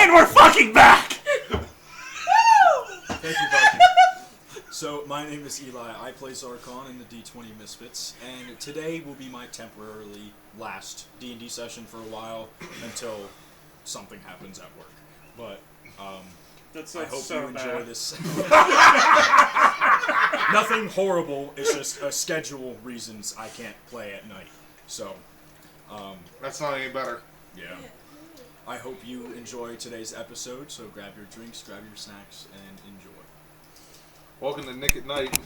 And we're fucking back! Thank you, Pumkin. So, my name is Eli. I play Zarkon in the D20Misfits, and today will be my temporarily last D&D session for a while until something happens at work. But, I hope you enjoy this. Nothing horrible, it's just schedule reasons I can't play at night. So, that's not any better. Yeah. I hope you enjoy today's episode, so grab your drinks, grab your snacks, and enjoy. Welcome to Nick at Night.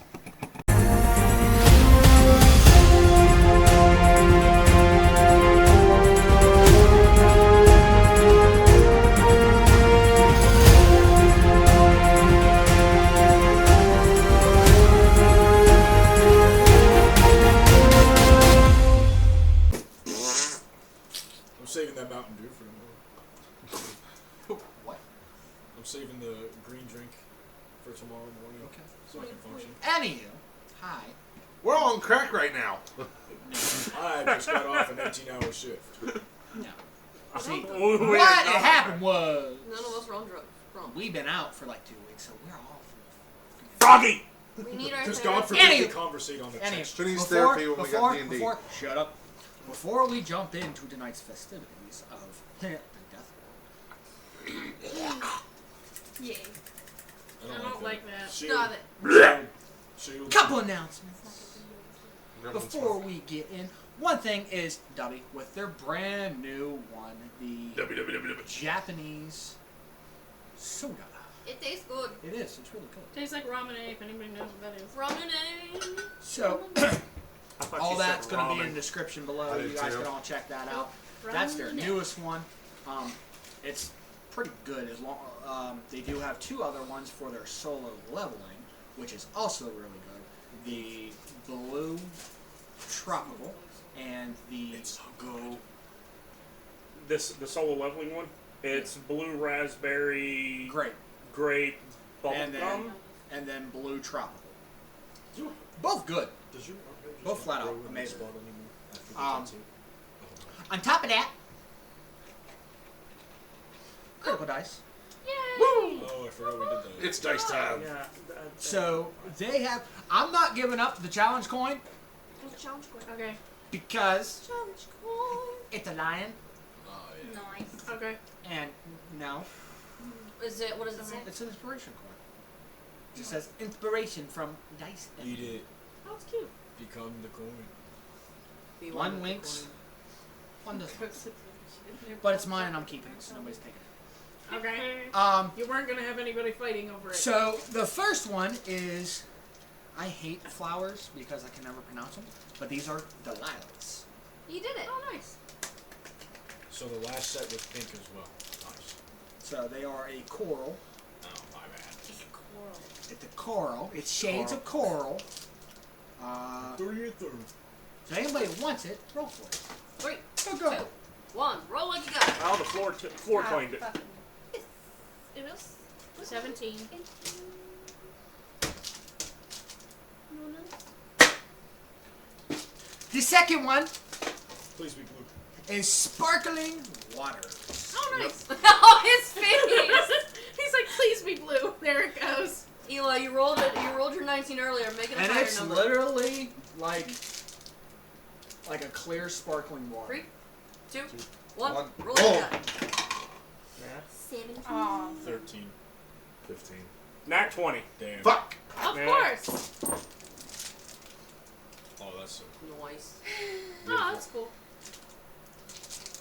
I'm saving that Mountain Dew for tomorrow. What? I'm saving the green drink for tomorrow morning. Okay. So I can function. Anywho, hi. We're all on crack right now. I just got off an 18-hour shift. No. See, We what are had not. happened was None of us were on drugs. Wrong. we've been out for like 2 weeks, so we're all Froggy! We need our Because therapy. God forbid Any- we conversate on the Anyway, text. Who needs therapy when we got D&D? Shut up. Before we jump into tonight's festivities of the Death Yay. I don't like that. Stop it. World, couple announcements before we get in. One thing is Dubby with their brand new one, the Japanese soda. It tastes good. It is. It's really good. Tastes like ramen, if anybody knows what that is. Ramen. So I thought all you said that's going to be ramen. in the description below. I You did guys too. can all check that out. That's their newest one. It's pretty good. As long they do have 2 other ones for their solo leveling, which is also really good. The Blue Tropical and the Go. The solo leveling one. It's blue raspberry, Great. grape, And bubblegum. then Blue Tropical. Both good. Does your Both flat out amazing. spot anymore after the Um, tattoo? On top of that, critical dice. Yay. Oh, I forgot we did that. It's dice time. Yeah. So they have. I'm not giving up the challenge coin Challenge quick. Okay. because Challenge coin. it's a lion, Oh, yeah. Nice. Okay. and no, Is it? What does it say? it's an inspiration coin. It just says inspiration from dice. Eat it. Oh, it's cute. Become the coin. Be One with the winks. coin. One doesn't. But it's mine, and I'm keeping it, so nobody's taking it. Okay. You You weren't gonna have anybody fighting over it. So the first one is, I hate flowers because I can never pronounce them, but these are Delilahs. You did it. Oh, nice. So the last set was pink as well. Nice. So they are a coral. Oh, my bad. It's a coral. It's shades of coral. 33rd. So anybody who wants it, roll for it. 3, Go. 2, 1. Roll what you got. Oh, the floor claimed it. It is 17. The second one Please be blue. is sparkling water. Oh, nice. Oh, his face. He's like, please be blue. There it goes. Eli, you rolled it. You rolled your 19 earlier. Make it a And higher it's number. literally like a clear sparkling water. 3, 2, 1. One. Roll what you got. Yeah. 17. 13. 15. Nat 20. Damn. Fuck! Of Yeah. course. Oh, that's so cool. Nice. Oh, that's cool.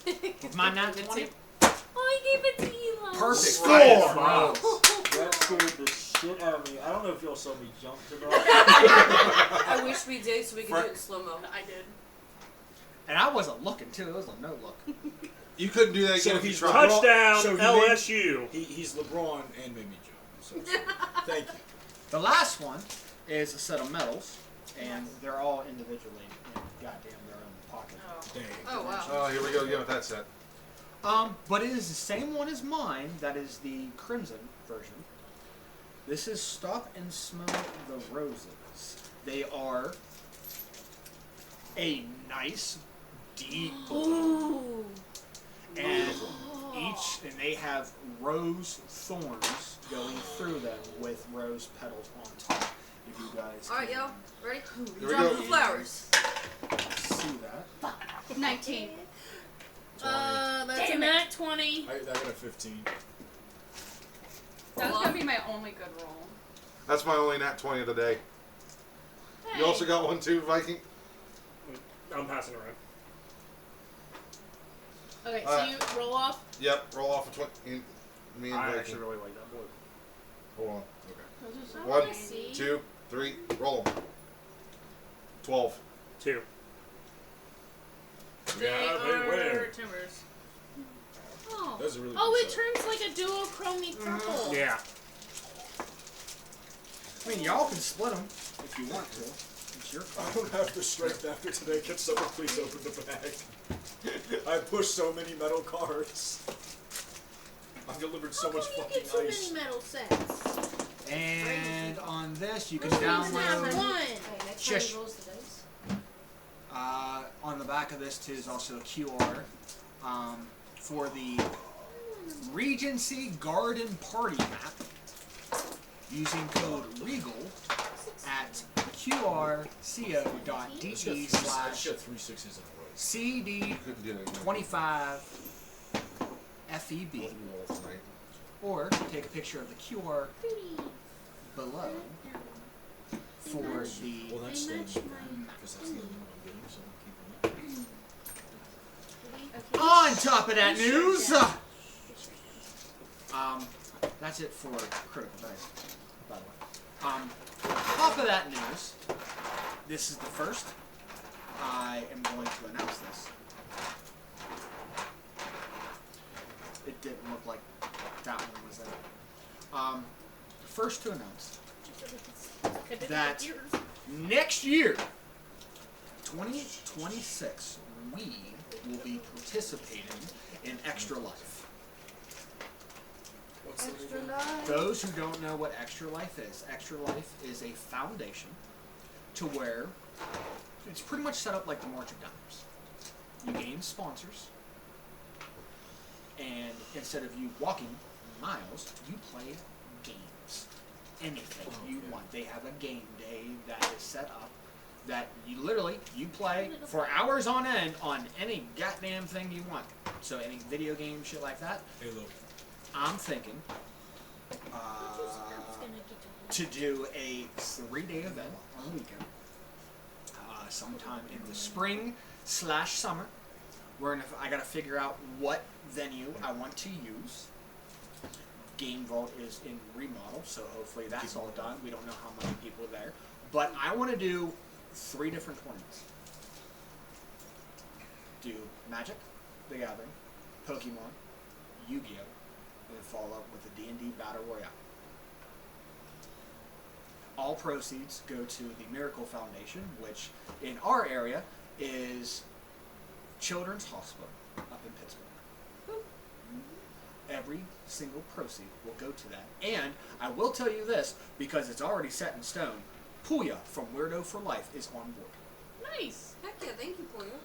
With my 920. Oh, I gave it to Eli. Perfect. Score! Wow. That scared the shit out of me. I don't know if y'all saw me jump tonight. I wish we did so we could do it in slow-mo. I did. And I wasn't looking too. It was a no look. You couldn't do that again So if you he's tried. right. Touchdown, So he LSU. He's LeBron and made me jump. So, thank you. The last one is a set of medals, and they're all individually in goddamn their own pocket. Dang. Oh, wow. Oh, here we go again with that set. But it is the same one as mine. That is the Crimson version. This is Stop and Smell the Roses. They are a nice, deep blue. Ooh. And and they have rose thorns going through them with rose petals on top. If you guys Alright, can y'all. Ready? Here we Drop go. the flowers. see that. 19. That's a Damn nat it. 20. I got a 15. That was gonna be my only good roll. That's my only nat 20 of the day. Hey. You also got one too, Viking? I'm passing around. Okay, so you roll off. Yep, roll off a 20. Me and I Viking. actually really like that board. Hold on. Okay. I 1, wanna see. 2, 3, roll 'em. 12. 2. They Yeah, they are win. timbers. Oh. That was a really Oh, good it set. turns like a duochrome purple. Yeah. I mean, y'all can split them if you want to. It's your I call. don't have the strength after today. Can someone please open the bag? I pushed so many metal cards. I've delivered so much you fucking get so ice. many metal sets. And on this, you can Which ones have download. one? Okay, next Shush. time he rolls the dice. On the back of this too is also a QR for the Regency Garden Party map using code REGAL at qrco.de I slash got 3 6s in a row. CD Couldn't get it. 25 FEB, Roll tonight. or take a picture of the QR below for the Well, that's the because that's the only one I'm getting, so I'm keeping that. On top of that news, that's it for critical dice, by the way. Top of that news, this is the first. I am going to announce this. It didn't look like that one was there. First to announce that next year, 2026, we will be participating in Extra Life. What's the Extra name? life. Those who don't know what Extra Life is a foundation to where it's pretty much set up like the March of Dimes. You gain sponsors, and instead of you walking miles, you play games. Anything you want. They have a game day that is set up that you literally, you play for hours on end on any goddamn thing you want. So any video game, shit like that. Halo. I'm thinking to do a 3-day event on the weekend, sometime in the spring/summer. I gotta figure out what venue I want to use. Gamevault is in remodel, so hopefully that's all done. We don't know how many people are there, but I want to do 3 different tournaments. Do Magic, The Gathering, Pokemon, Yu-Gi-Oh, and then follow up with the D&D Battle Royale. All proceeds go to the Miracle Foundation, which in our area is Children's Hospital up in Pittsburgh. Every single proceed will go to that. And I will tell you this, because it's already set in stone, Puya from Weirdo for Life is on board. Nice. Heck yeah, thank you, Polio.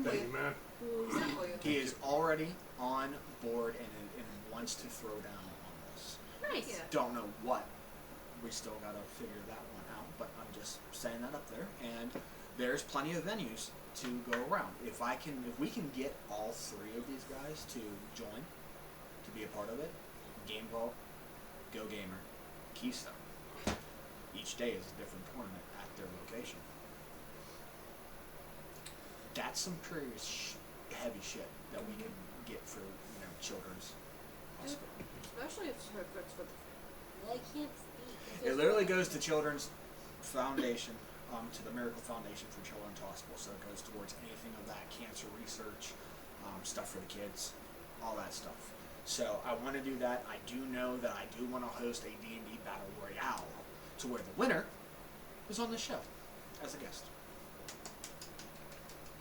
Thank you, man. Who's that Polio? He is already on board and wants to throw down on this. Nice. Yeah. Don't know what. We still got to figure that one out, but I'm just saying that up there. And there's plenty of venues to go around. If we can get all 3 of these guys to join, to be a part of it, Gamevault, Go Gamer, Keystone. Each day is a different tournament at their location. That's some pretty heavy shit that we can get for children's hospital. Especially if it's for the. Well, I can't speak. It literally goes to Children's Foundation, to the Miracle Foundation for Children's Hospital. So it goes towards anything of that, cancer research, stuff for the kids, all that stuff. So I want to do that. I do know that I do want to host a D&D Battle Royale to where the winner is on the show as a guest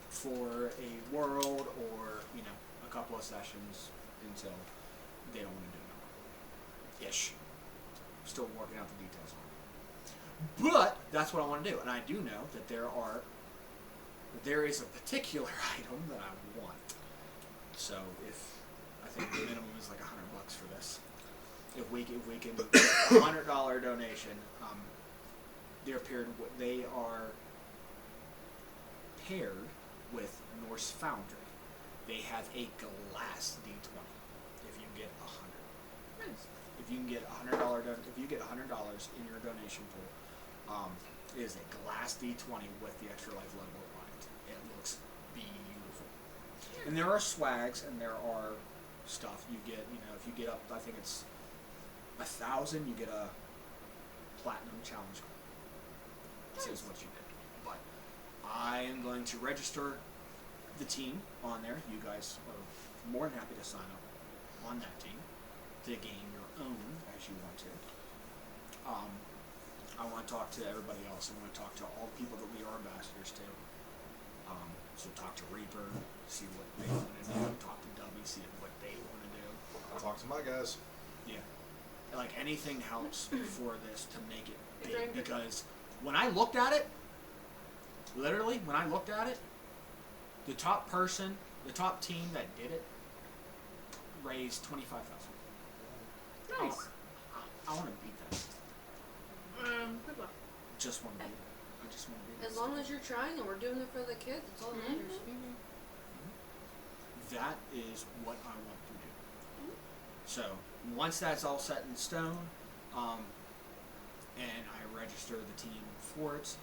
for a world or, a couple of sessions until they don't want to do it anymore. Ish. Still working out the details on it. But that's what I want to do. And I do know that there is a particular item that I want. So I think the minimum is like $100 for this. If we can do a $100 donation, they are paired with Norse Foundry. They have a glass D20. If you get 100, if you can get if you get $100 in your donation pool, it is a glass D20 with the Extra Life logo on it. It looks beautiful. And there are swags and there are stuff you get. You know, if you get up, I think it's 1,000, you get a platinum challenge card. This is what you get. But I am going to register the team on there. You guys are more than happy to sign up on that team to gain your own as you want to. I want to talk to everybody else. I want to talk to all the people that we are ambassadors to. So talk to Reaper, see what they want to do. Talk to Dubby, see what they want to do. I'll talk to my guys. Yeah. Like anything helps for this to make it Drink big, it. because when I looked at it, literally, when I looked at it, the top team that did it raised $25,000. Nice. I want to beat that. Good luck. Just want to beat it. I just want to beat it. As long as you're trying and we're doing it for the kids, that's all that matters. That is what I want to do. So once that's all set in stone, and I register the team for it,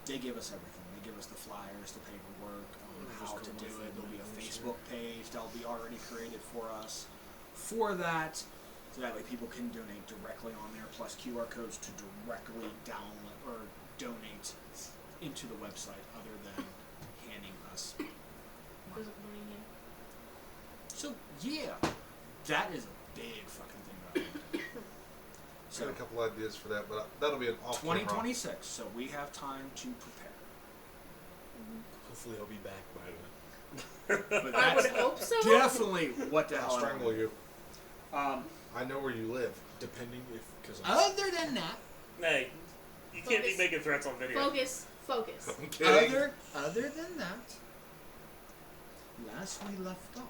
they give us everything. They give us the flyers, the paperwork, how to do it. There'll be a Facebook page that'll be already created for us for that, so that way people can donate directly on there, plus QR codes to directly download or donate into the website, other than handing us money. So yeah, that is a big fucking thing that I want to do. Got a couple ideas for that, but that'll be an off-camera. 2026, so we have time to prepare. Hopefully, I'll be back by then. But I would that's hope so. definitely what the I'll hell. strangle you. I know where you live. Depending because Other than that, Hey, you can't be Focus. making threats on video. Focus. I'm kidding. other than that, last we left off,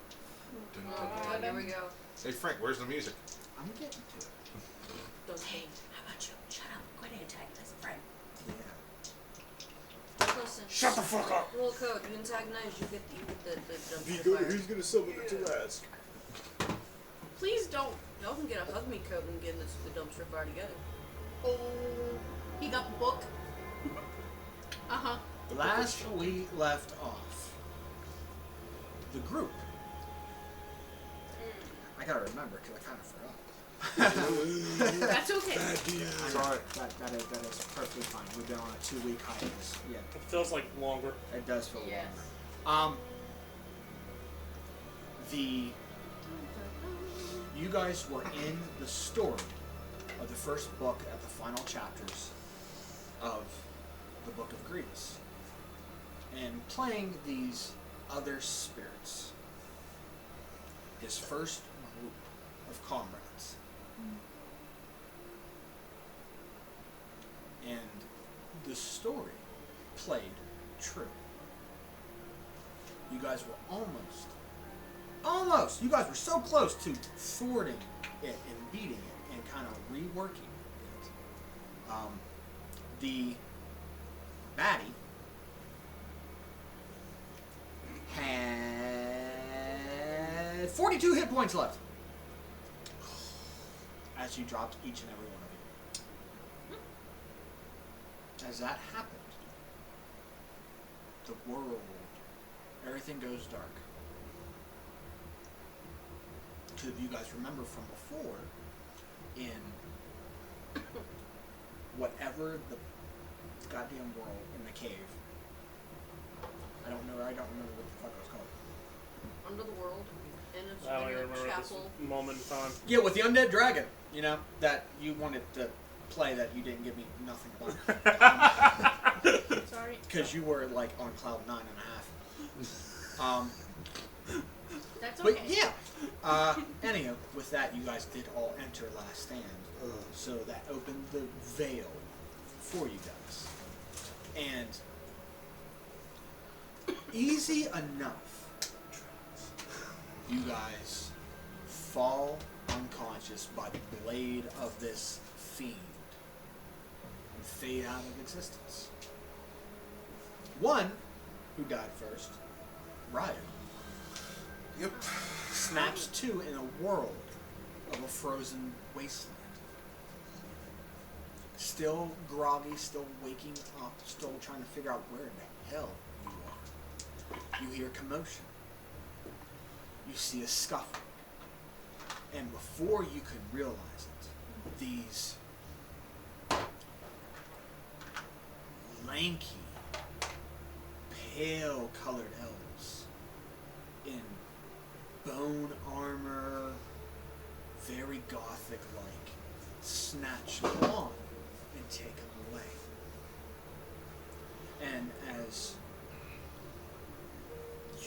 Oh, here we go. Hey Frank, where's the music? I'm getting to it. Don't Hey, how about you? Shut up. Quit antagonizing Frank. Yeah. listen. Shut the fuck up! Little code. You antagonize, you get the dumpster fire. gonna summon it to ass? Please don't. Y'all can get a hug me code and get the dumpster fire together. Oh, he got the book. Uh-huh. Last we left off, the group. I gotta remember because I kind of forgot. That's okay. It's alright. That is perfectly fine. We've been on a 2-week hiatus. Yeah, It feels like longer. it does feel Yes. longer. You guys were in the story of the first book at the final chapters of the Book of Grievous, and playing these other spirits. His first group of comrades. And the story played true. You guys were almost, you guys were so close to thwarting it and beating it and kind of reworking it. The baddie had 42 hit points left as you dropped each and every one of you. As that happened, the world, everything goes dark. Two of you guys remember from before, in whatever the goddamn world in the cave. I don't remember what the fuck it was called. Under the world. In I don't a, even in a remember chapel. this moment in time. Yeah, with the undead dragon, you know, that you wanted to play that you didn't give me nothing about. Sorry. Because you were like on cloud 9.5. That's okay. But yeah, anyhow, with that, you guys did all enter Last Stand, so that opened the veil for you guys, and easy enough You guys fall unconscious by the blade of this fiend and fade out of existence. One who died first, Ryan, Yep. snaps to in a world of a frozen wasteland. Still groggy, still waking up, still trying to figure out where the hell you are. You hear commotion. You see a scuffle. And before you could realize it, these lanky, pale colored elves in bone armor, very gothic like, snatch them on and take them away. And as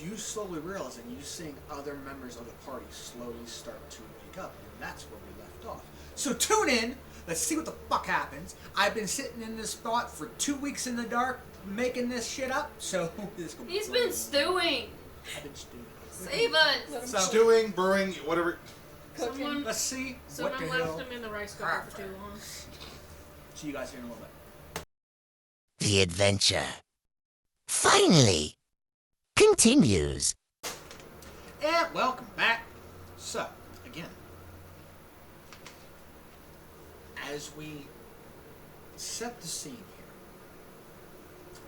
you slowly realize, and you seeing other members of the party slowly start to wake up, and that's where we left off. So tune in, let's see what the fuck happens. I've been sitting in this spot for 2 weeks in the dark making this shit up, so this gonna be He's fun. been stewing. I've been stewing. Save us. So, Stewing, brewing, whatever. Someone, let's see what someone the left hell. him in the rice cooker for too long. See you guys here in a little bit. The adventure finally continues. And welcome back. So, again, as we set the scene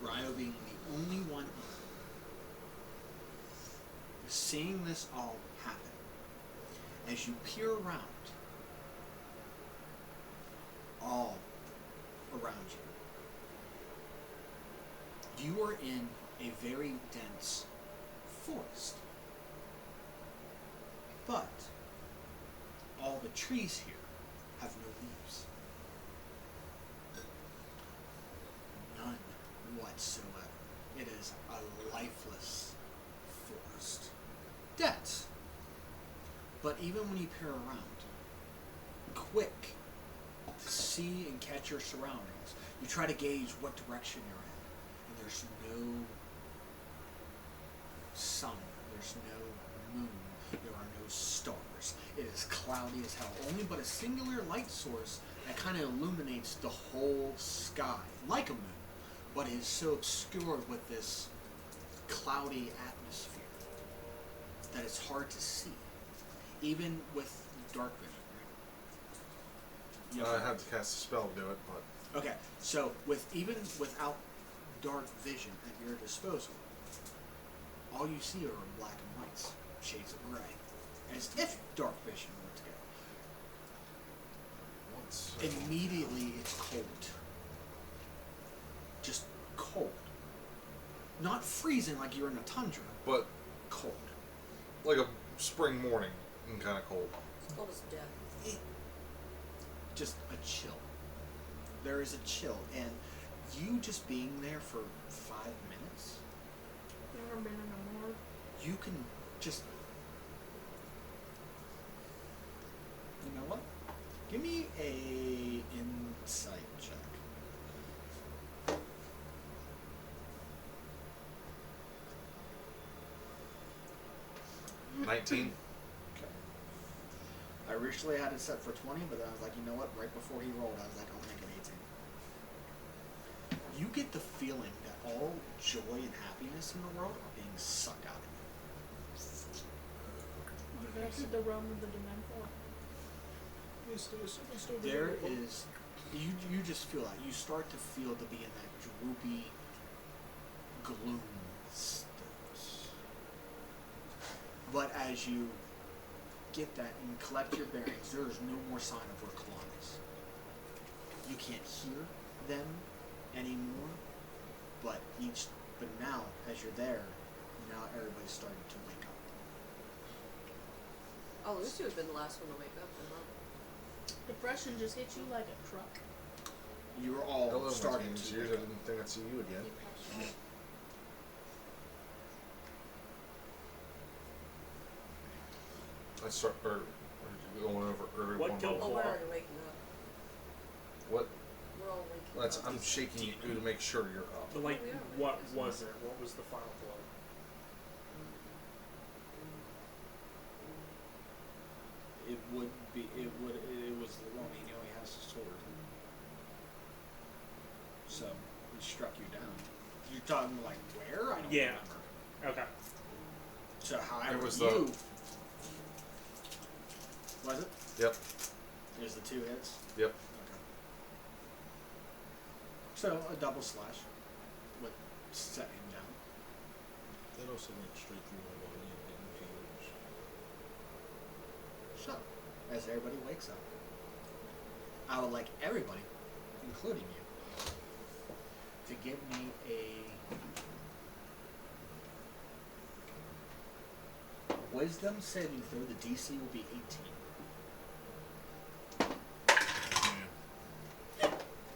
here, Ryo being the only one seeing this all happen, as you peer around, all around you, you are in a very dense forest. But all the trees here have no leaves. None whatsoever. It is a lifeless forest. Dense. But even when you peer around, quick to see and catch your surroundings, you try to gauge what direction you're in. And there's no sun, there's no moon, there are no stars. It is cloudy as hell. Only but a singular light source that kind of illuminates the whole sky, like a moon, but is so obscured with this cloudy atmosphere that it's hard to see, even with dark vision. I had to cast a spell to do it, but Okay, so even without dark vision at your disposal, all you see are black and whites, shades of gray, as if dark vision were to go. once. Immediately it's cold. Just cold. Not freezing like you're in a tundra, But cold. like a spring morning and kind of cold. It's cold as death. Just a chill. There is a chill, and you just being there for 5 minutes, You ever been in a morgue? you can just... You know what? Give me a insight check. 19. Okay. I originally had it set for 20, but then I was like, you know what? Right before he rolled, I was like, I'll make it 18. You get the feeling that all joy and happiness in the world are being sucked out of you. That's the realm of the Dementor. There is, you just feel that. You start to feel to be in that droopy gloom state. But as you get that and collect your bearings, there is no more sign of where Kalon is. You can't hear them anymore, but now, as you're there, now everybody's starting to wake up. Oh, Lucy would have been the last one to wake up. Huh? Depression just hit you like a truck. You're all Hello, starting my to years. I wake up. didn't think I'd see you again. I start going over early. What killed Oh, we're Claw? already waking up. What? We're all waking That's up. I'm shaking you to make sure you're up. But like, We are what waking up. was it? What was the final blow? it would be. It was. Well, I mean, he only has a sword. So he struck you down. You're talking like where? I don't Yeah. remember. Okay. So however It was you. Was it? Yep. There's the 2 hits. Yep. Okay. So a double slash would set him down. That also went straight through my body and didn't feel So, as everybody wakes up, I would like everybody, including you, to give me a wisdom saving throw. The DC will be 18. Yeah.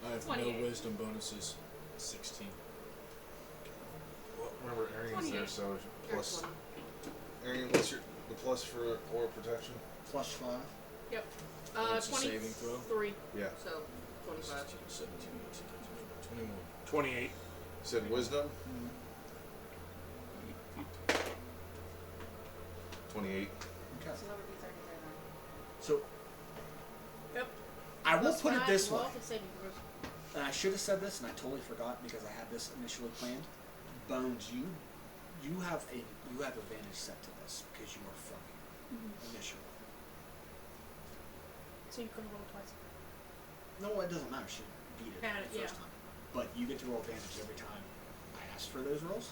I have no 28. wisdom bonuses. 16. Well, remember, Arian's there, 28. so plus. 20. Arian, what's the plus for aura protection? Plus 5. Yep. It's a saving throw? 23. Yeah. So 25. 16, 17, 18, 19, 21. 28. You said wisdom? 28. Okay. So that would be 30 there now. So, Yep. I will Plus put it 5, this way. well, for saving throws. And I should have said this, and I totally forgot because I had this initially planned. Bones, you have advantage set to this because you are from here initially. So you couldn't roll twice. No, it doesn't matter. She beat it Had it, the first yeah. time, but you get to roll advantage every time I asked for those rolls.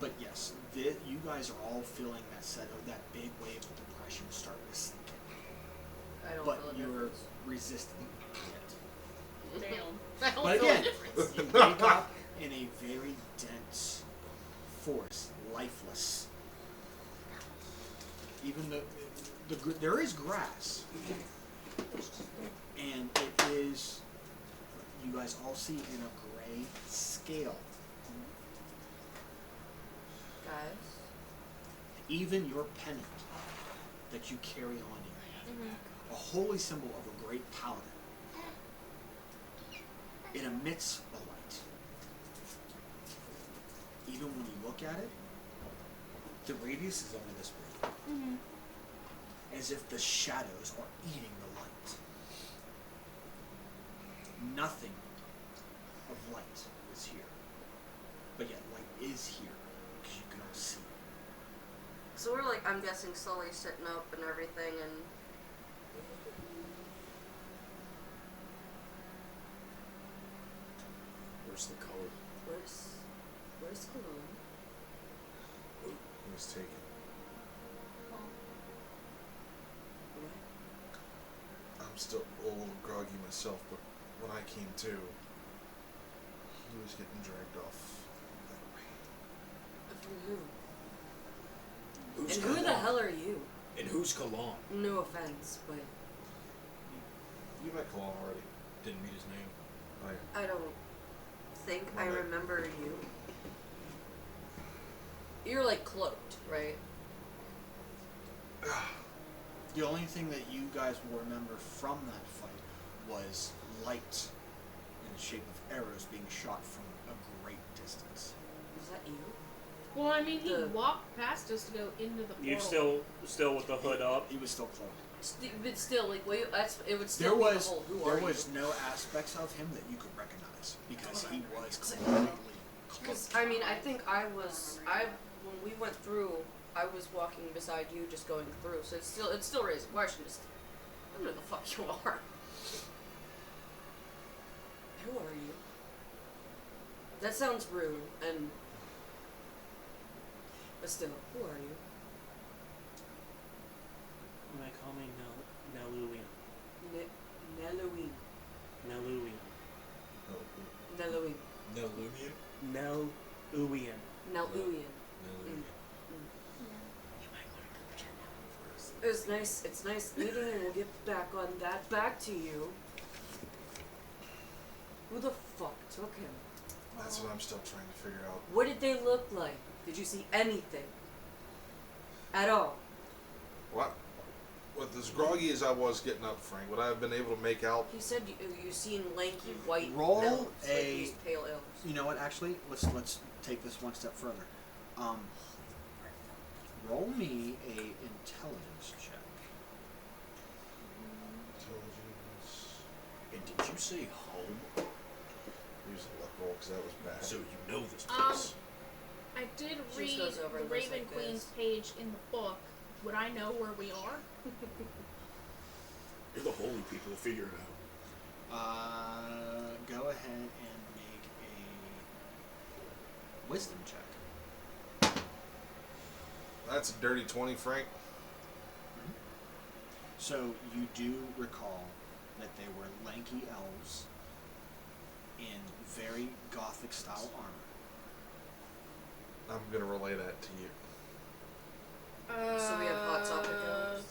But yes, you guys are all feeling that big wave of depression starting to sink in, I don't but feel a you're difference. resisting it. Damn. I don't But feel again, a difference. you wake up in a very dense forest, lifeless. Even though there is grass, and it is, you guys all see in a gray scale. Guys. Even your pennant that you carry on you, a holy symbol of a great paladin, it emits a light. Even when you look at it, the radius is only this big. As if the shadows are eating the light. Nothing of light is here. But yet light is here because you can all see it. So we're like, I'm guessing, slowly sitting up and everything, and Where's the color? where's Cologne? He was taken. I'm still a little groggy myself, but when I came to, he was getting dragged off that way. From who? Who's And who the Cologne? hell are you? And who's Cologne? No offense, but You met Kalon already. Didn't meet his name. I I don't think I Well, remember you. You're like cloaked, right? The only thing that you guys will remember from that fight was light in the shape of arrows being shot from a great distance. Was that you? Well, I mean, he The- walked past us to go into the portal. You still with the hood up? He was still cloaked. But still, like, wait, it would still There be was the whole. Who are there was you? no aspects of him that you could recognize because he was completely Because cloaked. I mean, I think when we went through, I was walking beside you, just going through. So it still raises questions. I don't know who the fuck you are. Who are you? That sounds rude, but still, who are you? You might call me Neluian. Neluin. Neluian. Neluin. Nelumian? Neluian. Neluian. Nelumian. It's nice meeting, and we'll get back on that. Back to you. Who the fuck took him? That's what I'm still trying to figure out. What did they look like? Did you see anything? At all? What? With as groggy as I was getting up, Frank, would I have been able to make out? He said you seen lanky white Roll elves, like a- these pale elves. You know what? Actually, let's take this one step further. Roll me a intelligence check. Intelligence. And did you say home? Use a luck roll because that was bad. So you know this place. I did She just read goes over the and goes Raven like Queen's this. page in the book. Would I know where we are? You're the holy people. Figure it out. Go ahead and make a wisdom check. That's a dirty 20, Frank. So you do recall that they were lanky elves in very gothic style armor. I'm gonna relay that to you. So we have hot topic hours.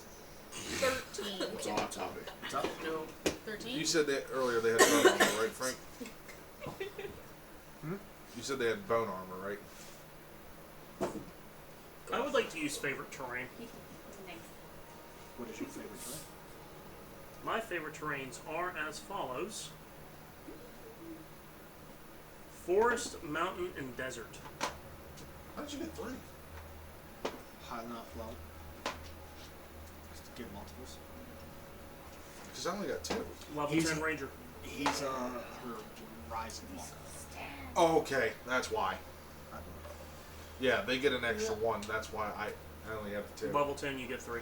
13. What's a hot topic? What's up? No. 13? You said that earlier they had bone armor, right, Frank? You said they had bone armor, right? I would like to use favorite terrain. What is your favorite terrain? My favorite terrains are as follows: forest, mountain, and desert. How did you get 3? High enough, low. Just to give multiples. Because I only got 2. Level He's- 10 ranger. He's her rising walker. Oh, okay, that's why. I believe. Yeah, they get an extra 1. That's why I only have 2. Level 10, you get 3.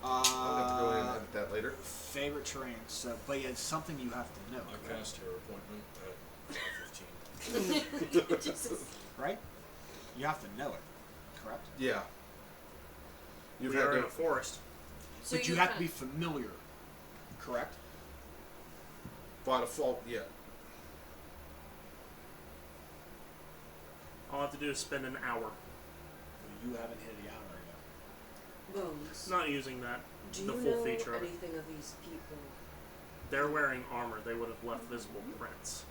I'll have to go in and edit that later. Favorite terrain. So, but yeah, it's something you have to know. I passed her appointment at 15. Jesus. Right? You have to know it. Correct? Yeah. You've We had are in to. a forest. So But you have to be familiar. Correct? By default, yeah. All I have to do is spend an hour. Well, you haven't hit the hour yet. Bones. Not using that, Do the you full know feature of it. anything of these people? They're wearing armor. They would have left visible prints.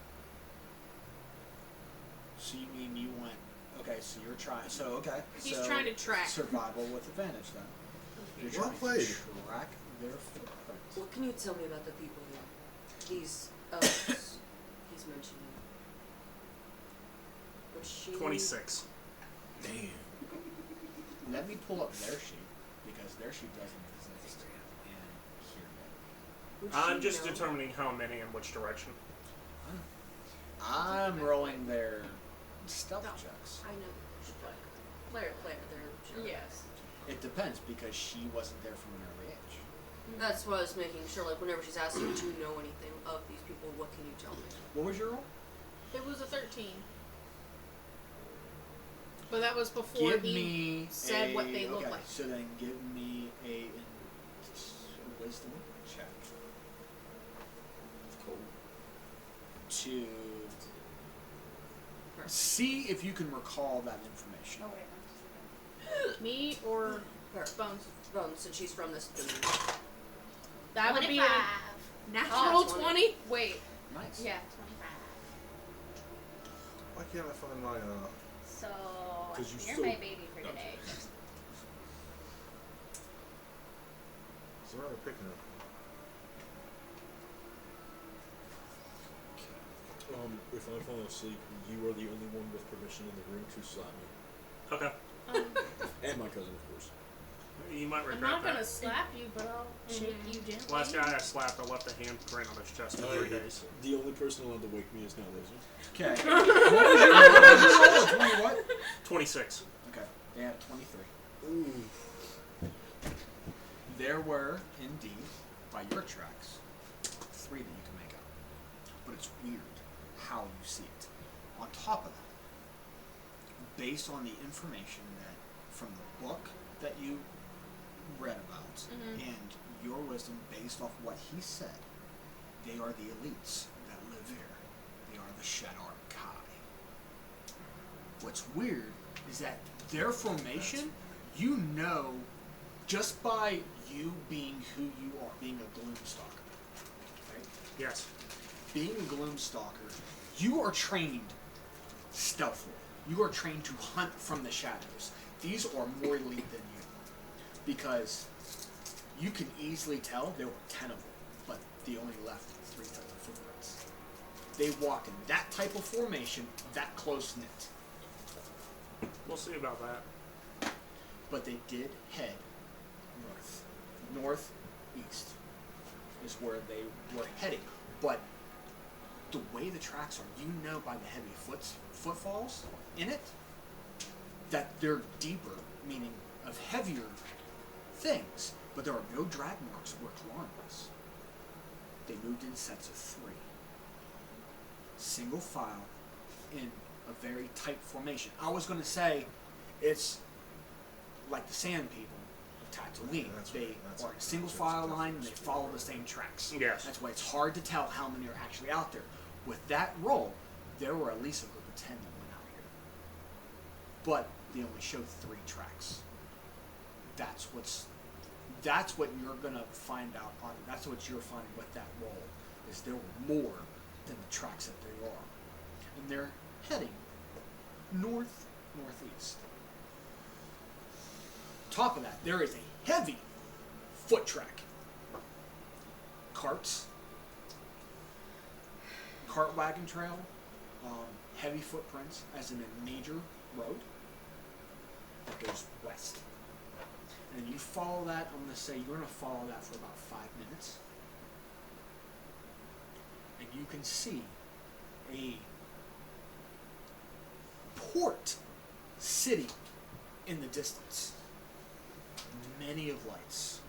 So you mean you went? Okay, so you're trying. So okay. He's so trying to track. survival with advantage then. You're Well trying played. to track their footprints. What can you tell me about the people here? These elves he's mentioning. Was she 26. Damn. Let me pull up their sheet because their sheet doesn't exist in here would I'm she just know? determining how many in which direction. yet. I'm rolling their stealth checks. I know. Player, they're sure. Yes. It depends because she wasn't there from an early age. That's what I was making sure, like, whenever she's asking, do you know anything of these people? What can you tell me? What was your roll? It was a 13. But that was before Give he me said what they look okay, like. So then give me a wisdom check to see if you can recall that information. Me or Her. Bones? Bones, since she's from this domain. That would be a 25. natural 20. 20. Wait. Nice. Yeah, 25. Why can't I find my, So, 'Cause you you're so- my baby for today. Sorry, I'm picking up. If I fall asleep, you are the only one with permission in the room to slap me. Okay. And my cousin, of course. You might I'm regret not that. gonna slap you, but I'll shake you gently. Last guy I slapped, I left a handprint on his chest for 3 days. The only person allowed to wake me is now Lizzie. Okay. What was your roll? 20 what? 26. Okay. They had 23. Ooh. There were, indeed, by your tracks, 3 that you can make out. But it's weird how you see it. On top of that, based on the information that from the book that you read about and your wisdom based off what he said, they are the elites that live here. They are the Shadar Kai. What's weird is that their formation, you know, just by you being who you are, being a Gloomstalker, right? Yes. Being a Gloomstalker, you are trained stealthily. You are trained to hunt from the shadows. These are more elite than you. Because you can easily tell there were 10 of them, but they only left 3 types of footprints. They walk in that type of formation, that close-knit. We'll see about that. but they did head north. Northeast is where they were heading. But the way the tracks are, you know by the heavy footfalls in it that they're deeper, meaning of heavier things. But there are no drag marks where Kalorn was. They moved in sets of 3. Single file in a very tight formation. I was going to say it's like the Sand People of Tatooine. That's They right. That's are in right. a single That's file definitely line and they supposed to be follow right. the same tracks. Yes. That's why it's hard to tell how many are actually out there. With that roll, there were at least a group of 10 that went out here. But they only showed 3 tracks. That's what you're gonna find out on. That's what you're finding with that roll, is there were more than the tracks that they are, and they're heading northeast. Top of that, there is a heavy foot track. Carts, cart wagon trail, heavy footprints, as in a major road that goes west. And you follow that, I'm going to say you're going to follow that for about 5 minutes. And you can see a port city in the distance. Many of lights.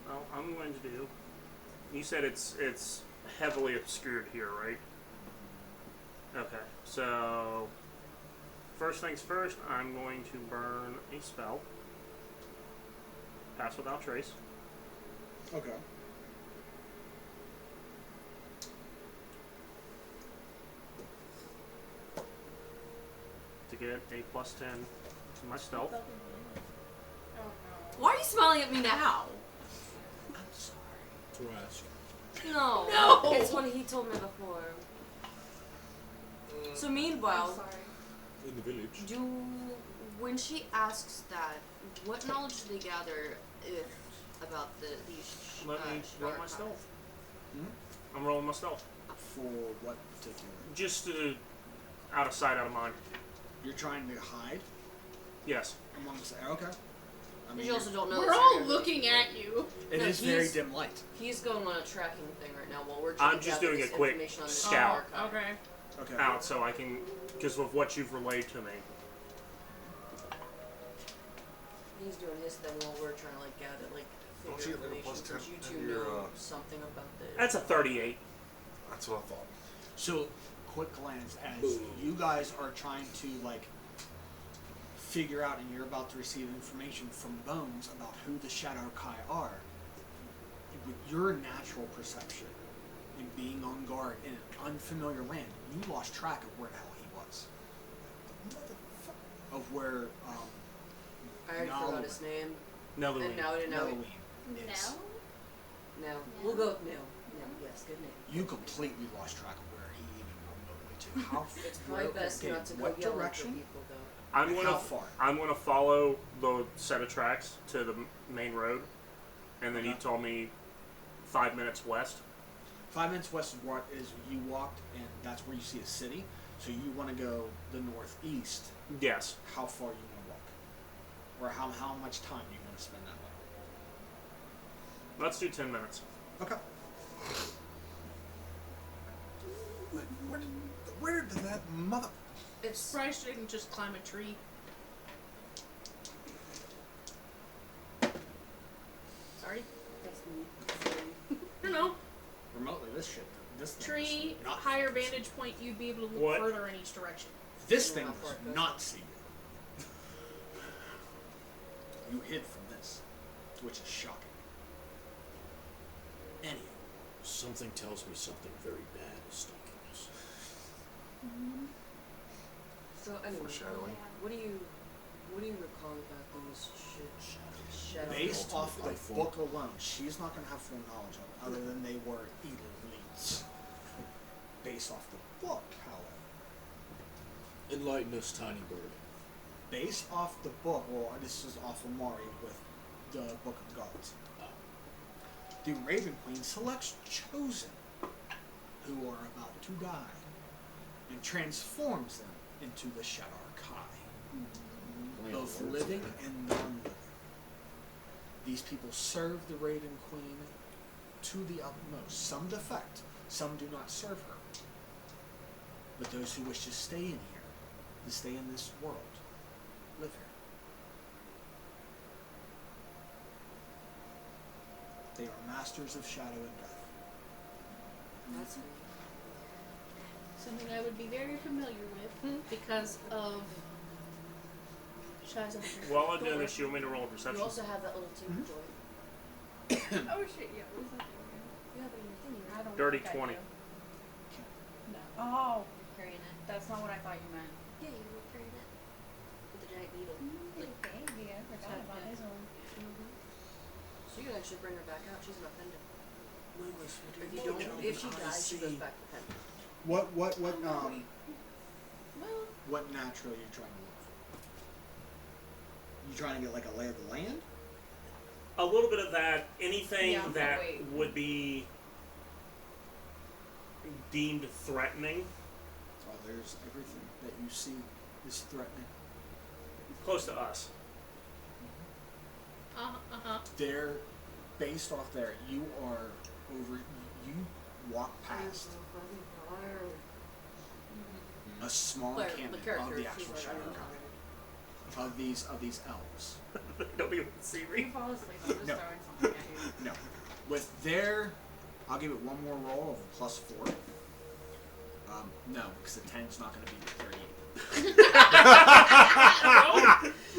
Well, I'm going to do. You said it's heavily obscured here, right? Okay, so first things first, I'm going to burn a spell. Pass without trace. Okay. To get a plus 10 to my stealth. Why are you smiling at me now? To ask. No. No. It's when he told me before. So meanwhile, In the village. when she asks that, what knowledge do they gather about these? Let me roll my Shadar stealth. Hmm? I'm rolling my stealth. For what particular? Just out of sight, out of mind. You're trying to hide Yes. amongst. Okay. I But you also don't know. We're that all you're- looking at you. It No, is very he's- dim light. He's going on a tracking thing right now while we're trying I'm to just gather doing a this quick information on this scout. archive. Okay. Okay. Out so I can, because of what you've relayed to me. He's doing his thing while we're trying to like gather Don't figure you get like a information plus since 10 you in two your, know something about this. That's a 38. That's what I thought. So, quick glance as you guys are trying to like figure out, and you're about to receive information from Bones about who the Shadow Kai are. With your natural perception and being on guard in an unfamiliar land, you lost track of where the hell he was. Of where I already forgot his name. No, And now I know. Halloween is. No. We'll go with Nil. Nil, yes, good name. You completely lost track of where he even remotely to. How It's probably best not to go what yell at direction? people though. I'm How gonna far? I'm gonna follow the set of tracks to the main road, and then you Okay. told me 5 minutes west. 5 minutes west of what is you walked, and that's where you see a city. So you want to go the northeast. Yes. How far you want to walk, or how much time you want to spend that way? Let's do 10 minutes. Okay. Where did that mother? It's Surprised you didn't just climb a tree. Sorry. that's me. I don't know. Remotely, this thing Tree, is not higher vantage point, you'd be able to look What? further in each direction. This Yeah, thing how far does it goes. not see you. You hid from this, which is shocking. Anyway, Something tells me something very bad is stalking us. So anyway, Foreshadowing. what do you recall about these shadow? based off the Ultimate book alone, she's not going to have full knowledge of it, other than they were elites. Based off the book, however. Enlighten us, tiny bird. Based off the book, well, this is off of Mari with the Book of Gods. The Raven Queen selects chosen, who are about to die. and transforms them into the Shadar Kai, both living and non-living. These people serve the Raven Queen to the utmost. Some defect, some do not serve her. But those who wish to stay in here, to stay in this world, live here. They are masters of shadow and death. That's Something I would be very familiar with because of Shy's Underground. While I'm doing this, you want me to roll a perception? You also have that little team joy. Oh shit, yeah, what was that thing? You have it in your thing. I don't Dirty think I 20. do. No. Oh, Carrying it. that's not what I thought you meant. Yeah, you were carrying it. With the giant needle. Little baby, I forgot about his own. So you can actually bring her back out. She's not offended. If you Oh, don't, if she dies, she goes back to pen. What Well, natural are you trying to look for? You trying to get like a lay of the land? A little bit of that. Anything Yeah, that wait. would be deemed threatening. Oh, there's everything that you see is threatening. Close to us. They're based off there. You are over. You walk past a small Claire, encampment the character, of the she's actual like, I Shadow don't know. Kai. Of these elves. They don't even see you me. fall asleep. I'm just No. throwing something at you. No. With their, I'll give it one more roll of a +4. No, because the 10's not going to be the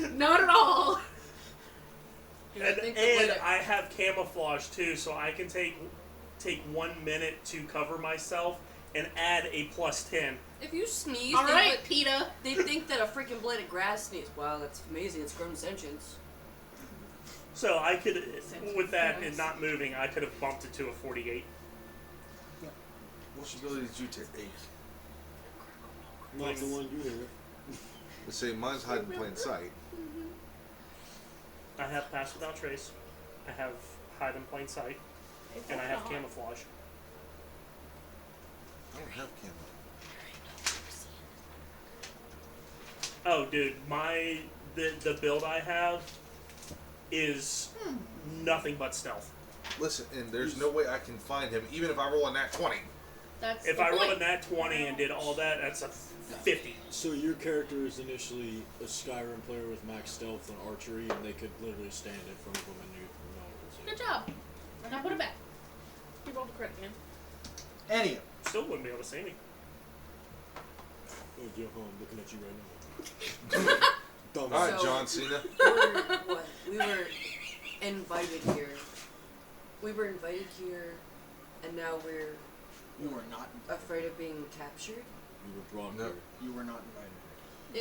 38. Not at all. Dude, I And, think and I have camouflage too, so I can take 1 minute to cover myself and add a +10. if you sneeze, All they, right, would- PETA. they think that a freaking blade of grass sneezes. Wow, that's amazing. It's grown sentience. So I could, with that and not moving, I could have bumped it to a 48. Which ability did you take? 8. Not the one you hear. Let's say mine's hide in plain sight. I have Pass Without Trace. I have Hide in Plain Sight. And I have Camouflage. I don't have camo. Oh, dude, the build I have is nothing but stealth. Listen, and there's no way I can find him, even if I roll a nat 20. That's If the I rolled point. a nat 20 and did all that, that's a 50. So your character is initially a Skyrim player with max stealth and archery, and they could literally stand in front of them and you know. Good job. Now put it back. You rolled the crit again. Anyway, Still wouldn't be able to see me. Oh, yeah, I'm looking at you right now. Dumb. Alright, So- John Cena. We were invited here. We were invited here, and now we're you are not. afraid of being captured. You were brought No. here. You were not invited.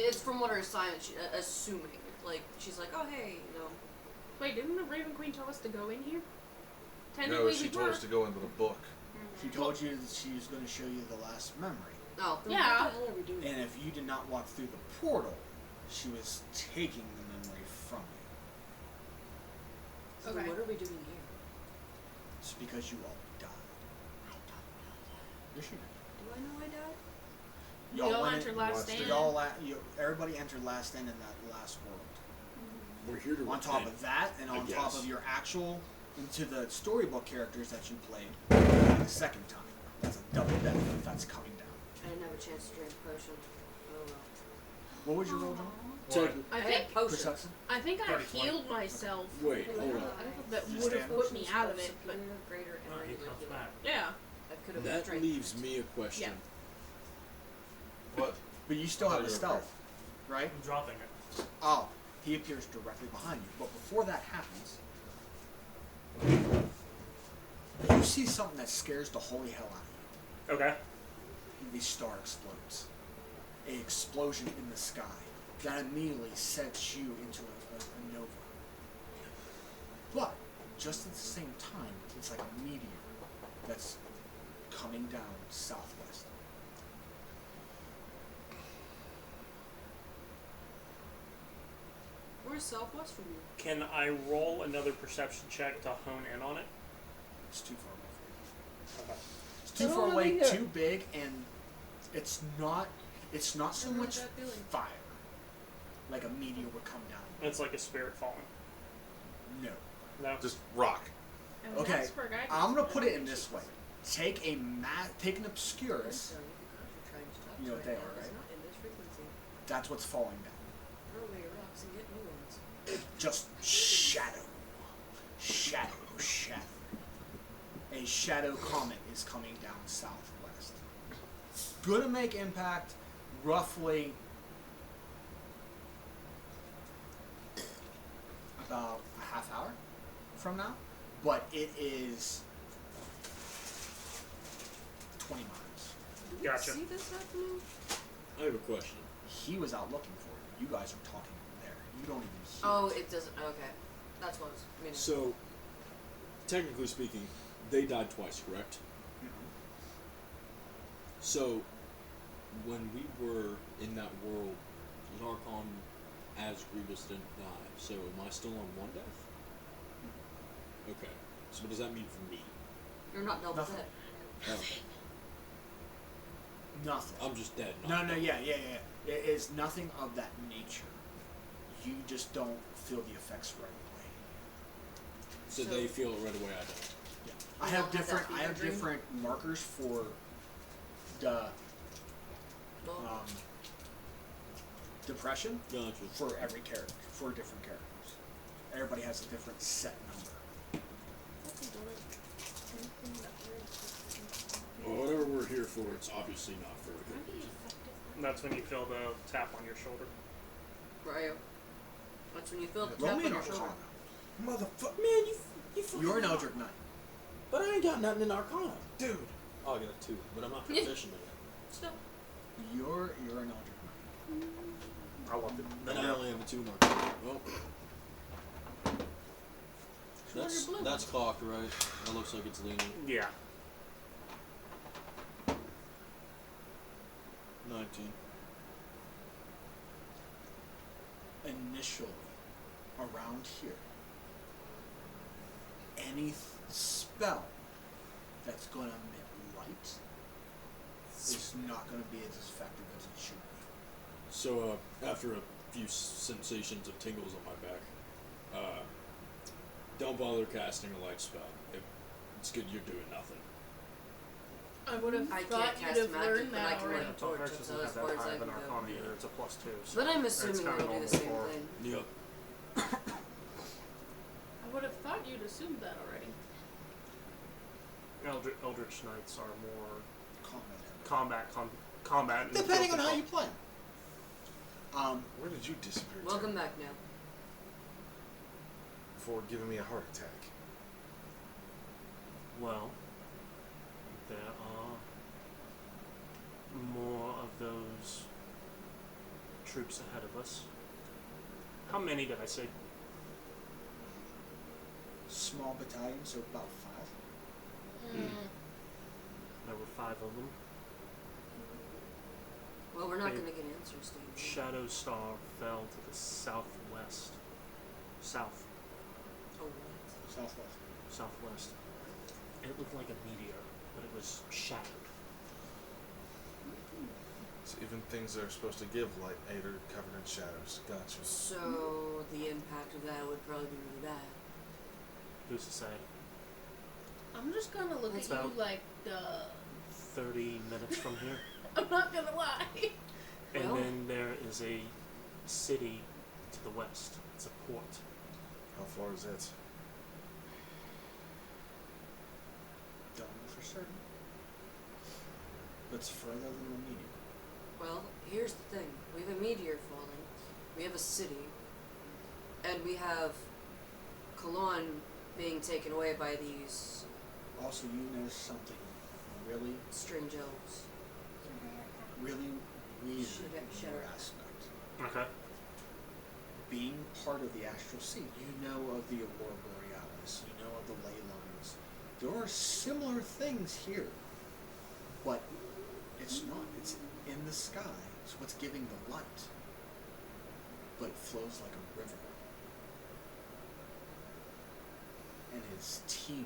It's from what her assignment, assuming. Like, she's like, oh, hey, you know. Wait, didn't the Raven Queen tell us to go in here? No, Technically, she we told were. us to go into the book. She told you that she was going to show you the last memory. Oh, then Yeah. what the hell are we doing? And if you did not walk through the portal, she was taking the memory from you. So then Okay. what are we doing here? It's because you all died. Yes, you did. Do I know I died? We all went entered in- last Last stand. stand. everybody entered last stand in that last world. We're here to On top repent. of that, and I on top guess. of your actual, into the storybook characters that you played the second time. That's a double benefit that's coming down. I didn't have a chance to drink potion. Oh well. What was your roll, John? Tech- I I think had potion. Perception? I think I 30, healed myself. Wait, hold on. That Just would have stand. put me out of it, but Superior, greater, and He regular comes healing. back. yeah. I could have That drank. leaves me a question. What? But you still I have thought the you were stealth, right? I'm dropping it. Oh, he appears directly behind you. But before that happens, you see something that scares the holy hell out of you. Okay. The star explodes. An explosion in the sky that immediately sets you into a nova. But just at the same time, it's like a meteor that's coming down southwest. Where's southwest from you? Can I roll another perception check to hone in on it? It's too far away from you. Okay. It's too They're far all away, over here. too big, and It's not so Never had much that feeling. fire, like a meteor would come down. It's like a spirit falling. No. No. Just rock. And Okay, that's where I I'm gonna just- put it in this way. Take an Obscurus. You know what they are, right? It's not in this frequency. That's what's falling down. Throw away your rocks and get new ones. Just shadow. A shadow comet is coming down southwest. Gonna make impact roughly about a half hour from now, but it is 20 miles. Did you Gotcha. see this happening? I have a question. He was out looking for it. You guys are talking there. You don't even see Oh, it. it doesn't. Okay. That's what I was meaning. So, technically speaking, they died twice, correct? So, when we were in that world, Zarkon as Grievous didn't die. So, am I still on one death? Okay. So, what does that mean for me? You're not double Nothing. dead. Oh, Nothing. I'm just dead. No, yeah. It is nothing of that nature. You just don't feel the effects right away. So, So- they feel it right away. I don't. Yeah. You don't have that fever dream? different markers for the Well, depression Gotcha. for every character, for different characters. Everybody has a different set number. Well, whatever we're here for, it's obviously not for a good reason. That's when you feel the tap on your shoulder. right. That's when you feel the Roll tap me on an your shoulder. Arcana. Motherfucker. Man, you fucking You're an Eldritch Knight. But I ain't got nothing in Arcana. Dude. Oh, I got a 2, but I'm not proficient in it. Still. You're an Eldritch Knight. I love it. Then I only have a 2 in Arcana. Well, that's cocked, right? That looks like it's leaning. Yeah. 19. Initially, around here, any spell that's going to emit light is not going to be as effective as it should be. So, after a few sensations of tingles on my back, don't bother casting a light spell. It's good you're doing nothing. I would have I thought can't you'd cast have magic, learned but I that can already. light a Tom torch. Harris That's doesn't as have far that as high I of can an go. Arcana either. It's a +2. So But I'm it's assuming kinda it'll do normal the same for- thing. Yep. I would have thought you'd assumed that already. Eldritch Knights are more Combat. combat. And Depending on focus how you play. Where did you disappear Welcome to? back now. Before giving me a heart attack. Well, there are more of those troops ahead of us. How many did I say? Small battalion, so about 5. There were 5 of them. Well, we're not They- going to get answers, Dave. Shadow Star fell to the southwest. South. Oh, what? Southwest. Southwest. It looked like a meteor, but it was shattered. So even things that are supposed to give light are covered in shadows. Gotcha. So the impact of that would probably be really bad. Who's to say? I'm just gonna look It's at you about- like, 30 minutes from here. I'm not gonna lie. And Well- then there is a city to the west. It's a port. How far is it? Don't know for certain. But it's further than the meteor. Well, here's the thing. We have a meteor falling. We have a city. And we have Cologne being taken away by these Also, you notice something really, strange elves. really weird Should have in shadow. your aspect. Okay. Being part of the astral sea, you know of the aurora borealis, you know of the ley lines. There are similar things here, but it's not. It's in the sky. It's what's giving the light, but it flows like a river and is teeming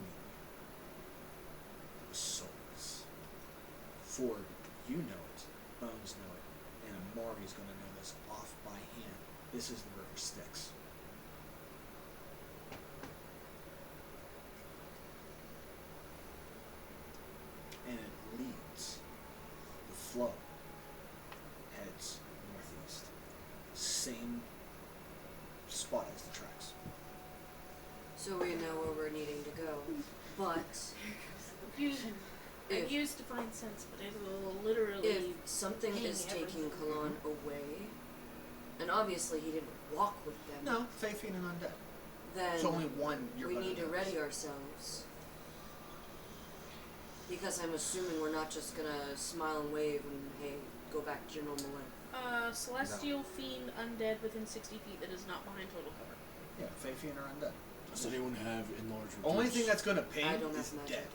with souls. For you know it, bones know it, and Amari's going to know this off by hand. This is the river Styx. And it leads, the flow heads northeast. Same spot as the tracks. So we know where we're needing to go. But I used Divine Sense, but it will literally. if something ping is taking everything. Kalon away, and obviously he didn't walk with them, No, Faithfiend and Undead. then There's only one you're we gonna need to notice. ready ourselves. Because I'm assuming we're not just gonna smile and wave and, hey, go back to your normal life. Celestial Fiend Undead within 60 feet that is not behind total cover. Yeah, Faithfiend or Undead. Does anyone have enlarged reduce? Only thing that's gonna ping I don't is have magic. dead.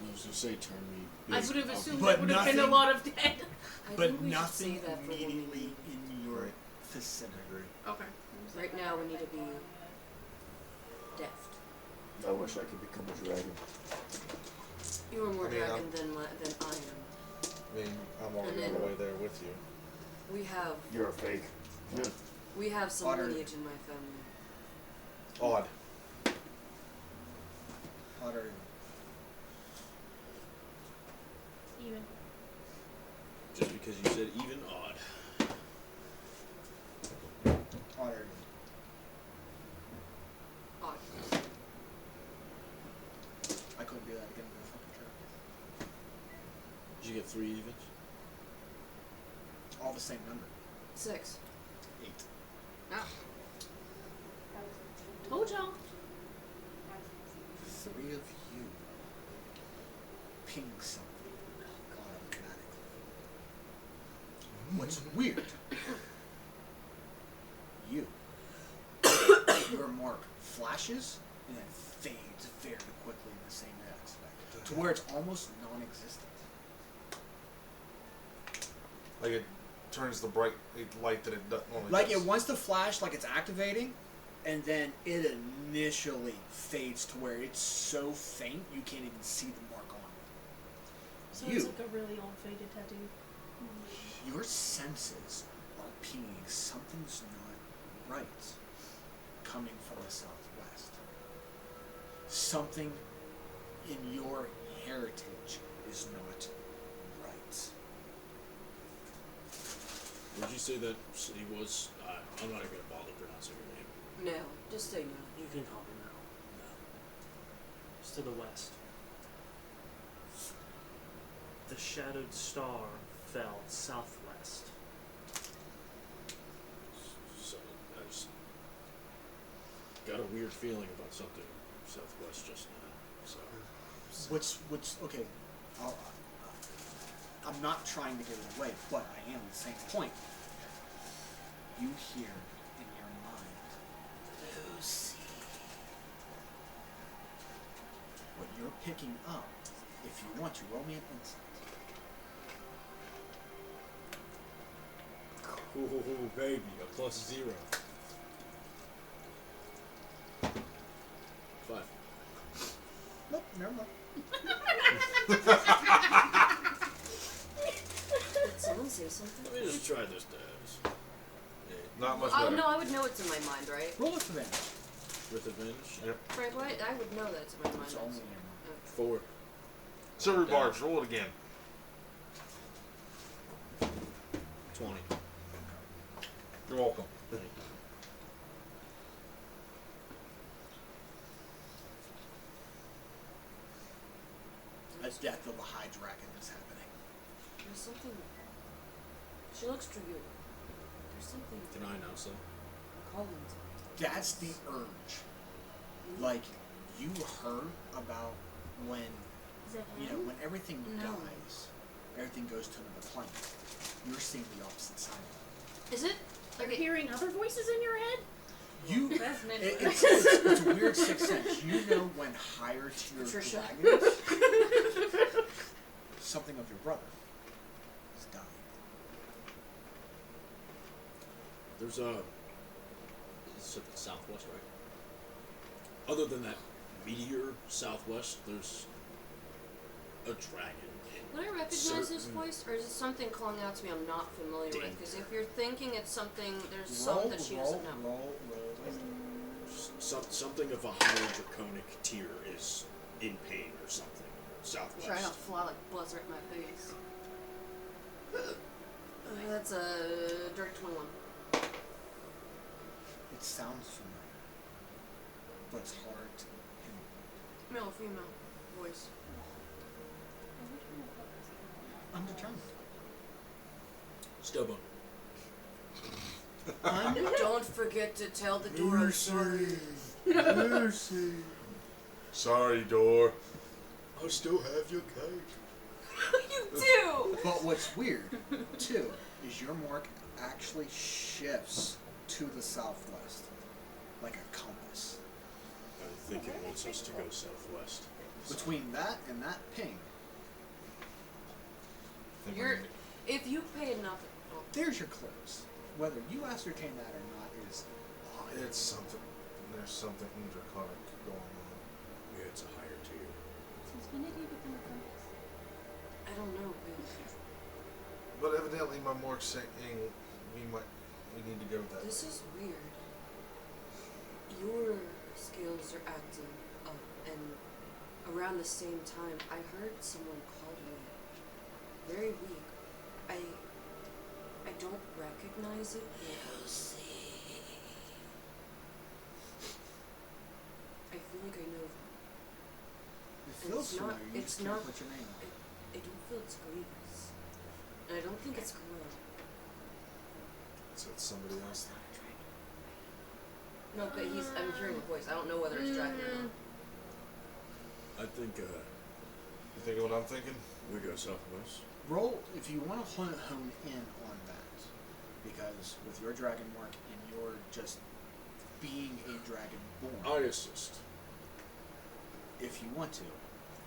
I was gonna say turn me. I would have assumed But that would have been a nothing- lot of dead. I But think we should nothing say that for when we immediately leave. in your Right. vicinity. Okay. Right now we need to be deft. I wish I could become a dragon. You are more I mean, dragon than I am. I mean, I'm already And on the then- way there with you. You're a fake. We have some Otter. lineage in my family. Odd. Otter. Even. Just because you said even odd. Otter. Odd. I couldn't do that again in the fucking trip. Did you get 3 evens? All the same number. 6. 8. Ah. Told y'all. 3 of you ping something automatically. What's weird? Your mark flashes and then fades very quickly in the same aspect, to where it's almost non-existent. Like it turns the bright light that it doesn't normally Like does. it wants to flash, like it's activating, and then it initially fades to where it's so faint you can't even see the mark on it. So You. it's like a really old faded tattoo. Your senses are pinging something's not right coming from the southwest. Something in your heritage is not right. Where'd you say that city was? I'm not even gonna bother pronouncing your name. No, just say no. You can call me now. It's to the west. The shadowed star fell southwest. So I just got a weird feeling about something southwest just now. So What's okay? I'm not trying to give it away, but I am at the same point. You hear in your mind, Lucy. What you're picking up, if you want to, roll me an insight. oh baby, a +0. 5. Nope, never mind. Did someone say something? Let me just try this, Dad. Not much Oh better. no, I would know it's in my mind, right? Roll with advantage. With advantage? Yep. Frank, what? I would know that it's in my mind. It's only in your mind. 4. Silver bars, roll it again. 20. You're welcome. A death of a high dragon is happening. There's something. She looks familiar. There's something Can I now say? calling to me. That's the urge. Like, you heard about when, Is that you know, when everything No. dies, everything goes to another plane. You're seeing the opposite side of Is it? Are you Okay. hearing other voices in your head? it. You, Fascinating. it's a weird sixth sense. You know when higher tier Patricia. dragons, something of your brother is dying. There's it's at the southwest, right? Other than that meteor southwest, there's a dragon in Would I recognize this voice, or is it something calling out to me I'm not familiar with? Because if you're thinking it's something, there's some that she doesn't know. Roll wisdom. Something of a higher draconic tier is in pain or something. Southwest. Try not to fly like buzzard in my face. That's a direct 21. It sounds familiar, but it's hard to pinpoint. Male or female voice. Undetermined. Stubborn. Don't forget to tell the door I'm sorry. Mercy. Sorry, door. I still have your cake. You do! But what's weird, too, is your mark actually shifts to the southwest, like a compass. I think it wants us to go southwest. Between that and that ping, If you pay enough. Oh, there's your clues. Whether you ascertain that or not is It's something. There's something draconic going on. Yeah, it's a higher tier. Since when did you become a compass? I don't know, But evidently, my mark's saying we need to go with that. This is weird. Your skills are acting up, and around the same time, I heard someone call me very weak. I don't recognize it. I feel like I know them. it feels It's not- familiar. You it's just can't not- put your name on it. I don't feel it's Grievous. And I don't think it's Khalil. So it's somebody else. No, but I'm hearing a voice. I don't know whether it's Dragon or not. I think You think of what I'm thinking? we go southwest. Roll if you want to hone in on that, because with your dragon mark and your just being a dragonborn, I assist. if you want to,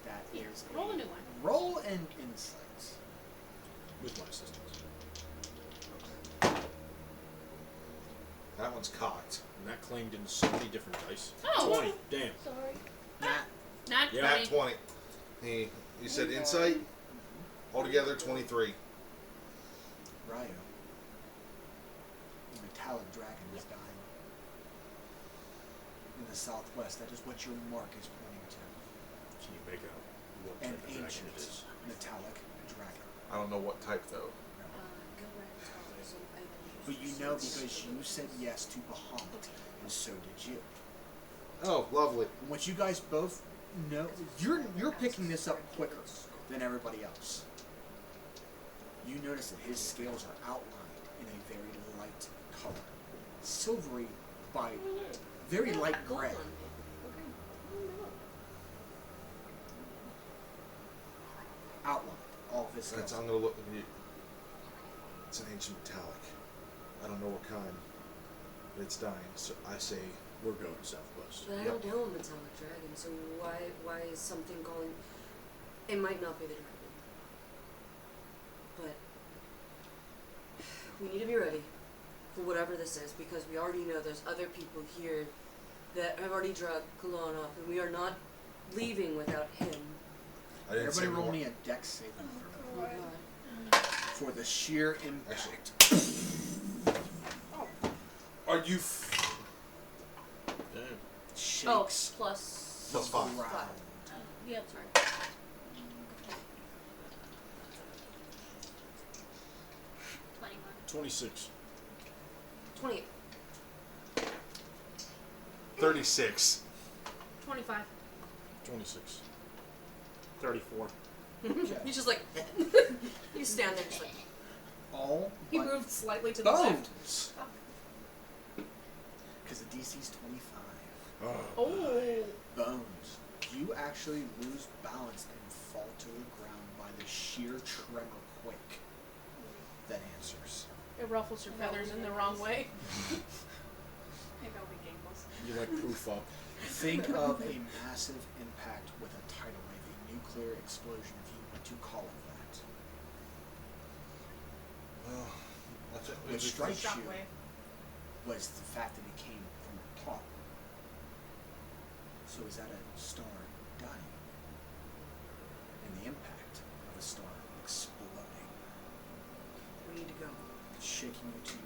that Yeah, is roll a new one. Roll and insights. With my assistance. That one's cocked. And that claimed in so many different dice. Oh! 20. Damn. Sorry. Nat. Not Yeah. Nat 20. 20. You said insight? Altogether, 23. Ryo. The metallic dragon is dying. In the southwest, that is what your mark is pointing to. Can you make out what An type of dragon ancient it is? metallic dragon. I don't know what type, though. But you know because you said yes to Bahamut, and so did you. Oh, lovely. And what you guys both know, you're picking this up quicker than everybody else. You notice that his scales are outlined in a very light color, silvery by very light gray. Outlined, all of his scales. I'm gonna look at you. It's an ancient metallic. I don't know what kind, but it's dying. So I say We're going southwest. But I don't know a metallic dragon, so why is something calling? It might not be the dragon, but we need to be ready for whatever this is, because we already know there's other people here that have already drugged Kalon off, and we are not leaving without him. I didn't Everybody say roll more. me a dex saving throw Oh God. for the sheer impact. Are you Damn. Shakes Oh, plus Plus the 5. ground. Yeah, sorry. 21. 26. 28. 36. 25. 26. 34. Okay. He's just like, you stand there just like, All He but moved slightly to the left. bones. Because the DC's 25. Oh. Bones. You actually lose balance and fall to the ground by the sheer tremor quake that answers. It ruffles your feathers in the wrong way. Maybe I'll be Gamevault. You like proof up. Think of a massive impact with a tidal wave, a nuclear explosion, if you want to call it that. Well, I think we What just- strikes you Shockwave. was the fact that it came from the top. So is that a star dying? And the impact of a start exploding, We need to go. shaking you to your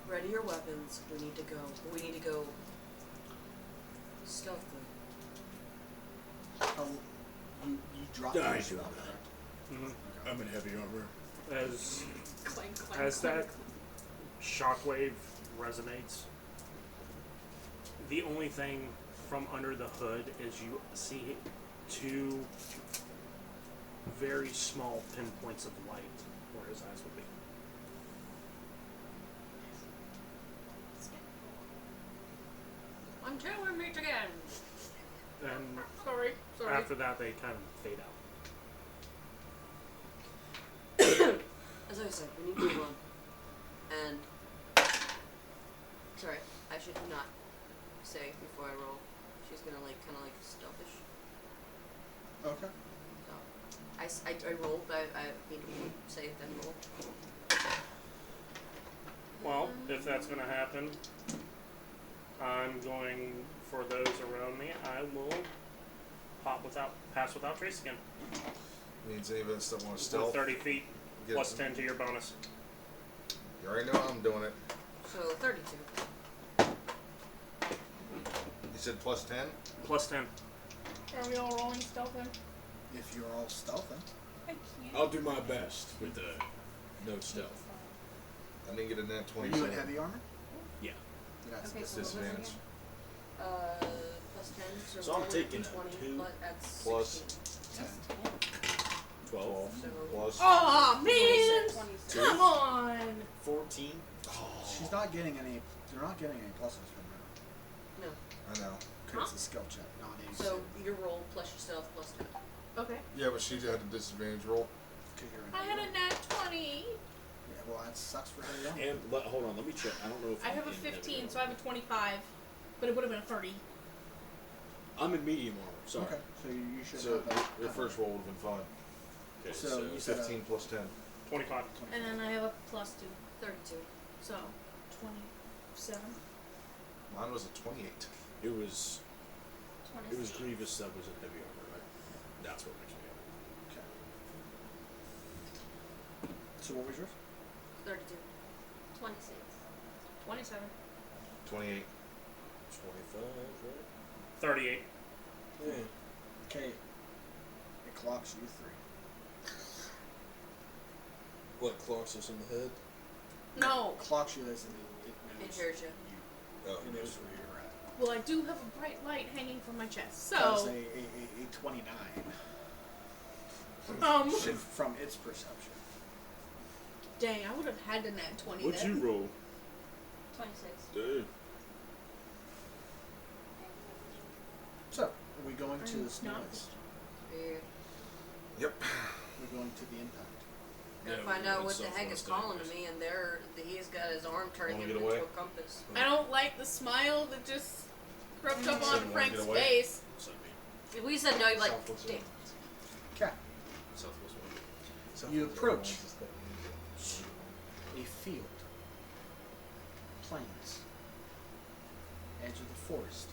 core. Ready your weapons. We need to go. We need to go stealthily. Oh, you drop I your do spell, that. correct? Mm-hmm. I'm in heavy armor. Clank, clank, As clank. that shockwave resonates, the only thing from under the hood is you see two very small pinpoints of light where his eyes would be. 1, 2, we meet again. And Sorry. after that, they kind of fade out. As I said, we need to move on. And sorry, I should not say before I roll. She's gonna kind of stealthish. Okay. So I rolled, but I need to say it then roll. Well, if that's going to happen, I'm going, for those around me, I will pass without trace again. Means any of us that want to With stealth. 30 feet, get plus some- 10 to your bonus. You already know I'm doing it. So 32. You said plus 10? Plus 10. Are we all rolling stealth then? If you're all stealthing. I can't. I'll do my best with the no stealth. I didn't get a net Are 20. you in heavy armor? Yeah. That's Okay, so disadvantage. Plus 10. So I'm roll taking a 20, 2 but that's plus 16. 12. So Plus. Oh man! 26. Come on! 14. She's not getting any. You're not getting any pluses from her. No. I know. Because it's a skill check, not a. So your roll plus yourself plus 10. Okay. Yeah, but she had a disadvantage roll. Because you're in I had a nat 20. Yeah, well, that sucks for her. Yeah. And hold on, let me check. I don't know if I I'm have a in heavy 15, armor. so I have a 25. But it would have been a 30. I'm in medium armor. Sorry. Okay. So you should. So have that. your first roll would have been fine. Okay, So so you said 15 plus 10. 25. And then I have a plus 2. 32. So, 27. Mine was a 28. it was 26. Grievous that was in heavy armor, right? That's what makes me up. Okay. So what was yours? 32. 26. 27. 28. 25, right? 38. Yeah. Okay. It clocks you 3. What, clocks us in the head? No. Clocks you as in It knows hears you. Oh, It knows where you're at. Well, I do have a bright light hanging from my chest. That's So, a 29. um, From its perception. dang, I would have had a nat 20 What'd then. you roll? 26. Dude. So, are we going to I'm the snow not- ice? Yeah. Yep. We're going to the impact. Gotta Yeah, find we're out doing what the heck is self-rest calling to anyways. me, and he's got his arm turning Wanna him get into away? a compass. I don't like the smile that just crept up Said on you wanna Frank's get away? face. So me. If we said no, you'd be like, Southwest damn. one. Okay. Southwest one. Southwest You approach. one is that- A field. Plains. Edge of the forest.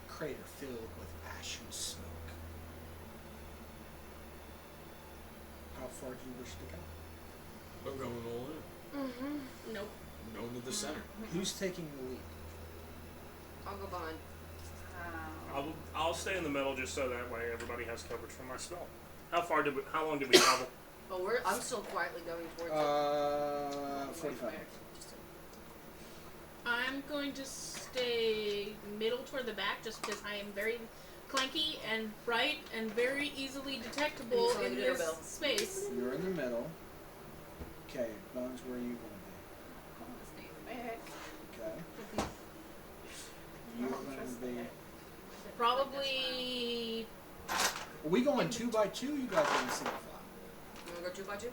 Crater filled with ash and smoke. How far do you wish to go? I'm going all in. Mm-hmm. Nope. I'm going to the center. Who's taking the lead? I'll go behind. I'll stay in the middle just so that way everybody has coverage from my spell. How long did we travel? Oh, I'm still quietly going towards 45. I'm going to stay middle toward the back just because I am very clanky and bright and very easily detectable And you in sound like a this bell. space. You're in the middle. Okay, Bones, where are you going Back. to be? Okay. You're going to be. Probably. Are we going 2 by 2? You guys are in single file. You wanna go 2 by 2?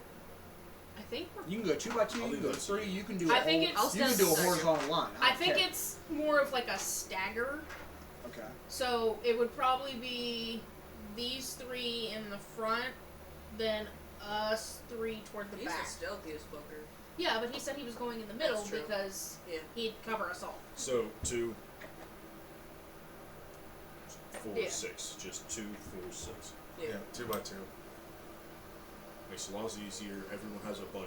I think we're. You can go 2 by 2. I'll You can do go that. 3. You can do. I think it's- You can do a horizontal line. I don't think care. it's more of like a stagger. Okay. So it would probably be these 3 in the front, then us 3 toward the He's back. the stealthiest fucker. Yeah, but he said he was going in the middle That's true. because Yeah. he'd cover us all. So, to 4, Yeah. 6. Just 2, 4, 6. Yeah, 2 by 2. Makes it a lot easier. Everyone has a buddy.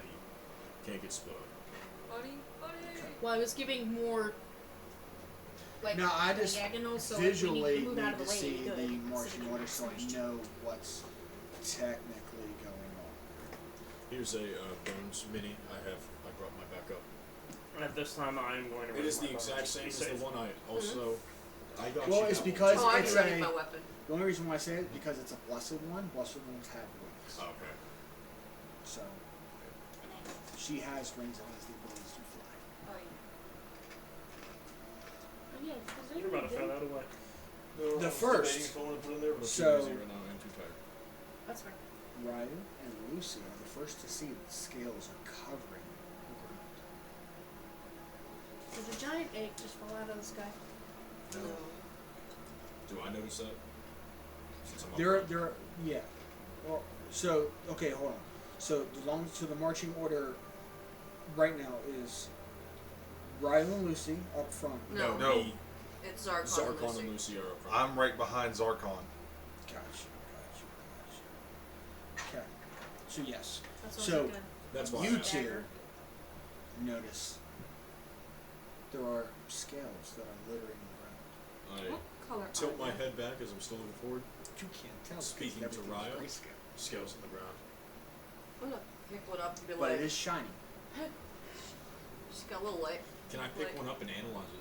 Can't get split up. Buddy. Well, I was giving more. Like Now I just diagonal, so visually if we need to move out need of to the way, see good. the So marching we order can so I switch. know what's technically going on. Here's a Bones mini. I brought my back up. At this time, I am going to. It is run the my exact bonus. same Be as the safe. one I also. I got Well, you it's that one. because Oh, I'm it's ready a. my weapon. The only reason why I say it is because it's a blessed one. Blessed ones have wings, Oh, okay. so she has wings and has the ability to fly. Oh, yeah. Oh, yeah, 'cause You're about to throw they- that away. No, The I was first. debating if I want to put it in there, but I'm So- too busy right now. I'm too tired. That's fine. Ryu and Lucy are the first to see that the scales are covering the ground. Did a giant egg just fall out of the sky? No. Do I notice that? Since I'm up There, front? yeah. Well, so okay, hold on. So the marching order right now is Ryu and Lucy up front. No. No. Me, It's Zarkon, Zarkon and and Lucy. Lucy are up front. I'm right behind Zarkon. Gotcha. Okay. So yes, That's what So- I'm thinking. That's why you I asked. two notice there are scales that are littering the ground. I What color tilt are my they? head back as I'm still looking forward. You can't tell. because Speaking to everything's Ryu. grayscale. Scales on the ground. I'm gonna pick one up and be But like, it is shiny. she's got a little light. Can I pick Like- one up and analyze it?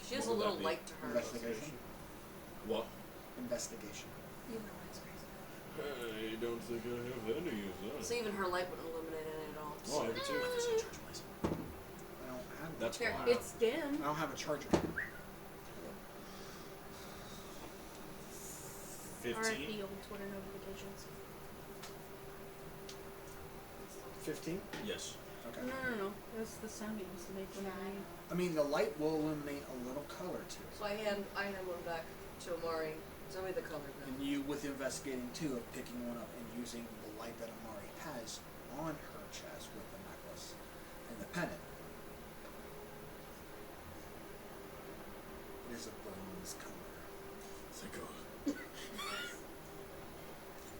She has a What would little that be? light to her. Investigation. What? Investigation. You know it's crazy. I don't think I have any of that. So even her light wouldn't illuminate it at all. Oh, I have it too. I don't have. That's Here, fine. It's dim. I don't have a charger. 15. RFP old Twitter notifications. 15. Yes. Okay. No. That's the sound it used to make when I. I mean, the light will illuminate a little color to it. So I hand one back to Amari. Tell me the color then. And you, with investigating too, of picking one up and using the light that Amari has on her chest with the necklace and the pendant. It is a bronze color Thank God.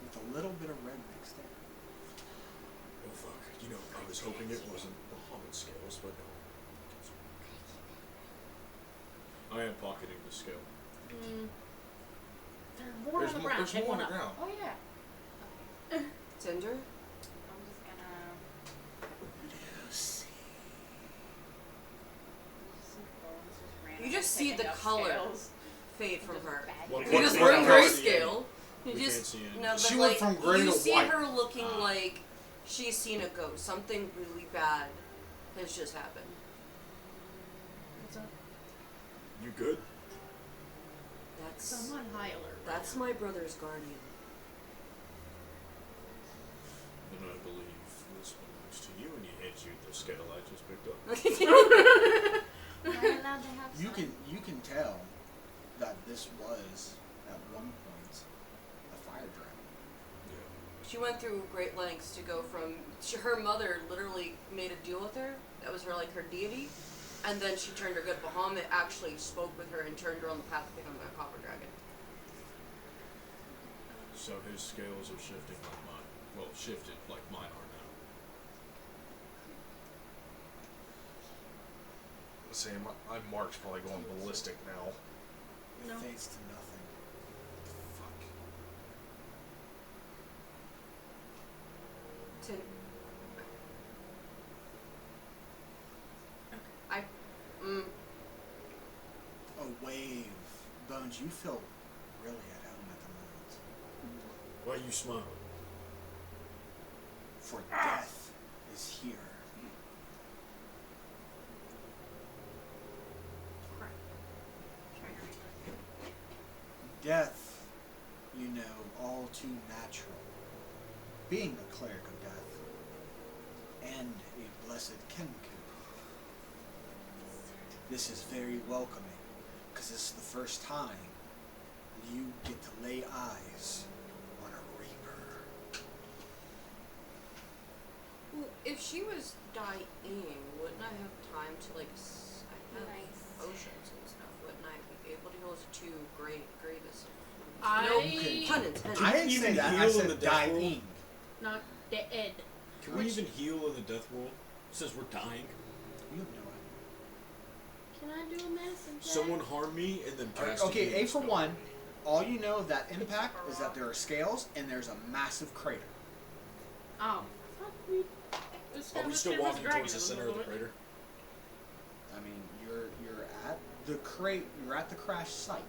with a little bit of red mixed in. Oh fuck. You know, I was hoping it wasn't Muhammad scales, but no. I am pocketing the scale. There's more on the ground. There's Pick more on one the up. ground. Oh, yeah. Tinder? I'm just gonna. You just see the color fade from her. What You color- just what bring color is grayscale. We You can't just see any. no, but She like went from gray you to see white. her looking like she's seen a ghost. Something really bad has just happened. What's up? You good? That's I'm on high alert. that's my brother's guardian. And I believe this belongs to you, and he hands you the scale I just picked up. Am I allowed to have You some? can tell that this was at one point a fire dragon. She went through great lengths to go from her mother literally made a deal with her. That was her her deity, and then she turned her good. Bahamut actually spoke with her and turned her on the path to becoming a copper dragon. So his scales are shifting like mine. Well, shifted like mine are now. Say my mark's probably going ballistic now. It No. fades to nothing. Fuck. To I A wave. Bones, you feel really at home at the moment. Why are you smiling? For death is here. Death, you know, all too natural. Being a cleric of death, and a blessed Kenku. This is very welcoming, because it's the first time you get to lay eyes on a Reaper. well, if she was dying, wouldn't I have time to I have Nice. potions and stuff? Wouldn't I be able to heal is too grievous. I Pun intended. I didn't say even that. I heal in said the death world? dying. not dead. Can we even heal in the death world? It says we're dying. You have no Can I do a medicine check? Someone harm me and then idea. cast Okay, healing A for spell. one. All you know of that impact is that there are scales and there's a massive crater. Oh. We Are we still walking towards the center of the crater? I mean, you're at the You're at the crash site.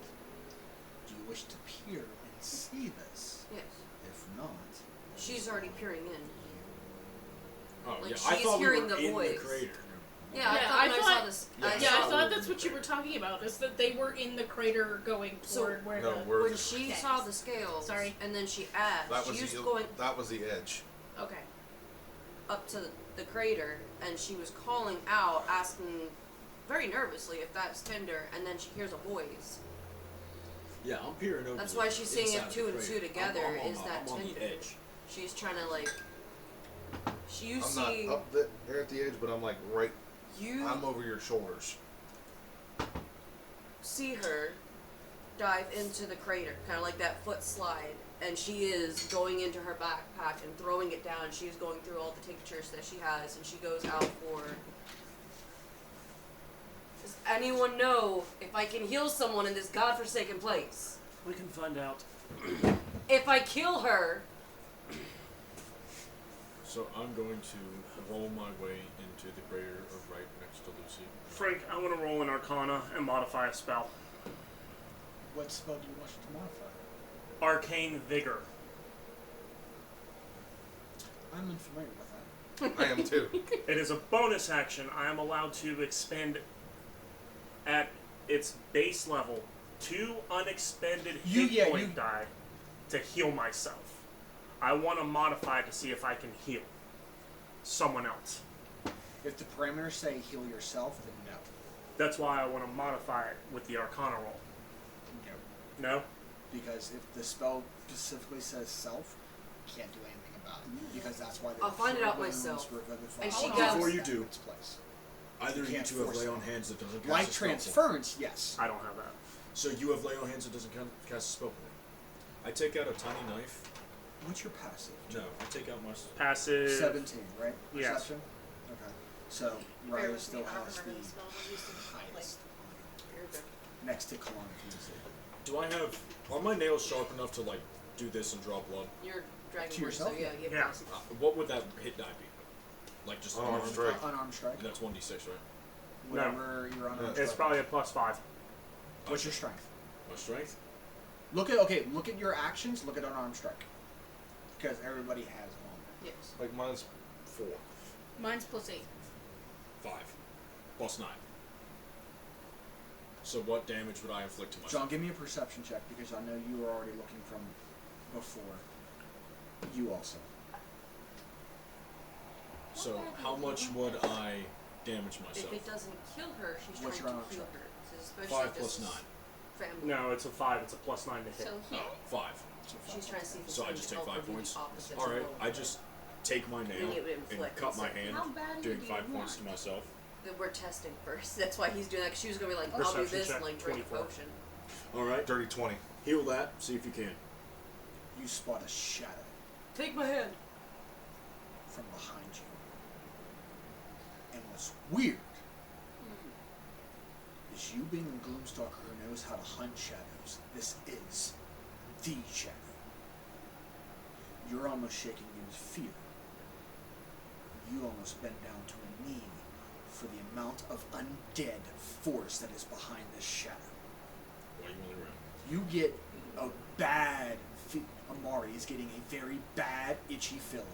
Do you wish to peer and see this? Yes. If not, She's already peering in. Oh, Like, yeah. I she's thought we hearing were the in voice. the crater. Yeah, Yeah, I I thought when I thought- saw this. Yeah, I Yeah, I saw thought that's what you were talking about, is that they were in the crater going So- toward where No, the... we're when just, she Okay. saw the scales. Sorry. And then she asked. that was she was the going that was the edge. Okay. up to the crater, and she was calling out, asking very nervously if that's Tinder, and then she hears a voice. Yeah, I'm peering over. That's the why she's saying inside if two of the and crater. two together I'm on is the- that I'm on Tinder. the edge. She's trying to like. You I'm see, not up there at the edge, but I'm like right. you I'm over your shoulders. see her dive into the crater, kind of like that foot slide, and she is going into her backpack and throwing it down. She's going through all the tinctures that she has, and she goes out for. Does anyone know if I can heal someone in this godforsaken place? We can find out. If I kill her, So I'm going to roll my way into the crater right next to Lucy. Frank, I want to roll an Arcana and modify a spell. what spell do you wish to modify? Arcane Vigor. I'm unfamiliar with that. I am too. It is a bonus action. I am allowed to expend at its base level 2 unexpended hit point die to heal myself. I want to modify to see if I can heal someone else. If the parameters say heal yourself, then no. That's why I want to modify it with the Arcana roll. No. No? Because if the spell specifically says self, you can't do anything about it. Because that's why I'll find it out myself. And she goes- Before you do, its place. either you can't two have force lay it. on hands that doesn't cast Like a spell. transference, yes. I don't have that. So you have lay on hands that doesn't cast a spell. I take out a tiny knife. What's your passive? No, I take out my. Passive. 17, right? Yes. Perception? Okay. So, Bear Raya with still me, I don't has the remember the spell. I'm used to, like, highest. you're good. Next to Calamity. Do I have? Are my nails sharp enough to like do this and draw blood? You're dragging To wood, so yourself? yeah, you have Yeah. passive. What would that hit die be? Like just Unarmed unarmed? strike. Unarmed strike. That's 1d6, right? Whatever you're unarmed It's strike. probably a +5. What's your strength? My strength. Look at your actions, look at unarmed strike. Because everybody has one. Yes. Like mine's 4. Mine's +8. 5 plus 9. So what damage would I inflict to myself? John, give me a perception check because I know you were already looking from before. You also. So how much would I damage If myself? it doesn't kill her, she's What's trying your to heal unarmed her. Especially 5 if this plus is 9. Family. No, it's a 5. It's a +9 to hit. So here. 5. She's trying to see if it's So I going just to take help 5 or do points. the opposite. All right, I just take my nail need to and inflict cut my instead. hand, How bad doing do you 5 points to want? myself. That we're testing first. That's why he's doing that. Cause she was gonna be like, I'll do Perception this check, and like drink a 24. potion. All right, Dirty 20. heal that. See if you can. You spot a shadow Take my hand. from behind you. And what's weird is you being a Gloomstalker who knows how to hunt shadows, this is the shadow. You're almost shaking in fear. You almost bend down to a knee for the amount of undead force that is behind this shadow. Why are you on the ground? You get a bad Amari is getting a very bad itchy feeling.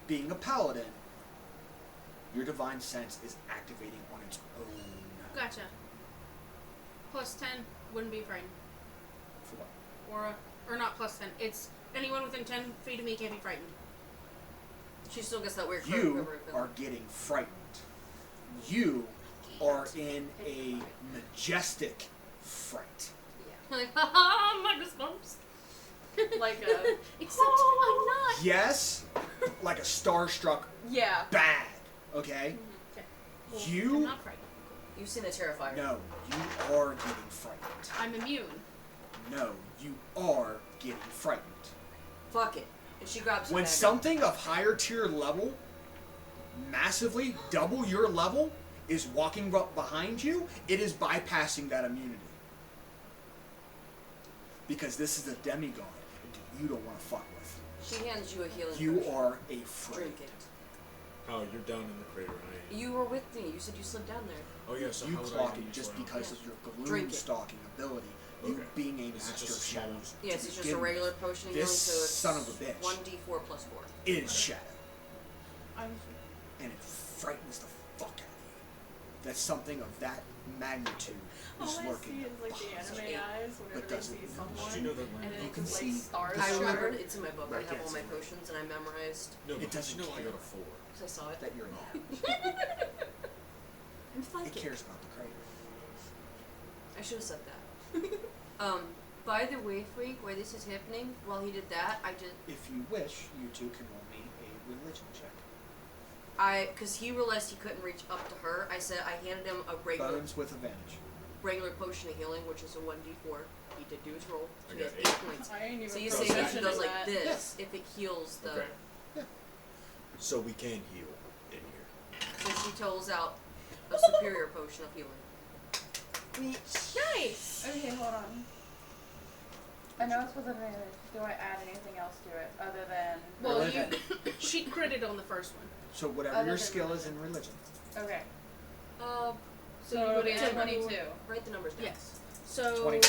Being a paladin, your divine sense is activating on its own. Gotcha. +10 wouldn't be frightened. For what? Or not +10. It's anyone within 10 feet of me can't be frightened. She still gets that weird You quiver feeling. are getting frightened. You are in a majestic fright. Like, haha, my goosebumps. Like a. Except I'm not. Yes, like a starstruck Yeah. bad. Okay. Okay. Well, I'm You not frightened. You've seen a Terrifier. No, you are getting frightened. I'm immune. No, you are getting frightened. Fuck it. And she grabs When the bag. something of higher tier level, massively double your level, is walking behind you, it is bypassing that immunity. Because this is a demigod you don't want to fuck with. She hands you a healing You potion. are afraid. Drink it. Oh, you're down in the crater. I ain't. You were with me. You said you slipped down there. Oh yeah. So You how would I clock even it use just round? because of your Drink gloom it. stalking ability. You Okay. being a Is it master just of a small shadows. Yes, to it's just a begin regular with. potion of This healing, so it's son of a bitch 1d4 plus 4. is shadow. I'm And it frightens the fuck out of you. That something of that magnitude All is I lurking. see is like the anime eyes whenever they doesn't- see Did someone, you know that? and then You it can just see- like stars. I remembered. shatter. It's in my book. Right, I have can't all my see. potions, and I memorized. No, It but doesn't you know I care. got a 4. Because I saw it. That you're in I'm It fucking. cares about the crater. I should have said that. By the way, Freak, why this is happening, while he did that, I just. If you wish, you two can roll me a religion check. Because he realized he couldn't reach up to her, I handed him a Bones with advantage. regular potion of healing, which is a 1d4. He did do his roll. I He has got 8 8. points. I ain't even So you Cross say that. if he goes like that. this, if it heals the. Okay. So we can heal in here. So she tells out a superior potion of healing. nice. Okay, hold on. I know it's with advantage. Do I add anything else to it other than Well, Religion. she critted on the first one. So whatever Other your than skill is in religion. Okay. Uh, So you it would be would- 22. write the numbers down. Yes. So 22?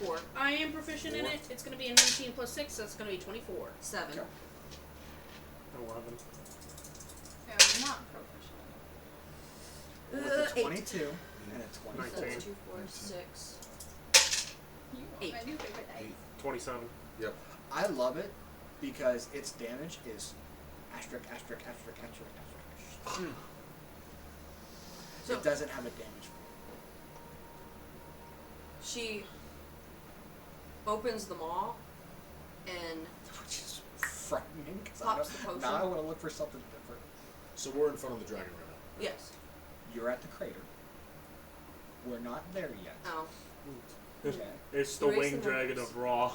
4, I am proficient in it. It's going to be a 19 plus 6, so it's going to be 24. 7. Okay. 11. Yeah, I'm not proficient. With a 8. 22 and a 24. So 19. that's 2, 4, 6. You are 8. my new favorite dice. 27. Yep. I love it because its damage is asterisk, asterisk, asterisk, asterisk, asterisk. So It doesn't have a damage. she opens the maw and Which is frightening. 'Cause Pops the potion. Now I want to look for something different. So we're in front of the dragon right now. yes. You're at the crater. We're not there yet. Oh, Okay. It's the Erase winged the dragon numbers. of Raw.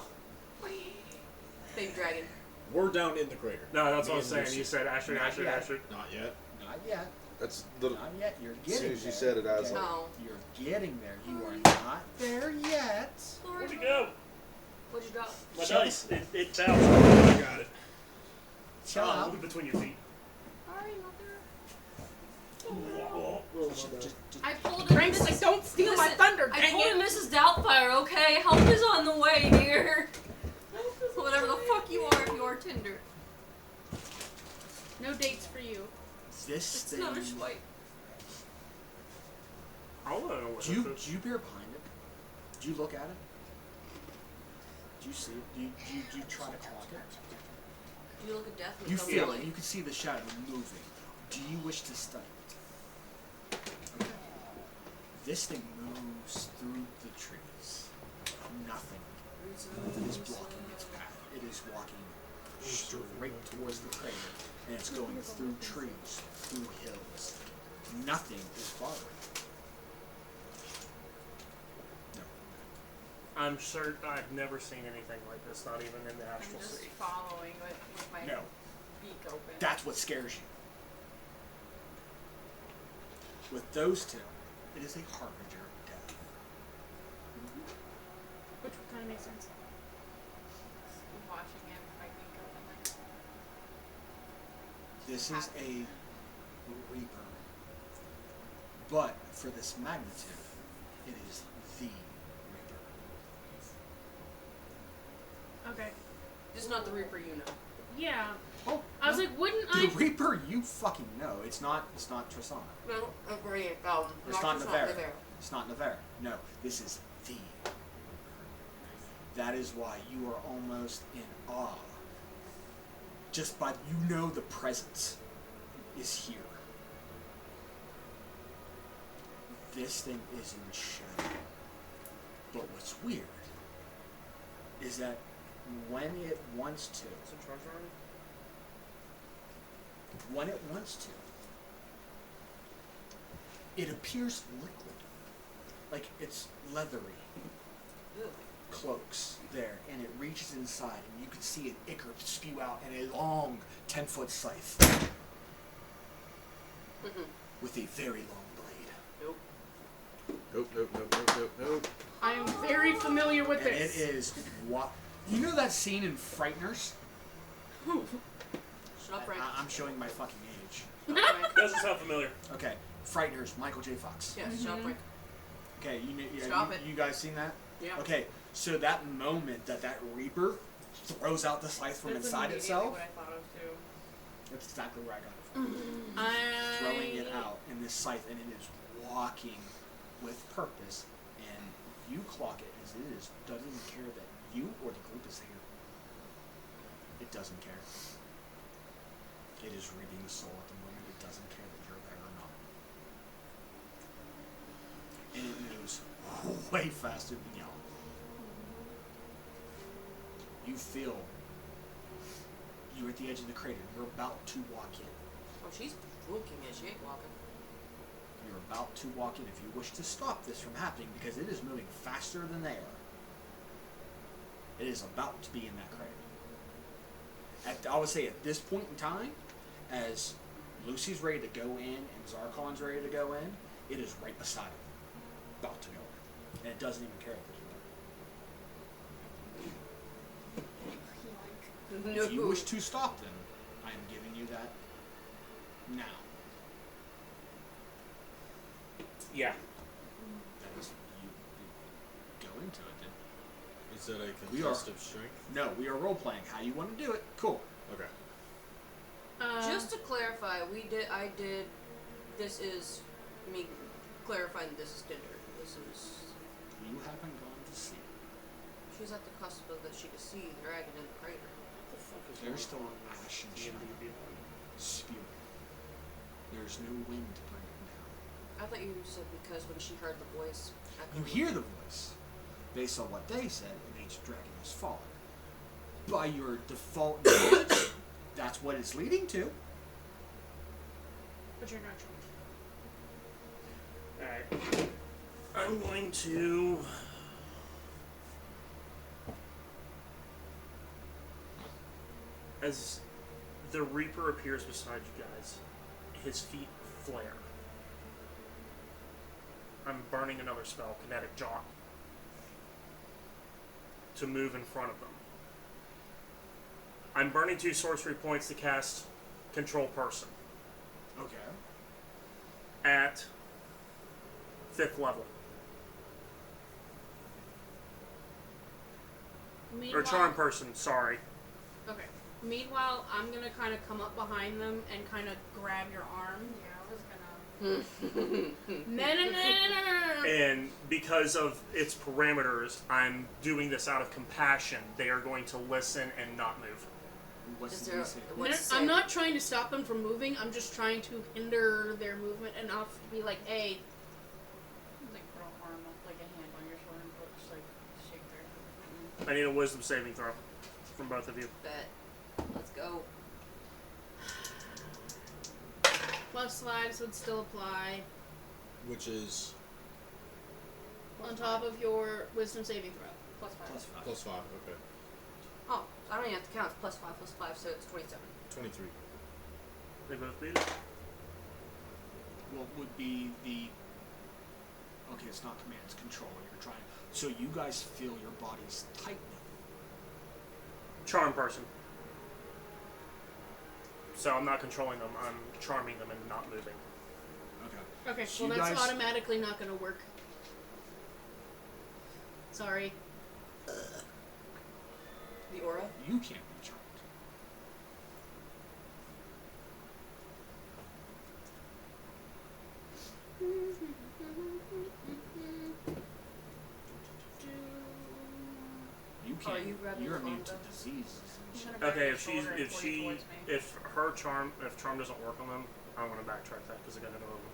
big dragon. We're down in the crater. No, that's what I Me was and saying. Lucy. You said asterisk, Not asterisk, yet. asterisk. Not yet. Not yet. That's little. Not yet. You're getting soon as you there. said it, I was okay? like- No. You're getting there. You are not there yet. Where'd you go? What'd you drop? My Shut dice. It bounced. I got it. Chill out. Look between your feet. Sorry, mother. Just I pulled a Frank's like, don't steal my Listen, thunder, I dang told it. Mrs. Doubtfire, okay? Help is on the way, dear. Whatever the fuck you are, if you are Tinder. No dates for you. this It's thing. not a swipe. I don't know what Do you, this is. do you peer behind it? Do you look at it? Do you see it? Do you try to clock it? Do you look at death and You tell feel me it. You can see the shadow moving. Do you wish to study it? Okay. This thing moves through the trees. Nothing is blocking its path. It is walking straight towards the crater, and it's going through trees, through hills. Nothing is following. No. I'm certain I've never seen anything like this, not even in the I'm astral just sea. following it with my No. beak open. That's what scares you. With those two, it is a harbinger of death. Which kind of makes sense. Watching it with my beak open. This is a reaper. But for this magnitude, it is the reaper. Okay. Just not the Reaper you know. Yeah. Oh, I was no. like, wouldn't The I? reaper you fucking know. It's not Tristana. No, agree. It's not just Navera. Navera. It's not Navera. No, this is the reaper. That is why you are almost in awe. Just by you know the presence is here. This thing is in the shadow. But what's weird is that when it wants to, when it wants to, It appears liquid. Like it's leathery. Ew. Cloaks there, and it reaches inside, and you can see an ichor spew out in a long 10-foot scythe with a very long blade. Nope. Nope. I am very familiar with And this. it is what you know that scene in Frighteners? Shut up, Frank. I'm showing my fucking age. Shut up, Frank. Doesn't sound familiar. Okay, Frighteners, Michael J. Fox. Yeah, shut up, Frank. Okay, Stop it. You guys seen that? Yeah. Okay, so that moment that Reaper throws out the scythe from That's inside immediately itself, what I thought of too. that's exactly where I got it from. Throwing it out in this scythe, and it is walking with purpose, and you clock it as it is, doesn't even care that you or the group is here. It doesn't care. It is reading the soul at the moment. It doesn't care that you're there or not. And it moves way faster than y'all. You feel you're at the edge of the crater. You're about to walk in. Oh, she's walking it. She ain't walking. You're about to walk in if you wish to stop this from happening because it is moving faster than they are. It is about to be in that crater. I would say at this point in time, as Lucy's ready to go in and Zarkon's ready to go in, it is right beside him, about to go in. And it doesn't even care that you're there. No. If you wish to stop them, I am giving you that now. Yeah. That is, you go into it then. Is that a We are- contest of strength? No, we are role playing. How you want to do it? Cool. Okay. Just to clarify, I did. This is me clarifying that this is Tinder. This is. You haven't gone to see. She's at the cusp of that she could see the dragon in the crater. What the fuck is There's going still on with ash and D&D shit. Beyond? Spewing. There's no wind to bring it down. I thought you said because when she heard the voice. You hear the voice. Based on what they said, an ancient dragon has fallen. By your default knowledge, that's what it's leading to. But you're not sure. Alright. I'm going to. As the Reaper appears beside you guys, his feet flare. I'm burning another spell, Kinetic Jaunt, to move in front of them. I'm burning 2 sorcery points to cast Control Person Okay. at 5th level. Meanwhile, Or Charm Person, sorry. Okay. Meanwhile, I'm gonna kind of come up behind them and kind of grab your arm. Yeah, I was gonna. No. And because of its parameters, I'm doing this out of compassion. They are going to listen and not move. What's Is the there? DC? What's I'm not trying to stop them from moving. I'm just trying to hinder their movement enough to be like, hey, Like throw an arm up, like a hand on your shoulder and just like shake their. I need a wisdom saving throw from both of you. Bet. Let's go. plus 5s would still apply Which is on top of your wisdom saving throw. +5. Plus 5. +5. Okay. Oh, I don't even have to count. It's +5, so it's 27. 23. They both beat it. What would be the... Okay, it's not command, it's control. You're trying... So you guys feel your bodies tightening. Charm Person. So I'm not controlling them. I'm charming them and not moving. Okay. Okay, So well you that's guys- automatically not going to work. Sorry. The aura? You can't be charmed. You Oh, are can't. you grabbing You're the immune to arm, though? diseases and shit. I'm gonna grab Okay, your if she's shoulder and if pull you she towards me. if charm doesn't work on them, I'm gonna backtrack that because I gotta know them.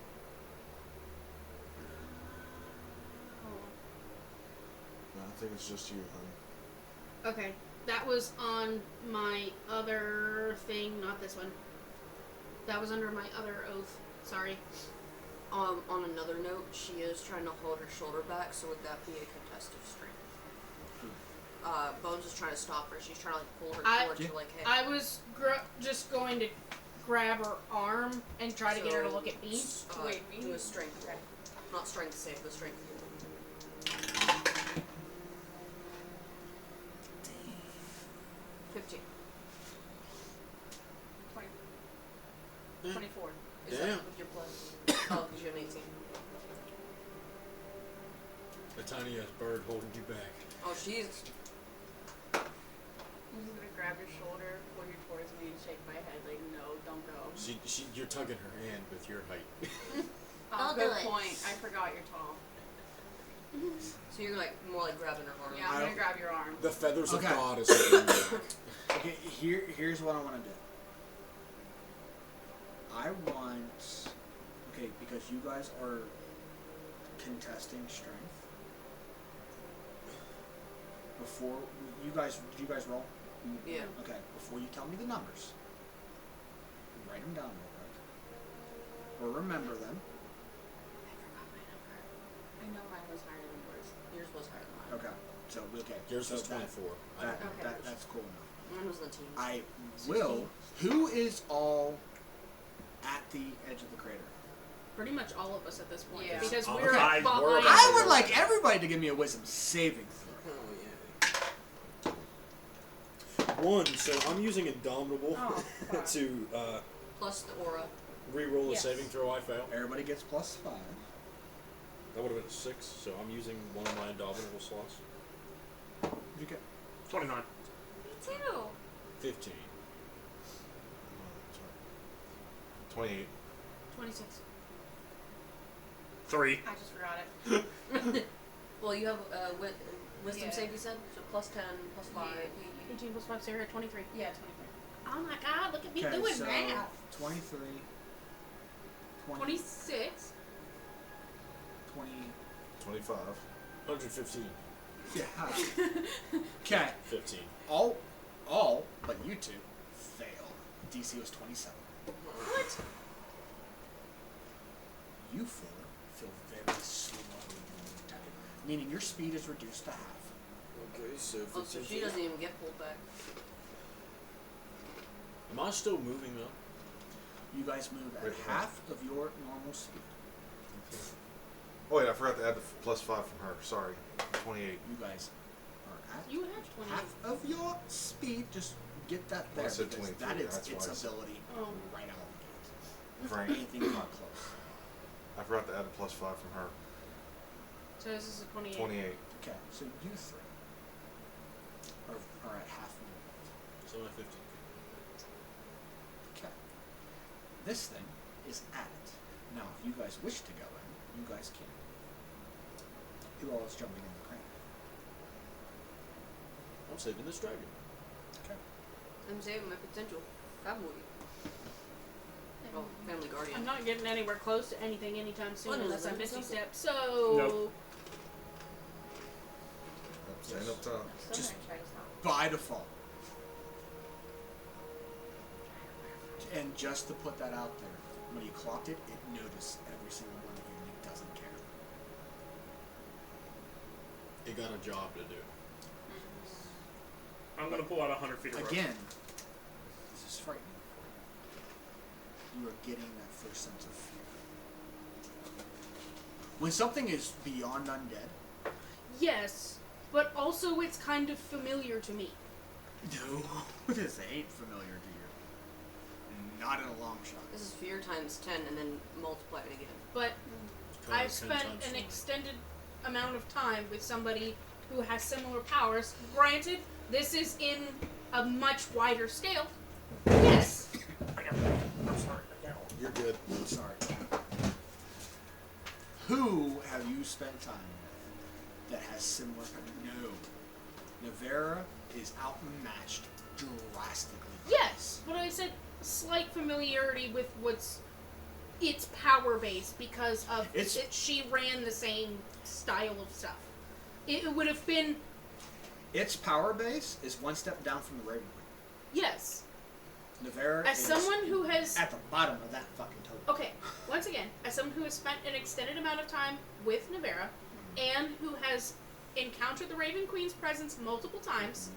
No, I think it's just you, honey. Okay, that was on my other thing, not this one. That was under my other oath. Sorry. On another note, she is trying to hold her shoulder back, so would that be a contested strength? Bones is trying to stop her. She's trying to pull her towards you, like, hey. I was just going to grab her arm and try to get her to look at me. Wait, do a strength. Okay. Not strength save, but strength. 15. 24. Is Damn. that with your plus? Oh, because you have an 18. A tiny ass bird holding you back. Oh, she's. I'm just gonna grab your shoulder, pull you towards me, and shake my head like, no, don't go. You're tugging her hand with your height. Oh, I'll good do it. point. I forgot you're tall. So you're like more like grabbing her arm. Yeah, I'm gonna grab your arm. The feathers Okay. of God is holding you back. Okay, here's what I want to do. I want, because you guys are contesting strength. Before did you guys roll? Yeah. Okay, before you tell me the numbers, write them down real quick, or remember them. I forgot my number. I know mine was higher than yours. Yours was higher than mine. Okay, so Yours so was that- 24. That's cool enough. Mine was in the teens. I will. Who is all at the edge of the crater? Pretty much all of us at this point. Yeah. Because Oh, we're okay. behind. We're I would like everybody to give me a wisdom saving throw. Oh, yeah. 1, so I'm using Indomitable Oh, fuck. to Plus the aura. re-roll a Yes. saving throw I fail. Everybody gets +5. That would have been a 6, so I'm using one of my Indomitable slots. You get 29. Me too. 15. 28. 26. 3. I just forgot it. Well, you have wisdom Yeah. save, you said? So plus 10, plus 5. 18 plus 5, Sarah, 23. Yeah, 23. Oh my god, look at me okay. doing So math. 23, 20, 26. 20. 25. 115. Yeah. Okay. 15. All, but you two fail. DC was 27. What? You feel very slowly being attacked, meaning your speed is reduced to half. Okay, so Oh, so she doesn't even get pulled back. Am I still moving though? You guys move at Wait, half of your normal speed. Oh wait, I forgot to add the +5 from her. Sorry. 28. You guys are at You have 20. half of your speed. Just get that there I said because 23, that is that's its why I said- ability Oh. right out of the gate. Frank. Anything not close. I forgot to add a +5 from her. So this is a 28. 28. Okay, so you three are at half movement. So I'm at 15. Okay. This thing is at it. Now, if you guys wish to go in, you guys can. Who all is jumping in the crane? I'm saving this dragon. Okay. I'm saving my potential family. Well, family guardian. I'm not getting anywhere close to anything anytime soon Well, unless I then Misty it's Step. So. Nope. Stand up top. I'm still Just- gonna try to stop. By default. And just to put that out there, when you clocked it, it noticed every single one of you and it doesn't care. It got a job to do. I'm going to pull out 100 feet of rope. Again, this is frightening for you. You are getting that first sense of fear. When something is beyond undead, Yes, but also it's kind of familiar to me. no, this ain't familiar to you. Not in a long shot. This is fear times 10 and then multiply it again. But Kinda I've 10 spent times an 20. extended amount of time with somebody who has similar powers. Granted, this is in a much wider scale. Yes. I got I'm sorry. I got You're good. I'm sorry. Who have you spent time with that has similar? No. Navera is outmatched drastically. Yes, but I said slight familiarity with what's its power base because of she ran the same style of stuff. It would have been Its power base is one step down from the Raven Queen. yes. Navera As is someone who has at the bottom of that fucking totem. okay, once again, as someone who has spent an extended amount of time with Navera, and who has encountered the Raven Queen's presence multiple times,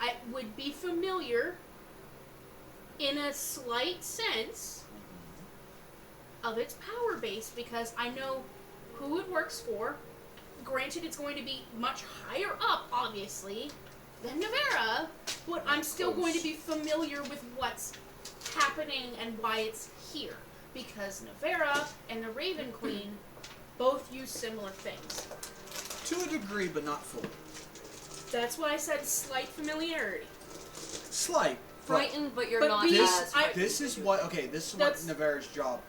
I would be familiar, in a slight sense, of its power base because I know who it works for. Granted, it's going to be much higher up, obviously, than Navera, but I'm still going to be familiar with what's happening and why it's here. Because Navera and the Raven Queen both use similar things. To a degree, but not fully. That's why I said slight familiarity. Slight. Frightened, but you're but not these- as frightened. This is what this is That's- what Navera's job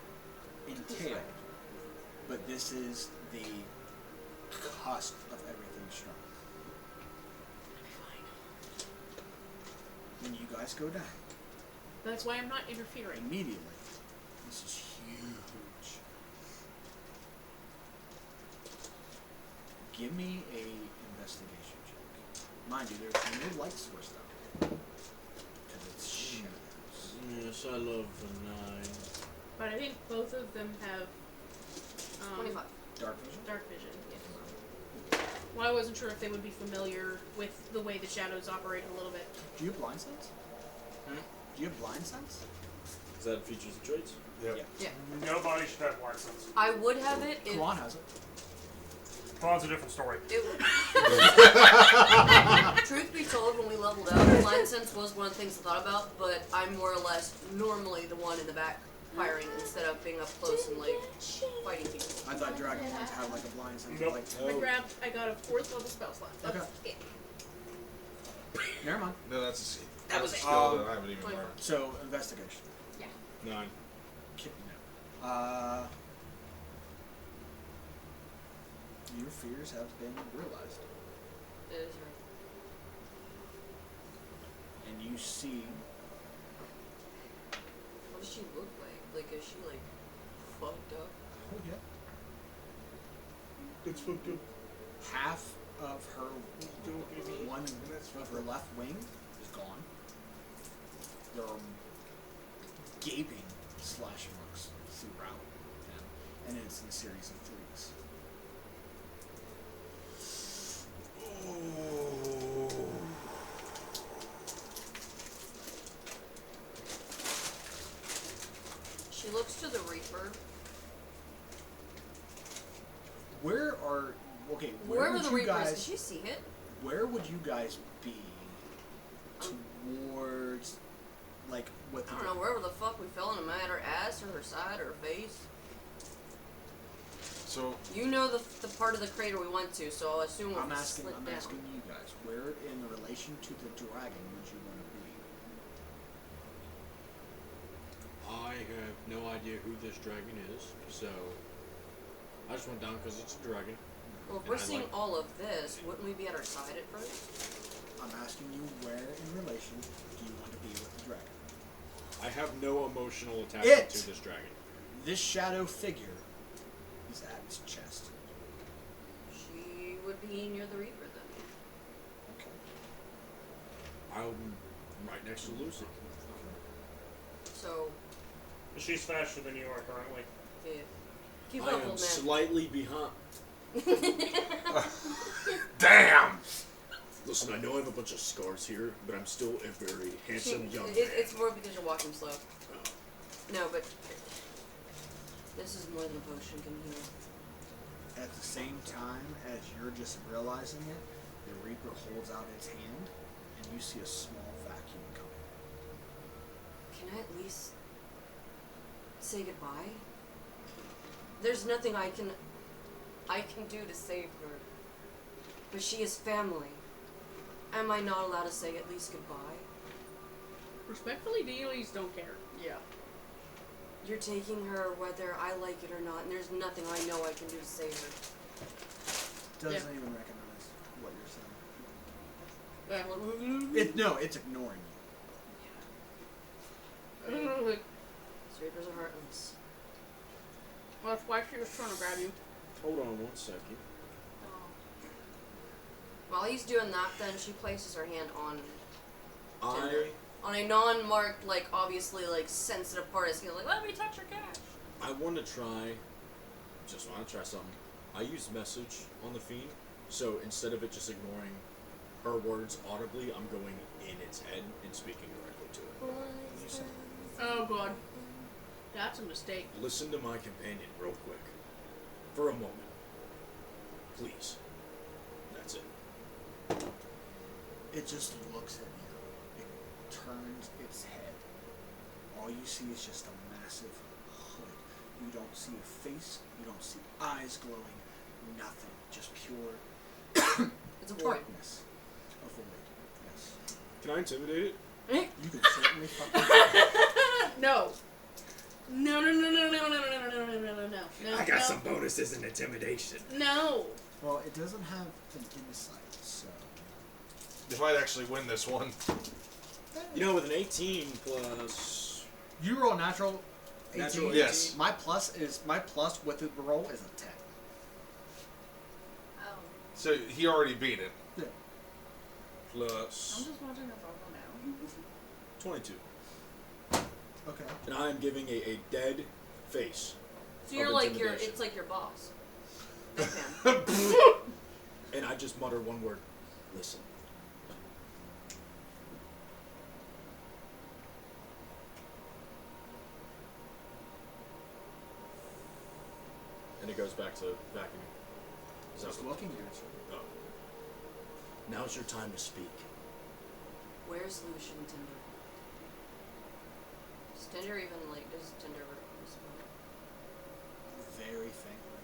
entailed. But this is the cusp of everything strong. When you guys go down, That's why I'm not interfering. immediately, this is huge. Give me a investigation check. Mind you, there's no light source down here. Because it's shadows. Yes, I love the 9. But I think both of them have 25. Dark vision? dark vision. Well, I wasn't sure if they would be familiar with the way the shadows operate a little bit. Do you have blind sense? Hmm? Do you have blind sense? Is that features and traits? Yep. Yeah. Nobody should have blind sense. I would have it if Kawan has it. Fawn's a different story. it Truth be told, when we leveled up, blind sense was one of the things I thought about, but I'm more or less normally the one in the back firing instead of being up close and like fighting people. I thought Dragonborns had like a blind sense. Nope. Like, I got a 4th level spell slot. That's it. never mind. No, that's a C. That was That's it. a skill that I haven't even 24. learned. So, investigation. 9. No. Your fears have been realized. It is right. And you see What does she look like? Like, is she like fucked up? oh yeah, It's fucked up. half of her one of her left wing is gone. There are gaping slash marks throughout them, and it's in a series of 3s. She looks to the Reaper. Where are okay? Wherever would the you Reaper is, guys? did she see it? Where would you guys be towards, like, what? I don't know, wherever the fuck we fell in, am I at her ass or her side or her face? So, You know the part of the crater we went to, so I'll assume we'll I'm asking slip down. you guys, where in relation to the dragon would you want to be? I have no idea who this dragon is, so I just went down because it's a dragon. Well, if And we're I seeing like- all of this, wouldn't we be at her side at first? I'm asking you, where in relation do you want to be with the dragon? I have no emotional attachment It! to this dragon. This shadow figure is at its chest. She would be near the Reaper then. Okay. I'm right next to Lucy. So, She's faster than you are currently. yeah. Keep I up, am old man. slightly behind. damn! Listen, I know I have a bunch of scars here, but I'm still a very handsome young man. It's more because you're walking slow. No, but this is more than a potion can heal. At the same time as you're just realizing it, the Reaper holds out its hand, and you see a small vacuum coming. Can I at least say goodbye? There's nothing I can do to save her. But she is family. Am I not allowed to say at least goodbye? Respectfully, dealies don't care. Yeah. You're taking her whether I like it or not, and there's nothing I know I can do to save her. Doesn't even recognize what you're saying. No, it's ignoring you. Reapers are heartless. Well, that's why she was trying to grab you. Hold on 1 second. While he's doing that, then she places her hand on I Tinder. On a non-marked, like, obviously, like, sensitive part, it's gonna like, let me touch your cash. I want to try. Just want to try something. I use message on the fiend, so instead of it just ignoring her words audibly, I'm going in its head and speaking directly to it. Oh god. That's a mistake. Listen to my companion real quick. For a moment. Please. That's it. It just looks at you. It turns its head. All you see is just a massive hood. You don't see a face. You don't see eyes glowing. Nothing. Just pure It's a void. darkness. A void. Yes. Can I intimidate it? You can certainly fucking... No. No, no, no, no, no, no, no, no, no, no, no, no. I got some bonuses in intimidation. No. Well, it doesn't have an insight, so... They might actually win this one. You know, with an 18 plus... You roll natural 18. Natural Yes. My plus with the roll is a 10. Oh. So he already beat it. Yeah. Plus I'm just watching a photo now. 22. Okay. And I am giving a dead face. So you're of like intimidation. it's like your boss. Deadpan. And I just mutter one word. Listen. And it goes back to vacuuming. Is that Just what- looking at you. Oh. Now's your time to speak. Where's Lucian Tinder? Does Tinder even like does Tinder respond? Very faintly.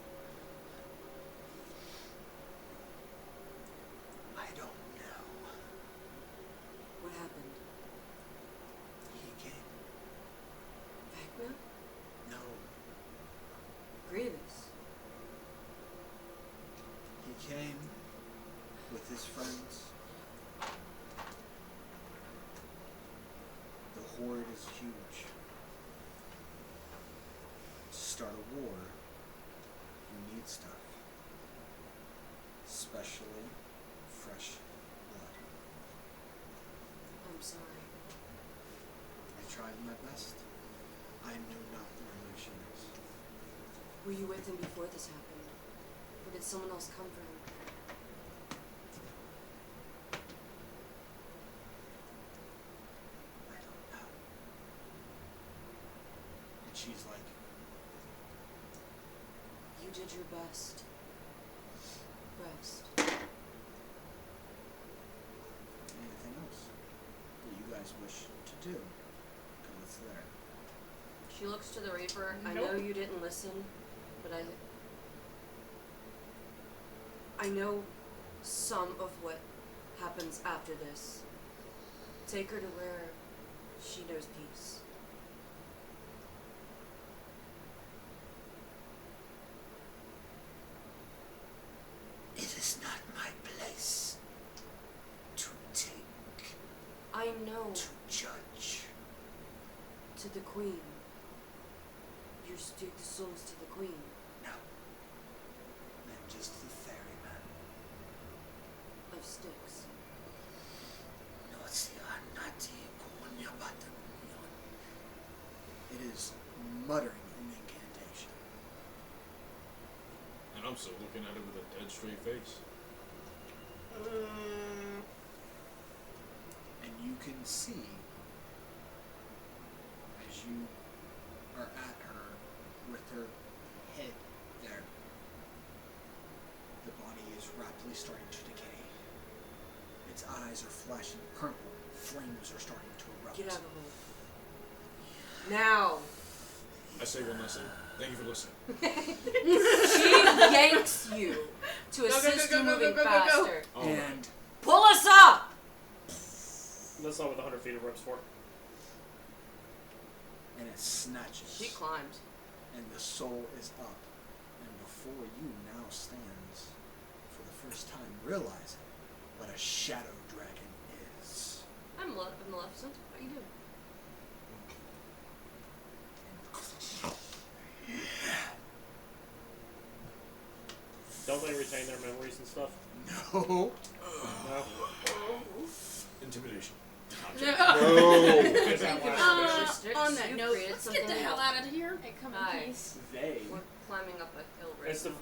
I don't know. What happened? He came. Vecna? No. Grievous. He came with his friends. The horde is huge. To start a war, you need stuff. Especially fresh blood. I'm sorry. I tried my best. I knew not where Lucian is. Were you with him before this happened? Or did someone else come for him? I don't know. And she's like, You did your best. Rest. anything else that you guys wish to do? Because it's there. She looks to the Reaper. I Nope. know you didn't listen, but I know some of what happens after this. Take her to where she knows peace. It is not my place to take, I know to judge. to the Queen. You take the souls to the Queen. No. I'm just the ferryman. Of Styx. It is muttering an incantation. And I'm still looking at it with a dead straight face. And you can see, as you are at her with her head there, the body is rapidly starting to decay. Its eyes are flashing purple. Flames are starting to erupt. Get out of the hole. Now! I say one last thing. Thank you for listening. She yanks you to assist you moving faster. Oh, And Pull us up! That's not what the 100 feet of rope's for. and it snatches. She climbed. And the soul is up. And before you now stands, for the first time, realizing what a shadow dragon is. I'm Maleficent. How you doing? Don't they retain their memories and stuff? No. No. intimidation. object. No. Because that last bit. On that You note, created let's get something the hell new. out of here. It come Hi. in peace. They. We're climbing up a hill right It's now.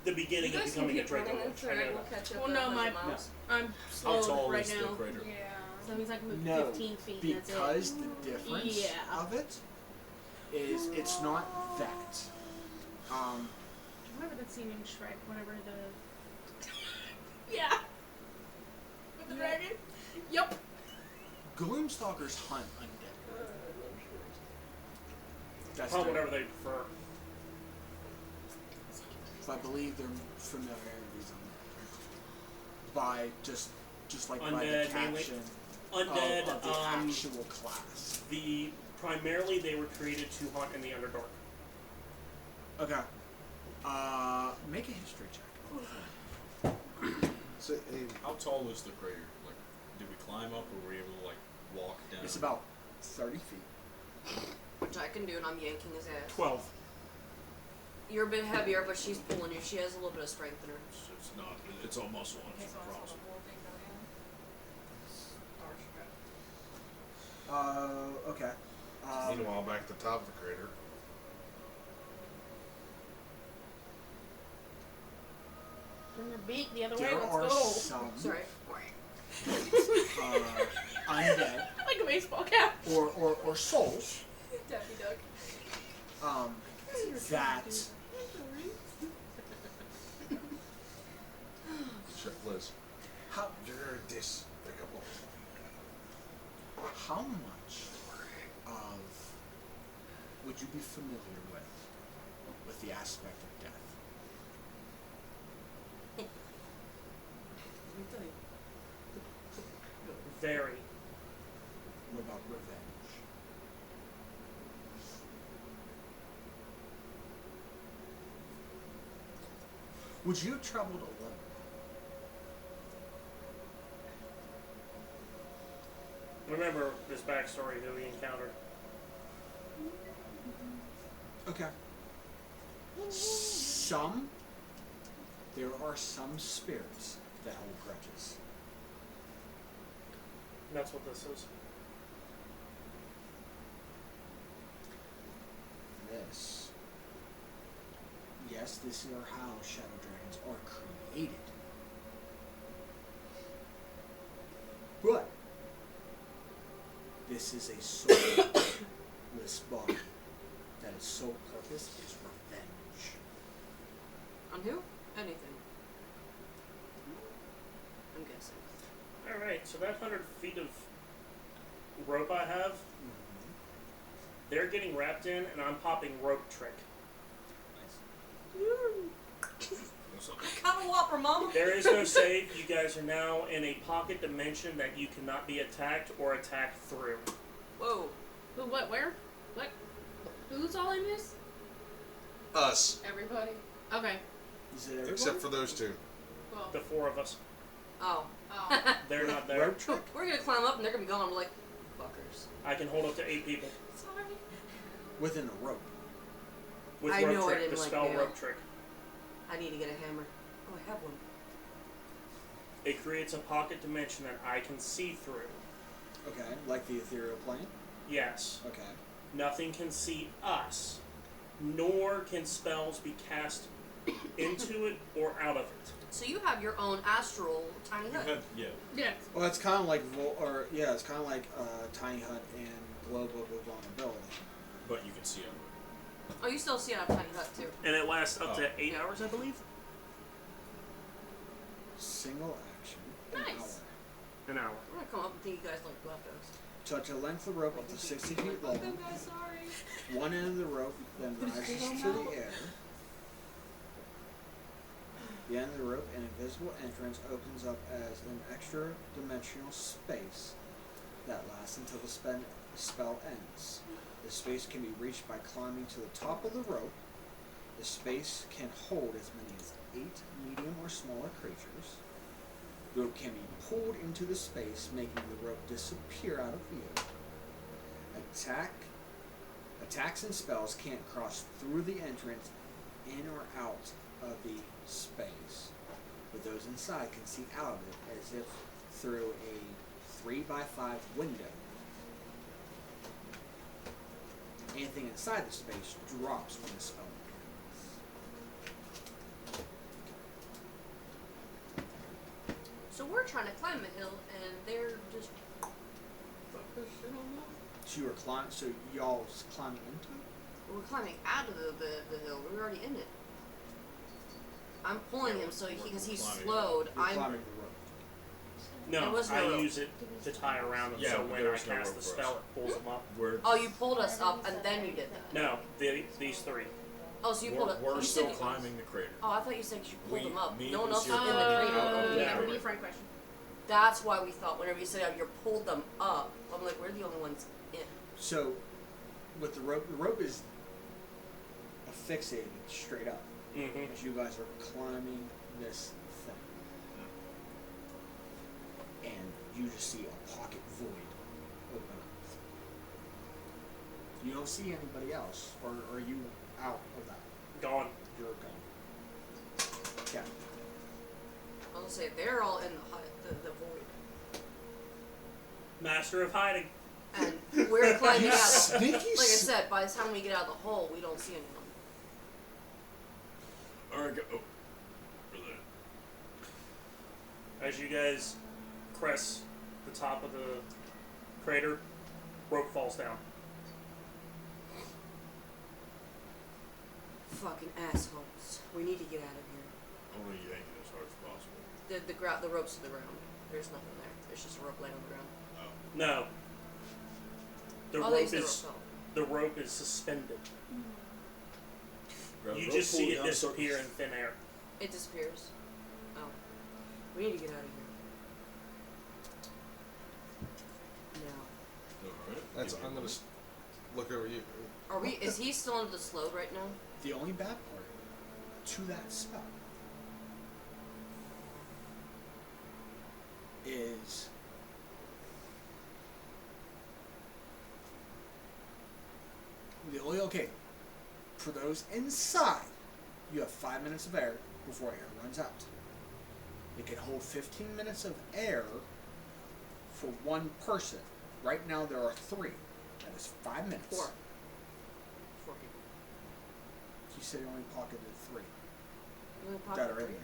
the beginning You of guys can becoming a keep Draco running Roach. into I it. know We'll that. catch up Well, in no, 100 my- miles. I'm How slow tall right is the now. crater? Yeah. So that means I can move No, 15 feet. because That's it. the difference Yeah. of it is it's not that. Remember that scene in Shrek whenever the yeah with the dragon? Yup. Gloomstalkers hunt undead. That's Call their- whatever they prefer. I believe their familiarities by just like by the Undead, mainly. caption Undead, of the actual class. primarily they were created to hunt in the Underdark. Okay. Make a history check. So, hey, How tall is the crater? Like, did we climb up, or were we able to like walk down? It's about 30 feet. Which I can do, and I'm yanking his ass. 12. You're a bit heavier, but she's pulling you. She has a little bit of strength in her. It's not. It's all muscle on Okay, it so I across. saw the whole thing go in. Starstruck. Okay. meanwhile, back at the top of the crater. Turn your beak the other way. There Let's are go. some Sorry. undead Like a baseball cap. or souls Daffy Duck. that Shut, Liz. how You're despicable. how much of would you be familiar with the aspect of death? Let me tell you. Very. What about revenge? Would you have traveled alone? Remember this backstory that we encountered. Okay. There are some spirits that hold grudges. That's what this is. This. Yes, this is how shadow dragons are created. But this is a soulless body that its sole purpose is revenge. On who? Anything. I'm guessing. Alright, so that 100 feet of rope I have, they're getting wrapped in, and I'm popping rope trick. Got a whopper, Mama. There is no save. You guys are now in a pocket dimension that you cannot be attacked or attacked through. Whoa. Who? What? Where? What? Who's all in this? Us. Everybody. Okay. Is it everyone? Except for those two. Well. The 4 of us. Oh. Oh. They're not there. Rope trick? We're gonna climb up and they're gonna be gone. We're like, fuckers. I can hold up to 8 people. Sorry. Within a rope. With I rope know I trick, didn't the like spell Gale. rope trick. I need to get a hammer. Oh, I have one. It creates a pocket dimension that I can see through. Okay, like the ethereal plane? Yes. Okay. Nothing can see us, nor can spells be cast into it or out of it. So you have your own astral tiny hut. Yeah. Yeah. Well, it's kind of like it's kind of like Tiny Hut and Globe of Vulnerability. But you can see it. Oh, you still see it on tiny hut too. And it lasts up Oh. to 8 hours, I believe? Single action. An Nice. hour. An hour. I'm gonna come up and think you guys like left us. Touch a length of rope up to 60 feet long. I'm guys sorry. One end of the rope then rises to the air. The end of the rope, an invisible entrance, opens up as an extra dimensional space that lasts until the spell ends. The space can be reached by climbing to the top of the rope. The space can hold as many as 8 medium or smaller creatures. The rope can be pulled into the space, making the rope disappear out of view. Attacks and spells can't cross through the entrance, in or out of the space, but those inside can see out of it as if through a 3x5 window. Anything inside the space drops when the spell begins. So we're trying to climb a hill, and they're just focusing on that. So you were climbing. So y'all's climbing into it. We're climbing out of the hill. We're already in it. I'm pulling him so because he's climbing. slowed. You're I'm. climbing the rope. No, There was no I rope. use it to tie around him, Yeah, so when there I was no cast rope the for us. spell, it pulls him up. Oh, you pulled us up, and then you did that. No, these three. Oh, so you pulled it. We're you still said, climbing the crater. Oh, I thought you said you pulled We- him up. me No one was else was your in the friend. crater. Oh, Yeah. yeah, that would be a friend question. That's why we thought whenever you said you pulled them up, I'm like, we're the only ones in. So, with the rope is affixated straight up Mm-hmm. as you guys are climbing this thing, and you just see a pocket void open up. You don't see anybody else, or are you out of that? Gone. You're gone. Yeah. I was gonna say they're all in the void, Master of hiding. and we're climbing out. Sneaky. Like I said, by the time we get out of the hole, we don't see anyone. Alright, go. Oh. Over there. As you guys crest the top of the crater, rope falls down. Fucking assholes. We need to get out of here. I'm gonna yank it as hard as possible. The rope's to the ground. There's nothing there. There's just a rope laying on the ground. No. The Oh, rope they is the rope is suspended. Grab the You rope, just pull see it it down, disappear in thin air. It disappears. Oh. We need to get out of here. No. Alright. That's. give me I'm a gonna moment. look over you. Are we? Is he still under the slow right now? The only bad part to that spell is for those inside, you have 5 minutes of air before air runs out. It can hold 15 minutes of air for one person. Right now there are 3. That is 5 minutes. 4 people. You said you only pocketed 3 You only that pocket are in 3?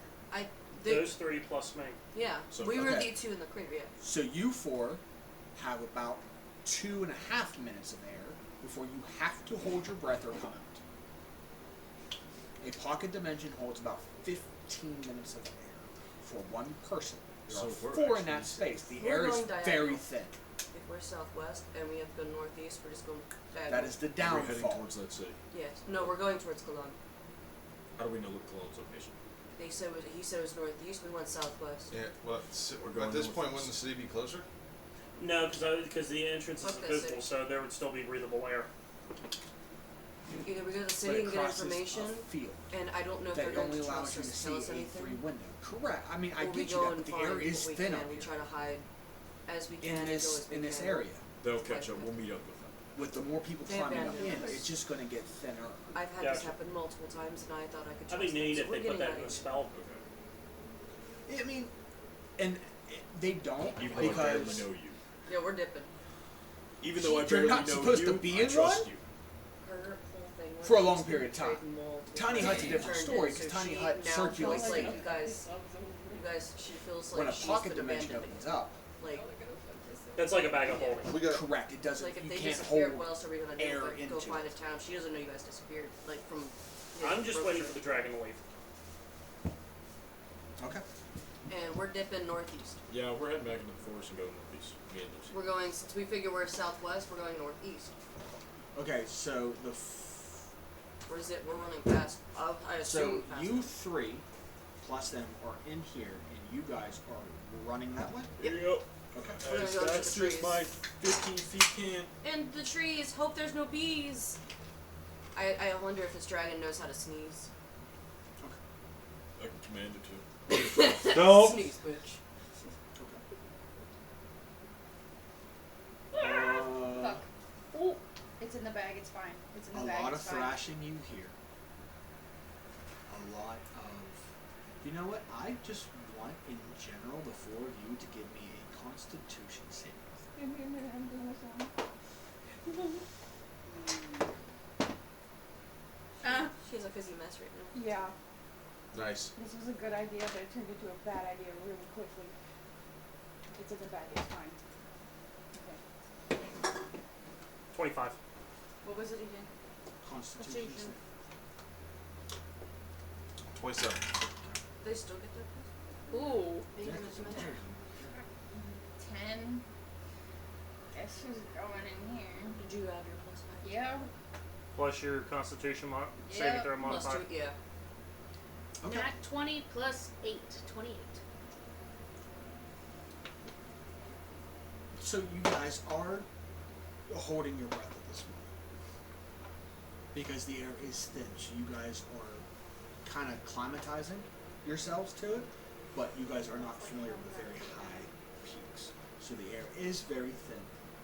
there. Those 3 plus me. Yeah. So- we were okay. the 2 in the crater. Yeah. So you 4 have about 2.5 minutes of air before you have to hold your breath or come out. A pocket dimension holds about 15 minutes of air for one person. There So are we're 4 in that actually space. The We're air is going diagonal. very thin. If we're southwest and we have to go northeast, we're just going diagonal. That is the We're heading downfall. towards that city. Yes. No, we're going towards Galan. How do we know what Cologne's location? He said it was northeast. We went southwest. Yeah. Well, We're going at this northeast. point, wouldn't the city be closer? No, because the entrance is Fuck that invisible, city. so there would still be breathable air. Either we go to the But city it and get crosses information, a field and I don't know if they're that going only to allows trust you to us to see tell us a 3 anything. window. Correct. I mean, I Or we get you go that, and but the find air is what we thin can. up We here. try to hide as we can In and this go as we this can. area. They'll catch up. We'll meet up with them. With the more people They climbing up abandoned in, us. it's just going to get thinner. I've had this Gotcha. happen multiple times, and I thought I could trust That'd be neat them. if So they we're put getting that out in of the here. spell. Okay. I mean, and they don't Even though I barely because know you. Yeah, we're dipping. Even though I You're barely not know supposed you, to be I in trust one? you. Her whole thing was For a long she's period of been time. multiple Tiny times. Hut's a different Turned story, in, 'cause so Tiny she Hut now circulates feels like the you guys, she feels like when a she's pocket been dimension abandoned. opens up. Like, That's like a bag of holding. We got. Correct. It doesn't. like if You they can't disappeared, hold. what else are we gonna do? air But go into find it. a town. She doesn't know you guys disappeared. Like from. I'm just road waiting trip. for the dragon to leave. Okay. And we're dipping northeast. Yeah, we're heading back into the forest and going northeast. Me and Lucy. We're going since we figure we're southwest. We're going northeast. Okay. So Where is it? We're running fast. I assume so fast. you 3 plus them are in here, and you guys are running that way. Yep. Okay. We're gonna As go to fast the as trees. my 15 feet can. And the trees. Hope there's no bees. I wonder if this dragon knows how to sneeze. I can command it to. No. Sneeze, bitch. Fuck. Oh, it's in the bag. It's fine. It's in the A bag. lot of It's fine. thrashing you hear. A lot of. You know what? I just want, in general, the 4 of you to give me a Constitution saving. I'm doing this one. She has a fizzy mess right now. Yeah, Nice. this was a good idea, but it turned into a bad idea really quickly. It's a good bad idea, it's fine. Okay. 25. What was it again? Constitution. Constitution. 27. They still get their plus? Ooh. They even just mentioned. 10. Guess who's going in here? Did you add your plus 5? Yeah. Plus your Constitution saving throw Plus modifier. 2, yeah. Okay. Not 20 plus 8. 28. So you guys are holding your breath at this moment. Because the air is thin, so you guys are kind of climatizing yourselves to it, but you guys are not familiar with very high peaks. So the air is very thin,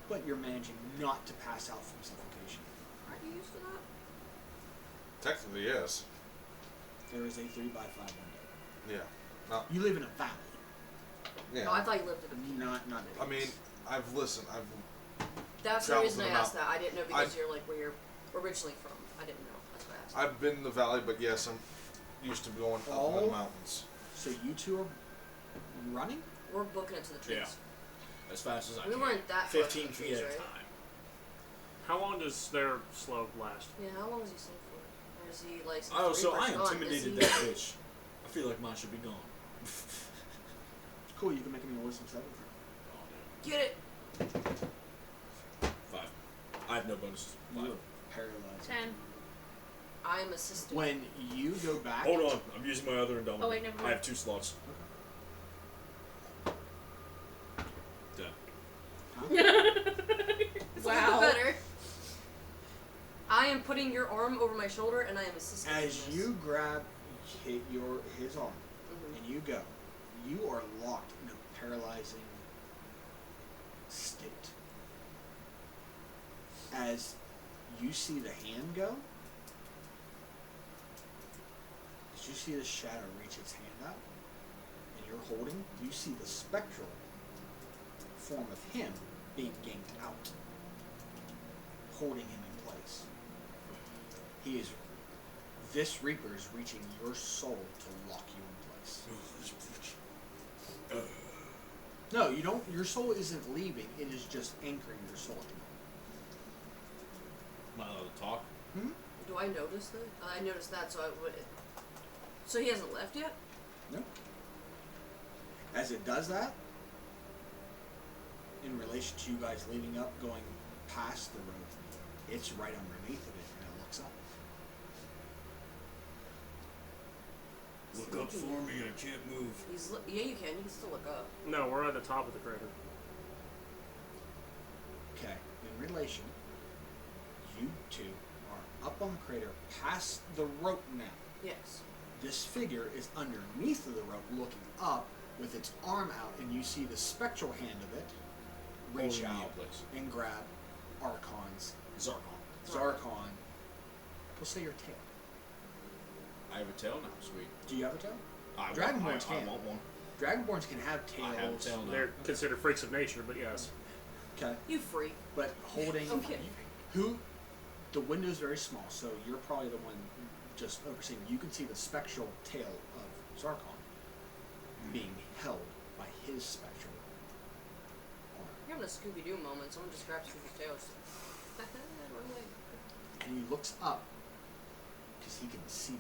but you're managing not to pass out from suffocation. Aren't you used to that? Technically, yes. There is a 3x5 window. Yeah. No. You live in a valley. Yeah. Oh, I thought you lived in a peak. Not I mean, I've listened. I've That's the traveled reason to I the asked that. I didn't know because I- you're like where you're originally from. I didn't know. That's why I asked. I've been in the valley, but yes, I'm used to going up in Oh. the mountains. So you two are running? We're booking it to the trees. Yeah. As fast as I We can. weren't that far 15 from the feet trees, at a right? time. How long does their slow last? Yeah, how long is he sleep for? Or is he like since Oh, the so I Reaper's gone, is intimidated he- that bitch. I feel like mine should be gone. Cool, you can make me a wisdom saving throw. Get it! 5. I have no bonuses. 5. You are paralyzed. 10. I am assisting. When you go back, Hold on, I'm using my other endowment. Oh, wait, never mind. I have 2 slots. Dead. It's Wow. a little bit better. I am putting your arm over my shoulder and I am assisting. as in this. you grab his arm Mhm. and you go, you are locked in a paralyzing state. As you see the hand go, as you see the shadow reach its hand out, and you're holding, you see the spectral form of him being yanked out, holding him in place. He is. This Reaper is reaching your soul to lock you in place. No, you don't. Your soul isn't leaving. It is just anchoring your soul at the Am I allowed to talk? moment. Do I notice that? I noticed that, so I would. So he hasn't left yet? No. As it does that, in relation to you guys leaving up, going past the road, it's right underneath of it, and it looks up. Look up for me, I can't move. Yeah, you can. You can still look up. No, we're at the top of the crater. Okay. In relation, you two are up on the crater, past the rope now. Yes. This figure is underneath of the rope, looking up with its arm out, and you see the spectral hand of it reach Holding me in out place. and grab Archon's Zarkon. We'll say your tail. I have a tail now, sweet. Do you have a tail? I Dragonborns I can. want one. Dragonborns can have tails. I have a tail now. They're considered freaks of nature, but yes. Okay, You freak. but holding Okay. who? The window's very small, so you're probably the one just overseeing. You can see the spectral tail of Zarkon being held by his spectral arm. You're having a Scooby Doo moment. Someone just grabs Scooby's tail. Run away. And he looks up because he can see.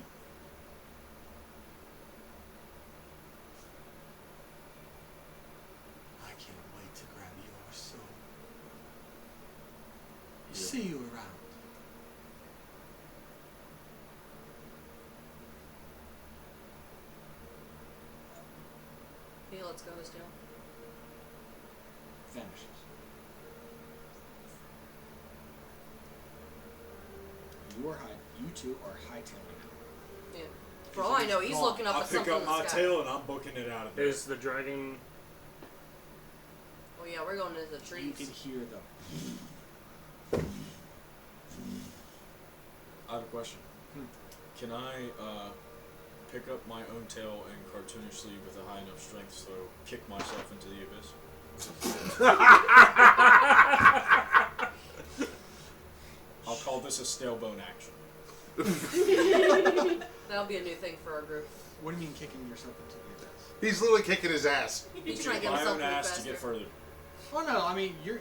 I can't wait to grab your soul. See you around. He lets go of his tail. Vanishes. You two are hightailing now. Yeah. For all I know, he's looking up I'll at pick something up in my the sky. tail and I'm booking it out of there. Is the dragon? Oh yeah, we're going into the You trees. can hear the I have a question. Hmm. Can I pick up my own tail and cartoonishly with a high enough strength so kick myself into the abyss? I'll call this a stale bone action. That'll be a new thing for our group. What do you mean kicking yourself into the abyss? He's literally kicking his ass. He's trying to get my himself own to the ass to get faster. further. Oh no, I mean you're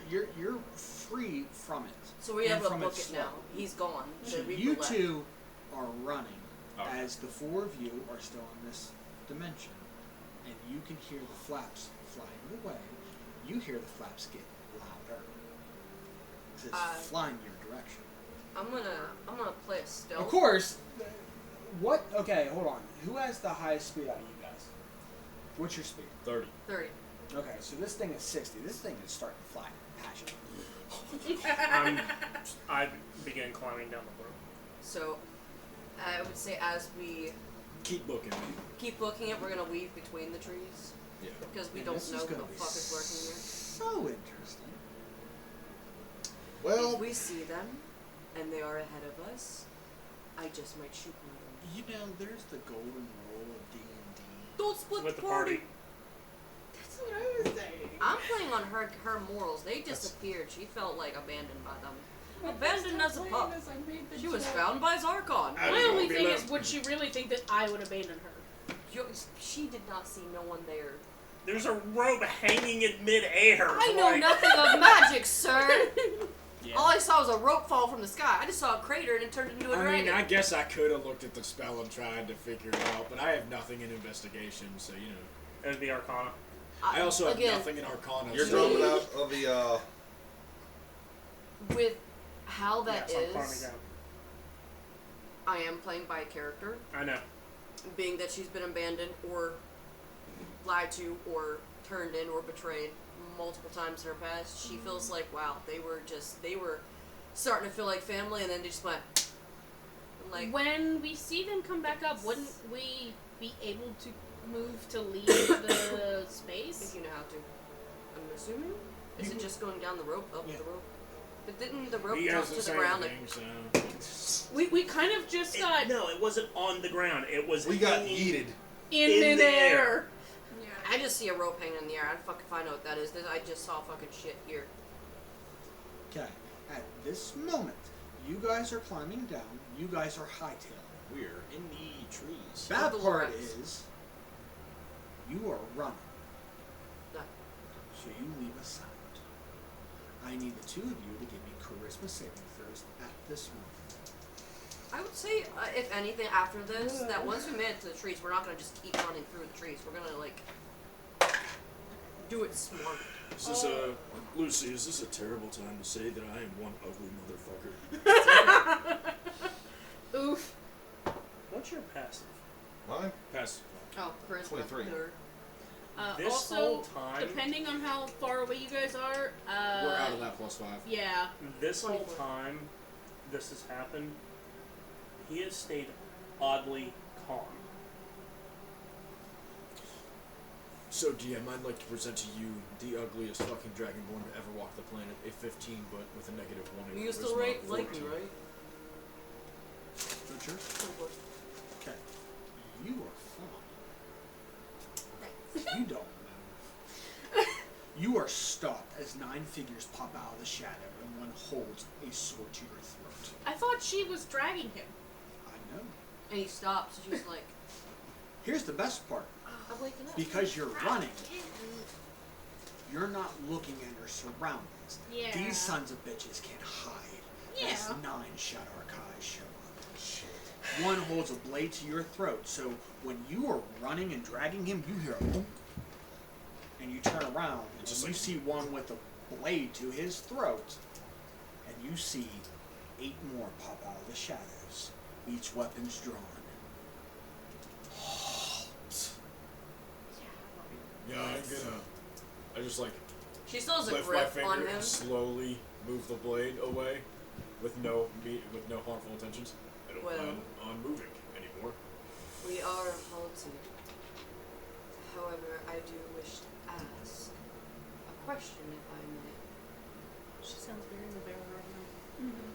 free from it. So we And have to from book its it now. flow. He's gone. So The Reaper you left. two are running Okay. as the four of you are still in this dimension, and you can hear the flaps flying away. You hear the flaps get louder. 'Cause it's flying your direction. I'm gonna play a stealth. Of course. What? Okay, hold on. Who has the highest speed out of you guys? What's your speed? 30. 30. Okay, so this thing is 60. This thing is starting to fly passionately. I began climbing down the rope. So I would say as we Keep booking. keep booking it, we're gonna weave between the trees Yeah. because we And don't this know is who the gonna be fuck is lurking there. So interesting. Well, If we see them and they are ahead of us, I just might shoot one of them. You know, there's the golden rule of D&D. Don't split With the the party. party. That's what I was saying. I'm playing on her morals. They disappeared. She felt like abandoned by them. Abandoned as a pup. She was found by Zarkon. My only thing is, would she really think that I would abandon her? She did not see no one there. There's a rope hanging in midair. I know nothing of magic, sir. Yeah. All I saw was a rope fall from the sky. I just saw a crater and it turned into a I dragon. mean, I guess I could have looked at the spell and tried to figure it out, but I have nothing in investigation, so you know. It'd be Arcana. I also have again, nothing in Arcana. you're so dropping out of the, with how that Yes, I'm climbing is, down. I am playing by a character, I know. being that she's been abandoned or lied to or turned in or betrayed multiple times in her past. She feels like, wow, they were starting to feel like family, and then they just went like, When we see them come back up, wouldn't we be able to move to leave the if space? you know how to. I'm assuming. Is it just going down the rope, up Yeah. the rope? But didn't the rope he drop has to the the same ground? thing, so. We kind of just got No, it wasn't on the ground. It was we got hanging yeeted. in in the midair. air. Yeah. I just see a rope hanging in the air. I fucking find out what that is. I just saw fucking shit here. Okay, at this moment, you guys are climbing down. You guys are hightailing. We're in the trees. Bad the part Lorax. is, you are running. No. So you leave a sound. I need the two of you to give me charisma saving throws at this moment. I would say, if anything, after this, that once we made it to the trees, we're not gonna just keep running through the trees. We're gonna like do it smart. Is this Lucy, is this a terrible time to say that I am one ugly motherfucker? Oof. What's your passive? Mine? Pass. Oh, charisma. 23. Or- This Also, whole time, depending on how far away you guys are, We're out of that +5. yeah. this whole 24. time, this has happened. He has stayed oddly calm. So, DM, I'd like to present to you the ugliest fucking dragonborn to ever walk the planet. A 15, but with a -1 in You still charisma, like me, 14. right? Don't you? Okay. You are fine. You don't move. You are stopped as 9 figures pop out of the shadow and one holds a sword to your throat. I thought she was dragging him. I know. And he stops. She's like, Here's the best part. I'm waking up. Because you're running, you're not looking at your surroundings. Yeah. These sons of bitches can hide. Yeah. As 9 Shadow Archives show up. Shit. One holds a blade to your throat, so when you are running and dragging him, you hear a boom. And you turn around, and Just you like- see one with a blade to his throat, and you see 8 more pop out of the shadows, each weapon's drawn. Yeah, I'm gonna. I just like She still has a lift my grip finger on him. and slowly move the blade away, with no harmful intentions. I don't Well- plan on moving anymore. We are halted. However, I do wish to ask a question, if I may. She sounds very Rivera right now. Mm-hmm.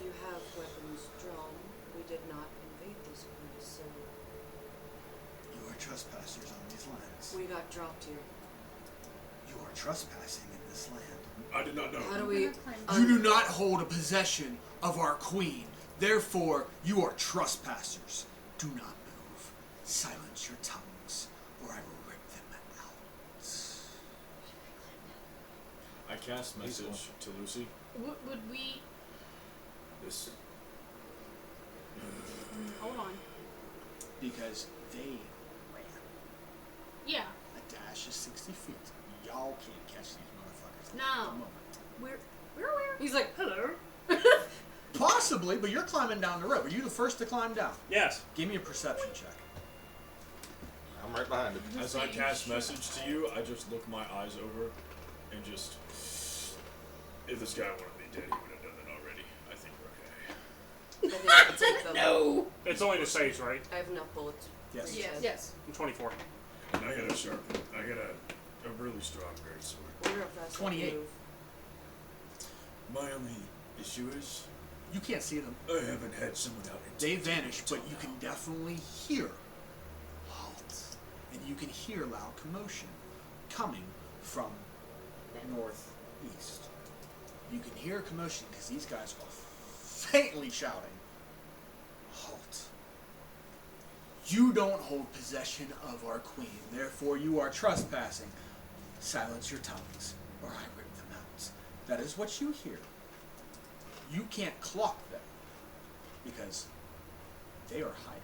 You have weapons drawn. We did not invade this place, so You are trespassers on these lands. We got dropped here. You are trespassing in this land. I did not know. How do we? You do not hold a possession of our queen. Therefore, you are trespassers. Do not move. Silence your tongues, or I will rip them out. I cast message to Lucy. Would we? This. Hold on. Because they ran. Yeah. A dash is 60 feet. Y'all can't catch these motherfuckers at the No. moment. We're. He's like, hello. Possibly, but you're climbing down the rope. Are you the first to climb down? Yes. Give me a perception check. I'm right behind him. As I cast message to you, I just look my eyes over and just. If this guy wanted me dead, he would have done it already. I think we're okay. I think I can take them. No. It's only the saves, right? I have enough bullets. Yes. Yes. I'm 24. And I got a really strong greatsword. Wonder if that's 28. Move. My only issue is You can't see them. I haven't had someone out. They vanish, but you can definitely hear halt. And you can hear loud commotion coming from northeast. You can hear commotion because these guys are faintly shouting, halt. You don't hold possession of our queen, therefore you are trespassing. Silence your tongues, or I rip them out. That is what you hear. You can't clock them, because they are hiding.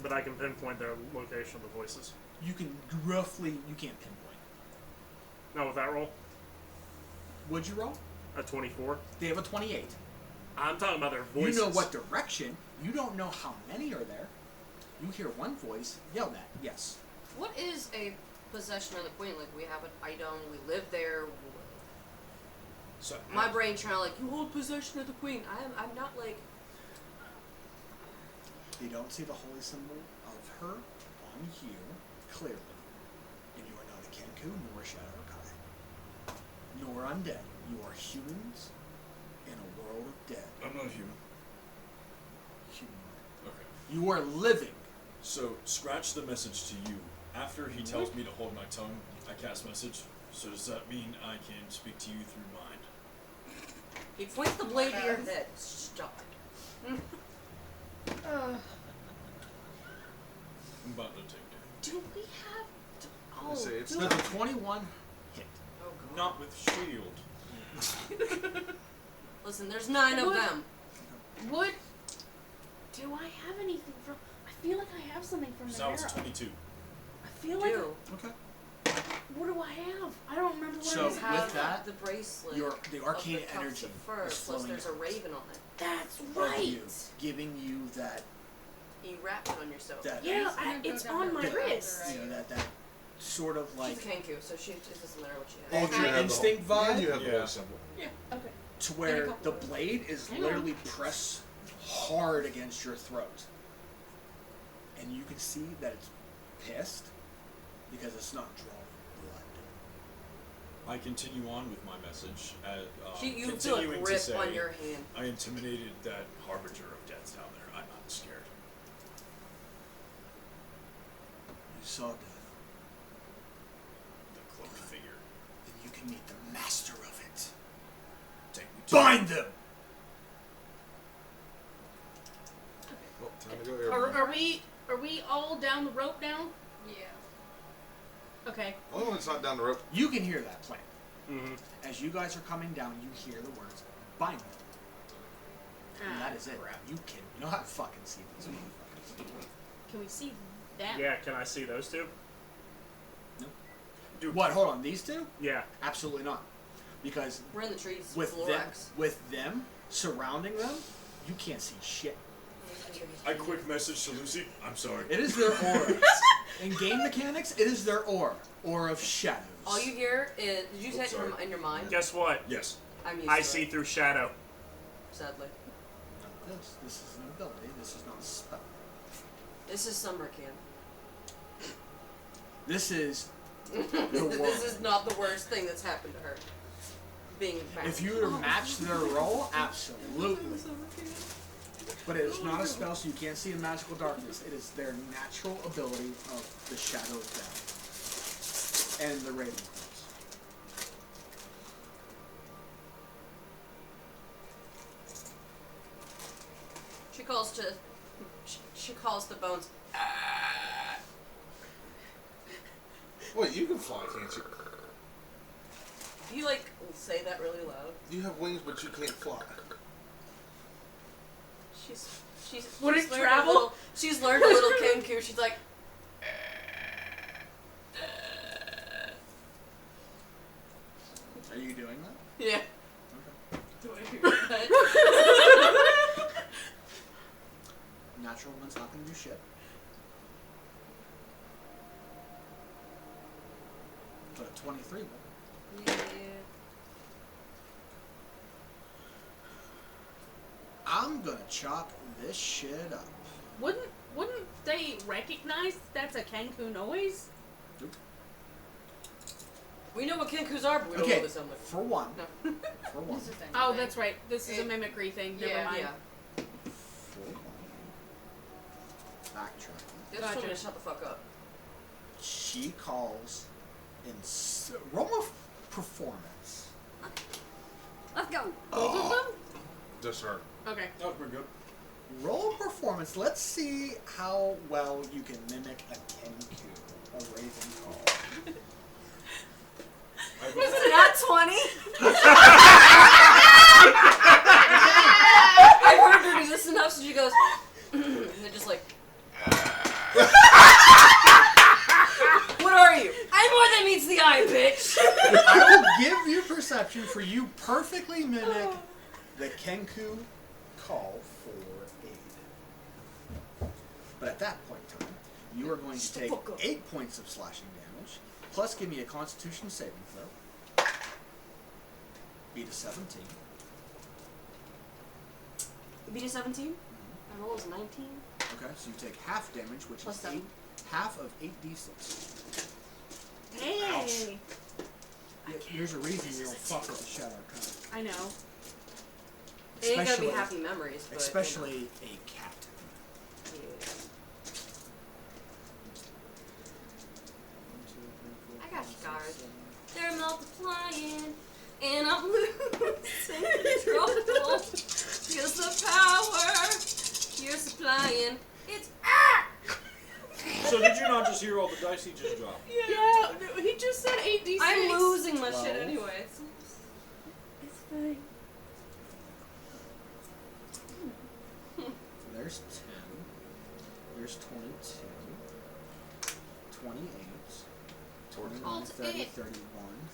But I can pinpoint their location of the voices. You can roughly, you can't pinpoint. Now with that roll, Would you roll? a 24. They have a 28. I'm talking about their voices. You know what direction. You don't know how many are there. You hear one voice yelled at. Yes. What is a possession of the queen? Like, we have an item, we live there. So My brain trying to, like, you hold possession of the queen. I'm not like. You don't see the holy symbol of her on you clearly. And you are not a Kenku, nor a Shadow Kai, nor undead. You are humans in a world of dead. I'm not human. Human. Okay. You are living. So scratch the message to you. After he tells me to hold my tongue, I cast message. So does that mean I can speak to you through mind? He points the blade to your head. Stop it. I'm about to take damage. Do we have? Oh, Say it's Does a 21 hit? Oh, God. Not with shield. Listen, there's 9 of What? them. Would? Do I have anything from? I feel like I have something from So that was Navera. 22. I feel like. Do. Okay. What do I have? I don't remember what So, I You have. have with that, the bracelet. the arcane of the tufts energy of fur, is plus flowing there's a out raven on it. That's of right. you, giving you that You wrap it on yourself. Yeah, it's on my Bit. wrist. you know that sort of like She's Kenku, so it doesn't matter what she has. And you Ultra have the instinct whole- vibe? And you have the Yeah. whole symbol. Okay. to where couple the of blade is Hang on. literally pressed hard against your throat. And you can see that it's pissed because it's not drawing blood. I continue on with my message. You feel a continuing to grip say, on your hand. I intimidated that harbinger of death down there. I'm not scared. You saw death, The cloaked figure. then you can meet the master of it. Take me to Bind them! Well, time to go airborne. Are we all down the rope now? Yeah. Okay. Only one that's not down the rope. You can hear that plan. Mm-hmm. As you guys are coming down, you hear the words, bind them. And that is it. You cannot fucking see these motherfuckers. Can we see that? Yeah, can I see those two? What, hold on, these two? Yeah. Absolutely not. Because We're in the trees. with Florax. them surrounding them, you can't see shit. I quick message to Lucy. I'm sorry. It is their aura. In game mechanics, it is their aura. Aura of shadows. All you hear is, did you say it sorry. in your mind? Guess what? Yes. I'm used I to see it, through shadow. sadly. Not this. This is an ability. This is not a spell. This is Summer Can. This is the This world. is not the worst thing that's happened to her. Being bound. If you were to match their role, absolutely. But it is not a spell, so you can't see in magical darkness. It is their natural ability of the Shadow of Death and the Raven Queens. She calls to Bones. Wait, you can fly, can't you? You like say that really loud. You have wings, but you can't fly. She's Would she's it learned travel? She's learned a little Kenku. She's like. Are you doing that? Yeah. Okay. Do I hear that? Natural one's not going to do shit. But a 23 will. Yeah. I'm going to chalk this shit up. Wouldn't they recognize that's a Kenku noise? We know what Kenkus are, but we don't know Okay, what they sound like. for one. No. For one. Oh, that's right. This is a mimicry thing. Never mind. Yeah. For one. Backtracking. They just told me to shut the fuck up. She calls in roll of performance. Let's go. Both of them? Just her. Okay. That was pretty good. Roll performance. Let's see how well you can mimic a Kenku, a Raven call. Was it not 20? I heard her do this enough, so she goes, and they're just like, what are you? I'm more than meets the eye, bitch. I will give you perception for you perfectly mimic the Kenku call for aid. But at that point in time, you are going to take 8 points of slashing damage, plus give me a Constitution saving throw. Beat a 17. You beat a 17? My roll was 19. Okay, so you take half damage, which Plus is 7. half of 8d6. Hey. There's a reason you don't fuck with the Shadow Arcana. I know. It ain't gonna be happy memories, but... Especially a captain. Yeah. I got you, guard. They're multiplying, and I'm losing control. Here's the power you're supplying. It's So did you not just hear all the dice he just dropped? Yeah, he just said 8d6. I'm losing my shit anyway. It's fine. There's 10. There's 22. 28. 29, 30, 31,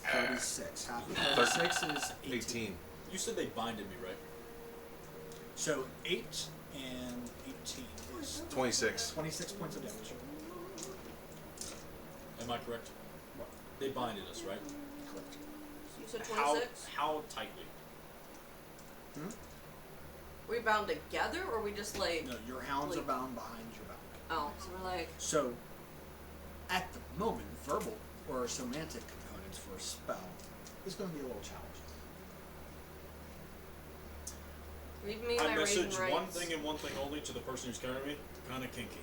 36. Half of 36 is 18. You said they binded me, right? So 8 and 18 is 26. 26 points of damage. Am I correct? What? They binded us, right? Correct. You said 26? How tightly? We bound together, or we just like... No, your hounds are bound behind your back. Oh, so we're like... So, at the moment, verbal or semantic components for a spell is going to be a little challenging. Read me I my message rating one rights. thing and one thing only to the person who's carrying me. Kinda kinky.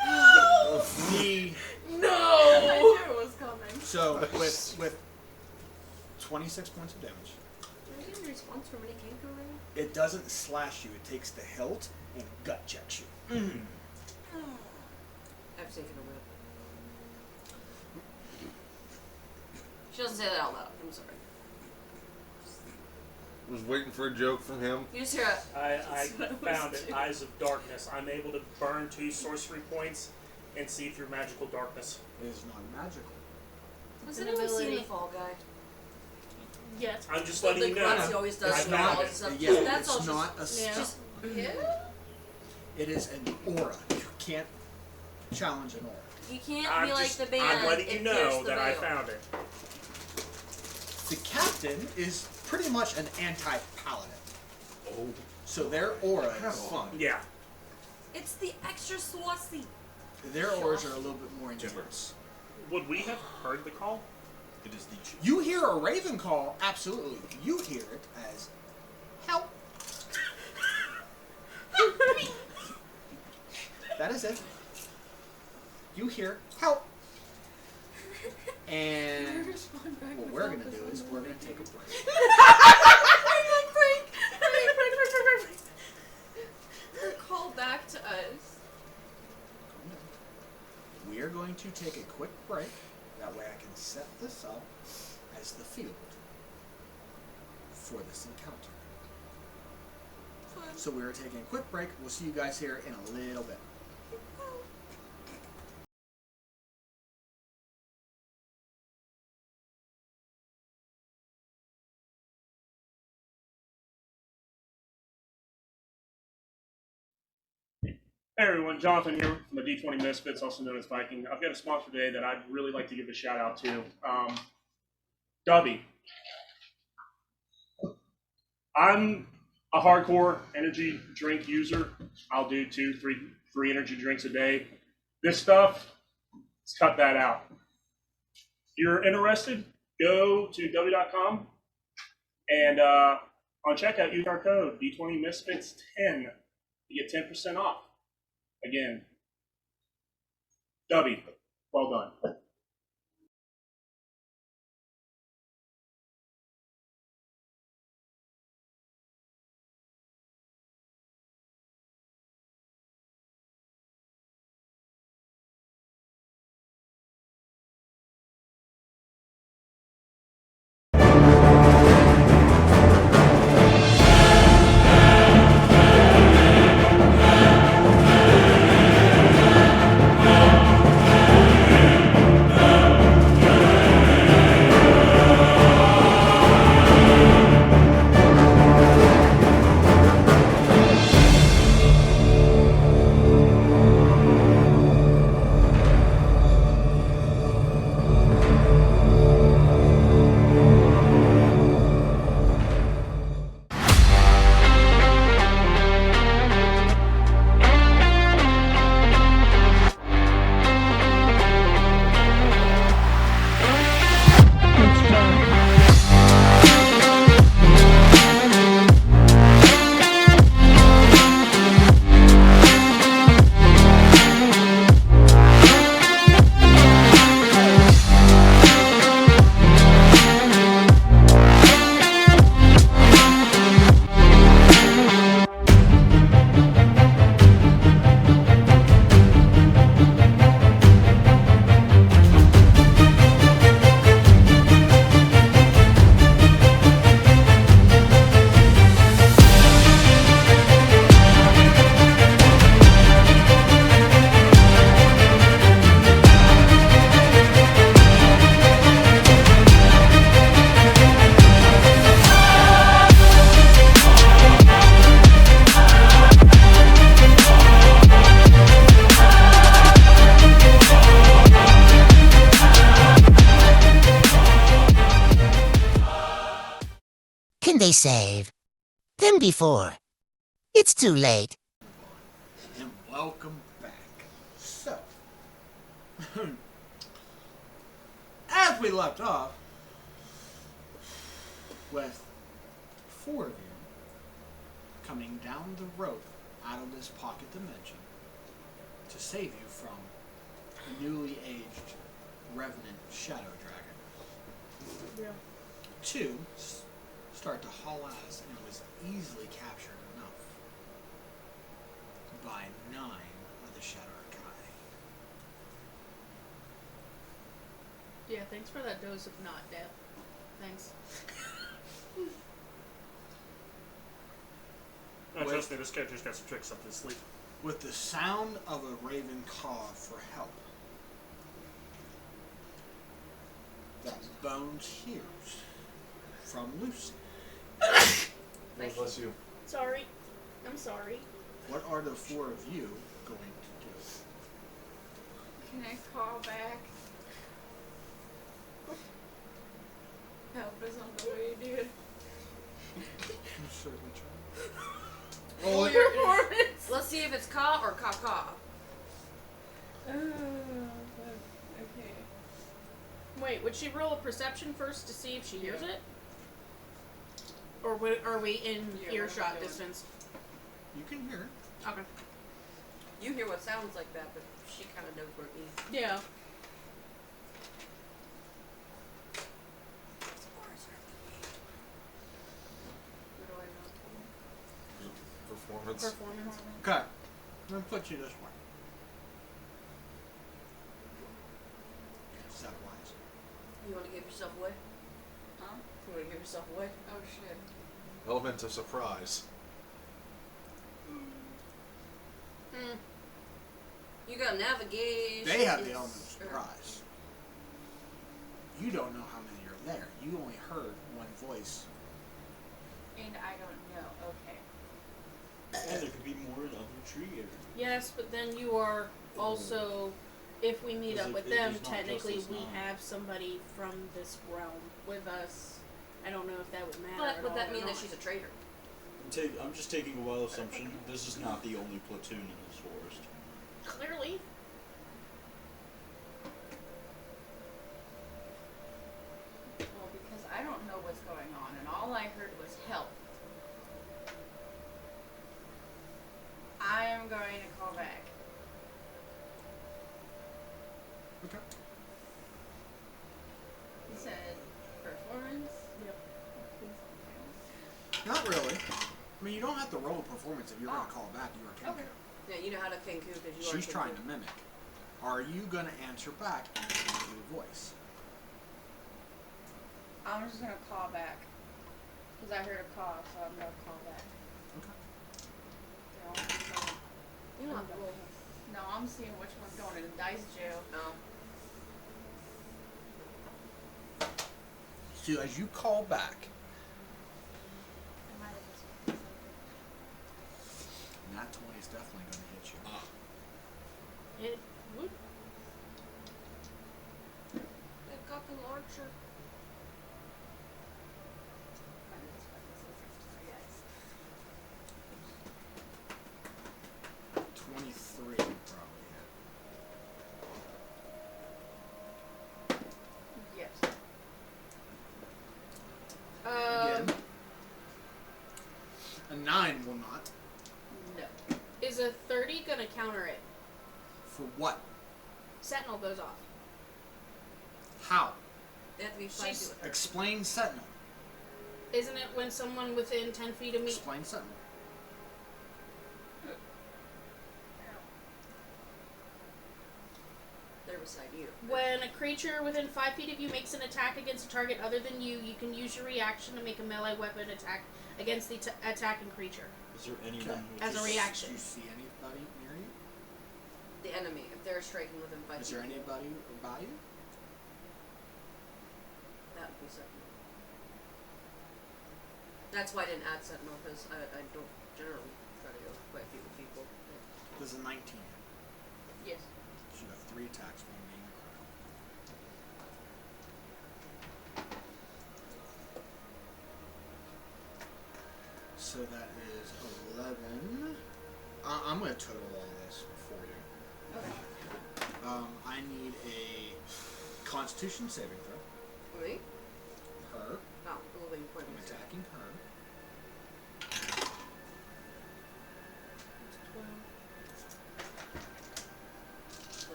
I knew it was coming. So, with 26 points of damage, Did I get a response from any Kenku ring? it doesn't slash you, it takes the hilt and gut checks you. I've taken a whip. She doesn't say that out loud. I'm sorry. Was waiting for a joke from him. You just hear it. I found it. Eyes of Darkness. I'm able to burn 2 sorcery points and see through magical darkness. It is not magical. Has an anyone seen ability. the Fall Guy? Yes. I'm just The letting you grunts know. he always I does. found with all it. this stuff. Yeah, That's all it's not a just, spell. just Yeah? It is an aura. You can't challenge an aura. you can't I'm be like just, the band. I'm letting you and know pierce the that I veil. found it. The captain is pretty much an anti-paladin. Oh. So their auras, Have fun. Yeah. It's the extra saucy. their auras are a little bit more intense. Would we have heard the call? It is the You hear a raven call, absolutely. You hear it as help. that is it. You hear help, and what we're gonna do is we're gonna take a break. Call back to us. We are going to take a quick break. That way I can set this up as the field for this encounter. Fun. So we are taking a quick break. We'll see you guys here in a little bit. Hey everyone, Jonathan here from the D20Misfits, also known as Viking. I've got a sponsor today that I'd really like to give a shout out to. Dubby. I'm a hardcore energy drink user. I'll do 2, 3 energy drinks a day. This stuff, let's cut that out. If you're interested, go to w.com and on checkout, use our code D20Misfits10 to get 10% off. Again, Dubby, well done. Can they save? Them before. It's too late. And welcome back. So, as we left off, with 4 of you coming down the rope out of this pocket dimension to save you from a newly aged revenant shadow dragon. Yeah. 2 start to haul ass, and it was easily captured enough by 9 of the Shadow Arcai. Yeah, thanks for that dose of not death. Thanks. No, trust me, this character's got some tricks up his sleeve. With the sound of a raven call for help, that Bones hears from Lucy. God bless you. Sorry. I'm sorry. What are the 4 of you going to do? Can I call back? Help us on the way, dude. I'm certainly trying. Roll your performance. Let's see if it's ka or ka-ka. Okay. Wait, would she roll a perception first to see if she hears it? Or are we in Yeah, earshot we're doing- distance? You can hear it. Okay. You hear what sounds like that, but she kind of knows where it means. Yeah. What do I know? Performance. Performance. Okay. I'm gonna put you this way. Set wise. You want to give yourself away? Huh? You want to give yourself away? Oh shit. Element of surprise. Mm. You got navigation. They have the element of surprise. You don't know how many are there. You only heard one voice. And I don't know. Okay. And there could be more in other tree areas. Yes, but then you are also, if we meet Because up with it them, is not technically just us we nine. have somebody from this realm with us. I don't know if that would matter. But at would all that or mean that not. she's a traitor? I'm just taking a wild assumption. This is not the only platoon in this forest. Clearly. Well, because I don't know what's going on, and all I heard was help. I am going to call back. Okay. He said performance. Yep. Not really. I mean, you don't have to roll a performance if you're going to call back. You are Kenku. Okay. Yeah, you know how to Kenku because you are She's Kenku. trying to mimic. Are you going to answer back in a Kenku voice? I'm just gonna call back. Because I heard a call, so I'm gonna call back. Okay. You're not rolling. No, I'm seeing which one's going to the dice jail. No. So as you call back, I might have just said something. that 20 is definitely going to hit you. It would. They've got the larger. I might have just fucking said something, yes. 23 would probably hit. Yes. Again. A 9 will not. No. Is a 30 gonna counter it? For what? Sentinel goes off. How? They have to be spicy with her. Explain Sentinel. Isn't it when someone within 10 feet of me? Explain Sentinel. They're beside you. When a creature within 5 feet of you makes an attack against a target other than you, you can use your reaction to make a melee weapon attack against the attacking creature. Is there anyone with As a reaction. Do you see anybody near you? The enemy, if they're striking within 5 Is feet. there anybody by you? That would be Sentinel. That's why I didn't add Sentinel, because I don't generally try to go quite a few with people. There's a 19. Yes. So you have 3 attacks, 1 being critical. So that is 11. I'm going to total all this for you. Okay. I need a Constitution saving throw. Me? Her. Oh, a living point. I'm attacking her.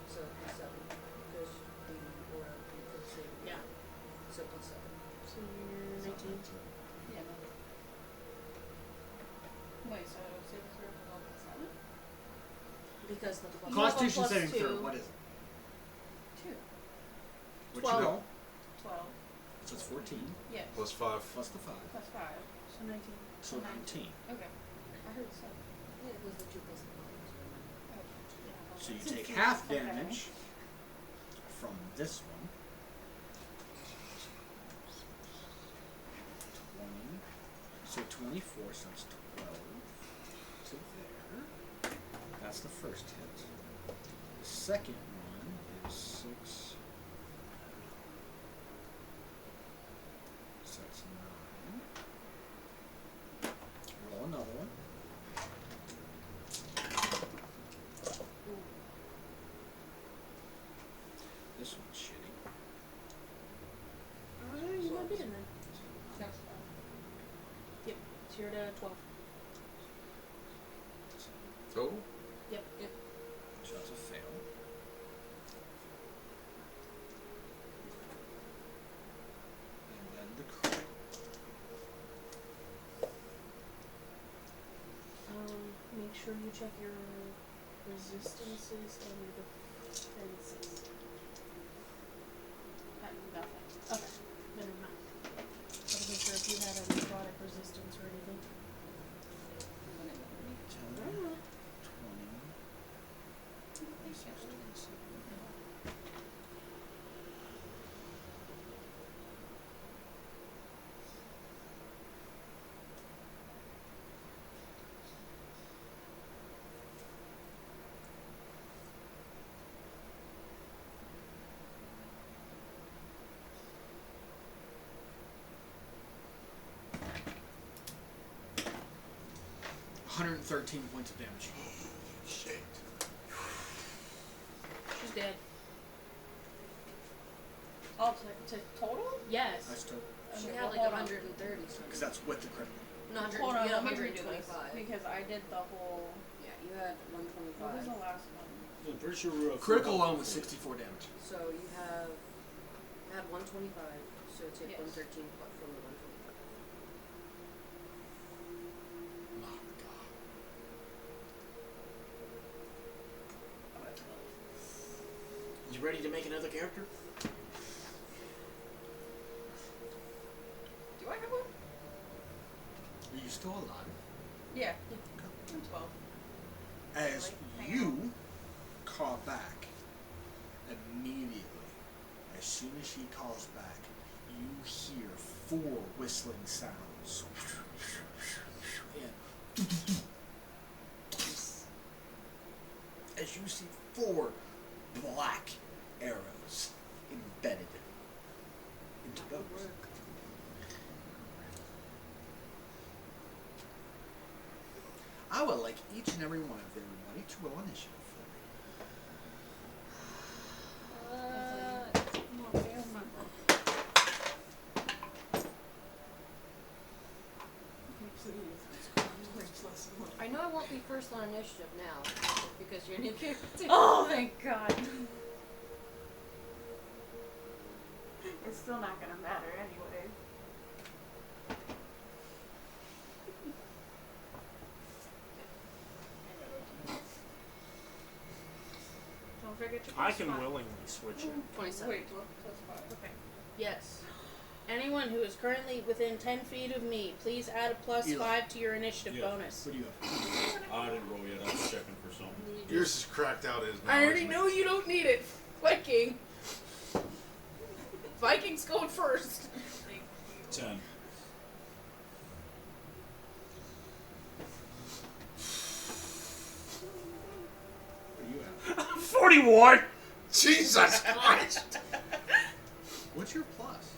So plus 7. Because the aura you could save. Yeah. So plus 7. So you're 19. Yeah, no. Wait, so save the throw for level 7? Because the plus You have a Constitution plus saving 2. throw. What is it? 2. What 12. you roll? 12. So it's 14 Yes. Plus 5. plus the 5. Plus 5. So 19. So 19. Okay. I heard 7. Yeah, it was the 2 plus the 5. So you take half damage from this one. 20. So 24, so it's 12 to there. That's the first hit. The second one is 6. So that's 9. Roll another one. This one's shitty. You might be in there. That's Yep. It's your deck. sure you check your resistances and your defenses. Nothing. Okay. Then never mind. I wasn't sure if you had a necrotic resistance or anything. 20. $113 points of damage. Shit. She's dead. Oh, to total? Yes. That's total. She Okay, had well, like hold on. 130 something. Because that's with the critical. No, 100, Hold on, you had let me redo this 125. because I did the whole. Yeah, you had What was 125. the last one? I'm pretty sure we're Critical alone was 64 damage. So you had 125. So take Yes. 113 plus from the 125. My God. You ready to make another character? Do I have one? Are you still alive? Yeah. I'm 12. As Hang you call back, immediately, as soon as she calls back, you hear 4 whistling sounds. And as you see 4 black arrows embedded into those. I would like each and every one of everybody to roll initiative I know I won't be first on initiative now because you're a new character. Oh, thank God. It's still not gonna matter anyway. Don't forget your I plus can 5. willingly switch it. 27. Wait, +5. Okay. Yes. Anyone who is currently within 10 feet of me, please add a plus Eli. 5 to your initiative Yeah. bonus. What do you have? I didn't roll yet. I was checking for something. Yours is cracked out as now. I already isn't it? know you don't need it, Viking. Viking's going first. 10. What do you have? 41! Jesus Christ! What's your plus?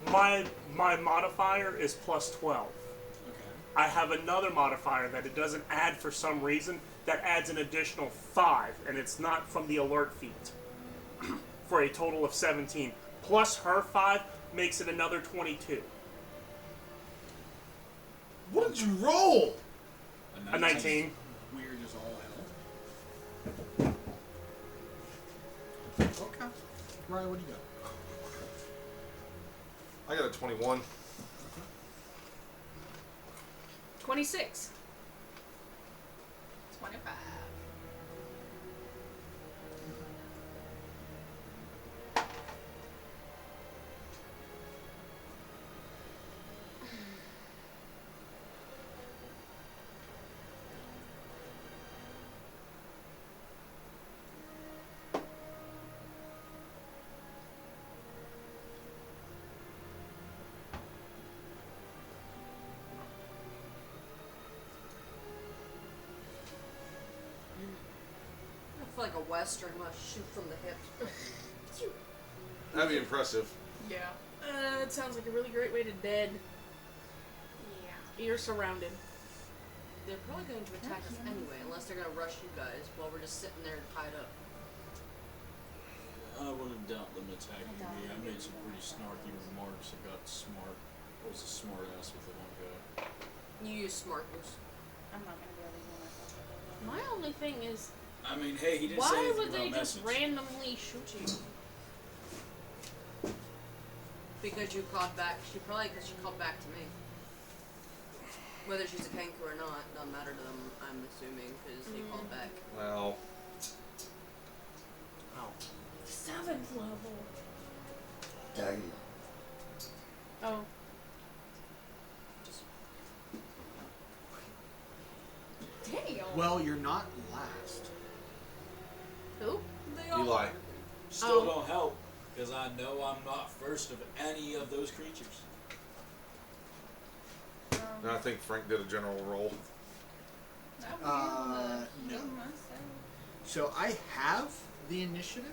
My modifier is plus 12. Okay. I have another modifier that it doesn't add for some reason that adds an additional 5, and it's not from the alert feat. For a total of 17. Plus her 5 makes it another 22. What did you roll? A 19. Weird as all hell. Okay. Ryan, what do you got? I got a 21. 26. 25. I feel like a western must shoot from the hip. That'd be impressive. Yeah. It sounds like a really great way to dead. Yeah. You're surrounded. They're probably going to attack us anyway, unless they're going to rush you guys while we're just sitting there tied up. I wouldn't doubt them attacking me. I made some pretty snarky remarks and got smart. I was a smart ass with the one guy. You use smartness. I'm not gonna be able to heal myself with those. My only thing is, I mean, hey, he didn't say why anything would about they just message. randomly shoot you? Because you called back. Because she called back to me. Whether she's a Kenku or not, doesn't matter to them, I'm assuming, because they called back. Well, Oh. 7th level. Daggy. Oh. Just Damn. Well, you're not last. Who? they all Eli. are. Still Oh. don't help, because I know I'm not first of any of those creatures. And I think Frank did a general roll. No. So I have the initiative.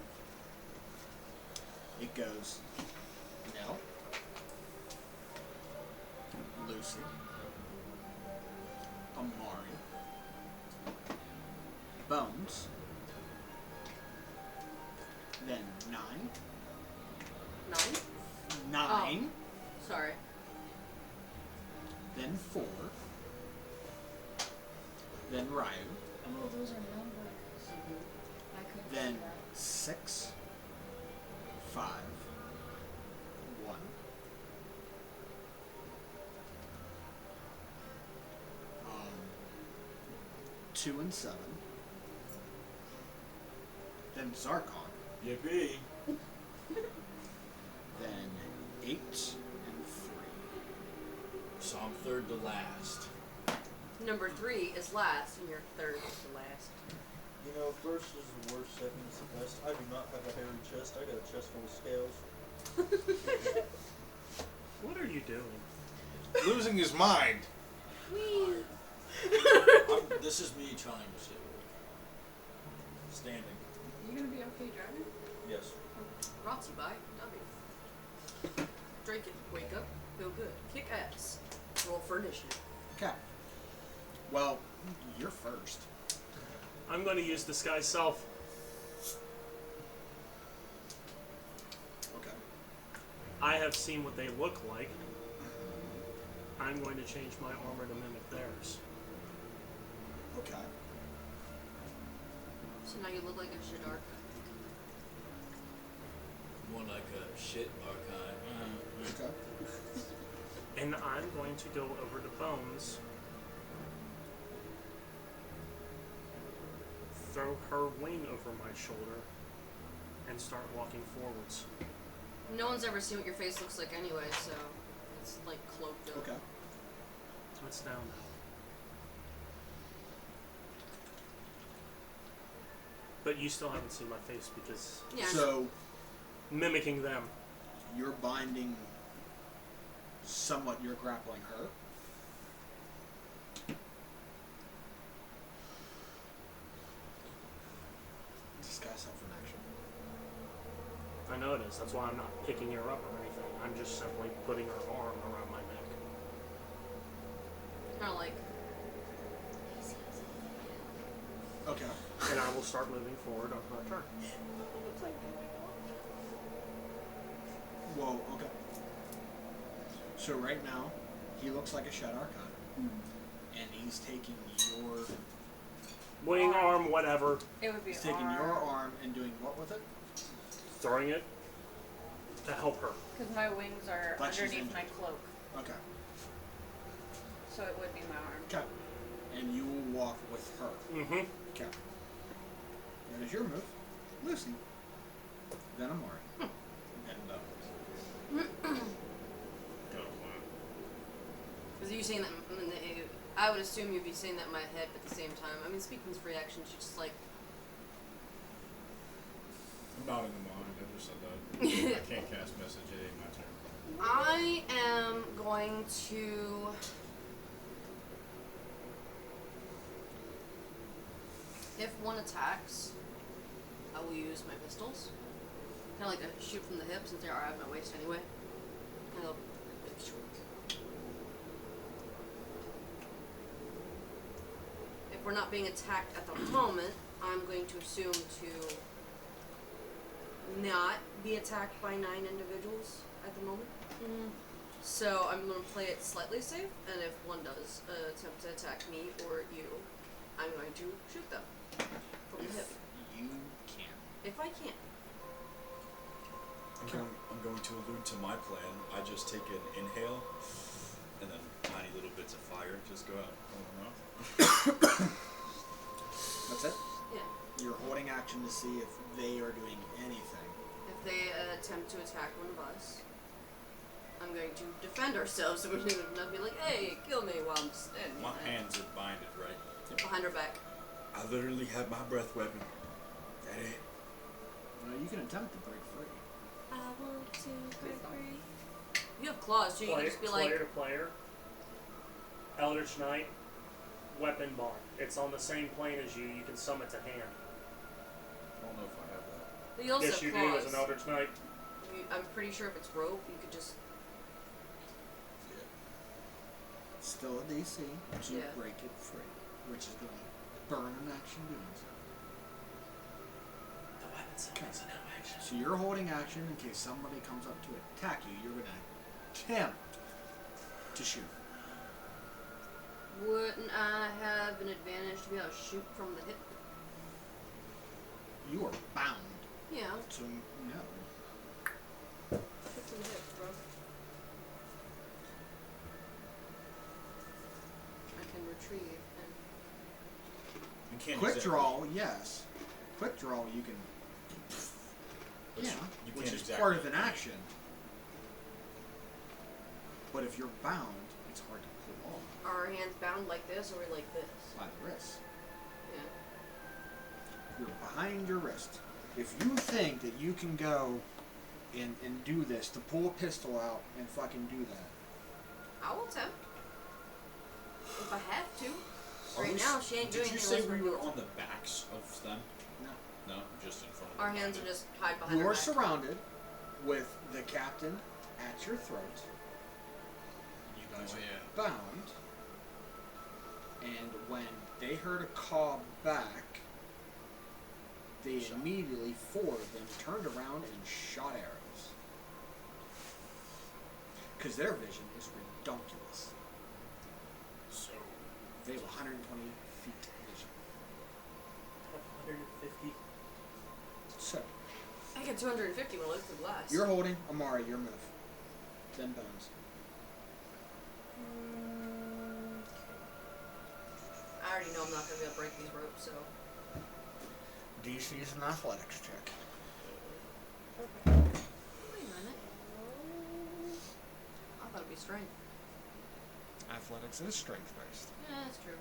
It goes Nell, Lucy, Amari, Bones, then 9, 9? Sorry. then 4, then Ryu, Oh, those are numbers. I couldn't then see that. 6, 5, 1. 2 and 7. Then Zarkon. Yippee! Then 8 and 3. So I'm third to last. Number 3 is last, and you're third to last. You know, first is the worst, second is the best. I do not have a hairy chest. I got a chest full of scales. What are you doing? Losing his mind. This is me trying to stay awake. Standing. You gonna be okay driving? Yes. Brought to you by W. Drink it, wake up, feel good, kick ass. Roll for initiative. Okay. Well, you're first. I'm going to use Disguise Self. Okay. I have seen what they look like. I'm going to change my armor to mimic theirs. Okay. So now you look like a Shadar. More like a shit archive. Okay. And I'm going to go over to Bones, throw her wing over my shoulder, and start walking forwards. No one's ever seen what your face looks like anyway, so it's like cloaked up. Okay. That's down now. But you still haven't seen my face because Yeah. So mimicking them. you're binding somewhat, you're grappling her. Disguise self in action. I know it is. That's why I'm not picking her up or anything. I'm just simply putting her arm around my neck. Kind of like. Okay. And I will start moving forward on my turn. Whoa, okay. So right now, he looks like a Shed Archon. And he's taking your Wing, arm, whatever. It would be he's taking your arm and doing what with it? Throwing it to help her. Because my wings are But she's underneath my injured. cloak, Okay. so it would be my arm. Okay. And you will walk with her. Mm-hmm. Okay. That is your move. Lucy. Then Amari. Then Bones. Because you saying that, I would assume you'd be saying that in my head at the same time. I mean, speaking's free action. She's just like. I'm not in the mind. I just said that. I can't cast message. It ain't my turn. I am going to. If one attacks, I will use my pistols. Kind of like a shoot from the hip since they are at my waist anyway. And I'll- If we're not being attacked at the moment, I'm going to assume to not be attacked by 9 individuals at the moment. So I'm going to play it slightly safe, and if one does attempt to attack me or you, I'm going to shoot them from the hip. You can. If I can. I'm going to allude to my plan. I just take an inhale and then tiny little bits of fire just go out of my mouth. That's it? Yeah. You're holding action to see if they are doing anything. If they attempt to attack one of us, I'm going to defend ourselves so we can not be like, hey, kill me while I'm standing My there. hands are binded, right? Behind her back. I literally have my breath weapon. That it. You can attempt to break free. I want to break free. You have claws, so you can just be Player like, to player. Eldritch Knight. Weapon bond. It's on the same plane as you. You can summon it to hand. I don't know if I have that. but you also Yes, have you claws. do as an Eldritch Knight. I'm pretty sure if it's rope, you could just. Yeah. Still a DC to Yeah. break it free, which is going to burn an action doing so. The weapon summons an action. So you're holding action in case somebody comes up to attack you. You're going to attempt to shoot. Wouldn't I have an advantage to be able to shoot from the hip? You are bound, Yeah. so no. Shoot from the hip, bro. I can retrieve and. You can't Quick use that- draw, yes. Quick draw, you can. but Yeah, you which can't is exactly- part of an action. But if you're bound, it's hard to pull off Are our hands bound like this or like this? by the wrist. Yeah. You're behind your wrist. If you think that you can go and do this, to pull a pistol out and fucking do that, I'll attempt. If I have to. Are Right we now, s- she ain't Did doing you anything say unless we we're were on the backs of them? no. No, just in front of Our them. hands are just tied behind You our are back. surrounded with the captain at your throat. You guys Oh, are yeah. bound. And when they heard a call back, they immediately, four of them, turned around and shot arrows. Because their vision is redonkulous. So, They have 120 feet vision. 150. So, I get 250 when I look through the glass. you're holding Amara, your move. Then Bones. I already know I'm not going to be able to break these ropes, so. DC is an athletics check. Wait a minute. I thought it'd be strength. Athletics is strength based. Yeah, that's true.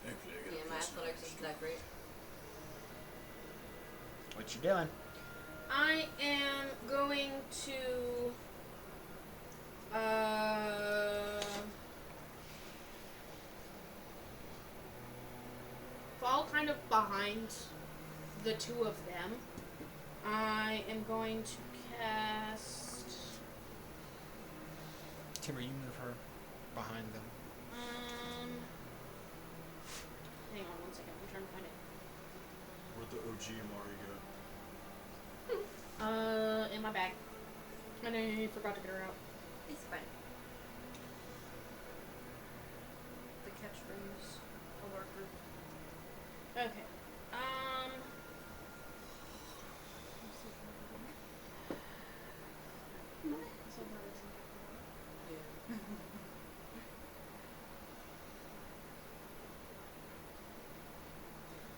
actually, I Yeah, gotta my put some athletics isn't that great. What you doing? I am going to fall kind of behind the two of them. I am going to cast Timber, you move her behind them. hang on one second, I'm trying to find it. Where'd the OG Amari go? In my bag. And I forgot to get her out. It's fine. The catchphrase. A worker. Okay. Yeah.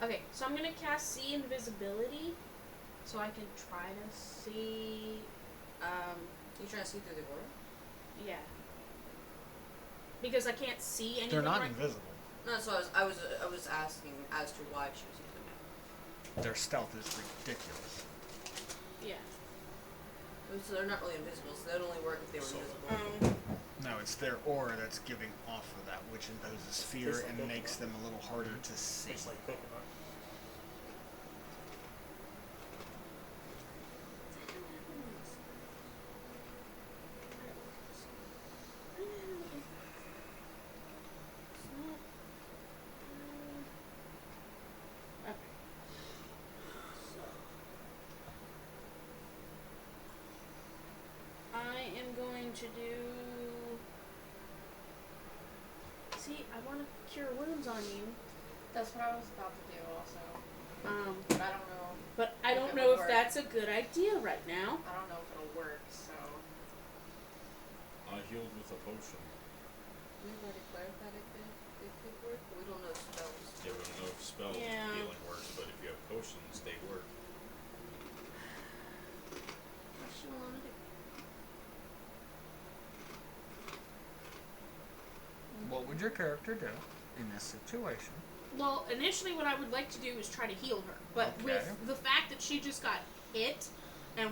Okay, so I'm gonna cast See Invisibility, so I can try to see. You trying to see through the aura? Yeah. Because I can't see anything. They're not right. invisible. No, so I was asking as to why she was using it. Their stealth is ridiculous. Yeah. So they're not really invisible, so they'd only work if they were So, invisible. No, it's their aura that's giving off of that, which imposes fear Tastes like and makes them a little harder to see. Tastes like coconut. I am going to do. See, I want to cure wounds on you. That's what I was about to do also. But I don't know. But I If don't it know would if work. that's a good idea right now. I don't know if it'll work, so. I healed with a potion. We already clarified it could work, but we don't know spells. Yeah, we don't know if spell Yeah. healing works, but if you have potions, they work. What she wanna do? What would your character do in this situation? Well, initially, what I would like to do is try to heal her, but Okay. with the fact that she just got hit, and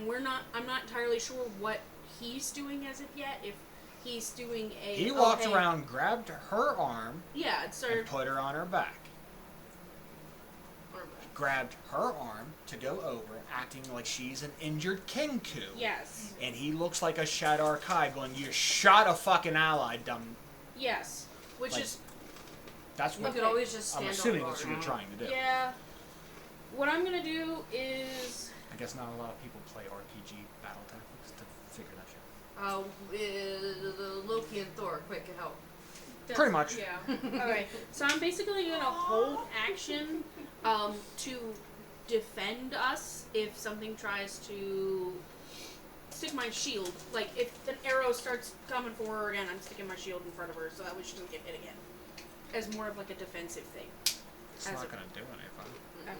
I'm not entirely sure what he's doing as of yet. If he's doing a He walked around, grabbed her arm, yeah, it and started. put her on her back. Arm back. Grabbed her arm to go over, acting like she's an injured Kenku. Yes, And he looks like a Shadar Kai going, "You shot a fucking ally, dumb." yes, which Like, is That's You what could always just stand I'm on assuming guard. that's what you're trying to do. yeah. What I'm gonna do is I guess not a lot of people play RPG battle tactics to figure that shit out. Loki and Thor, quick, help. Pretty much. Yeah. Okay. So I'm basically gonna hold action to defend us if something tries to stick my shield. Like if an arrow starts coming for her again, I'm sticking my shield in front of her so that way she doesn't get hit again. As more of like a defensive thing. It's As not a- going to do anything. Okay.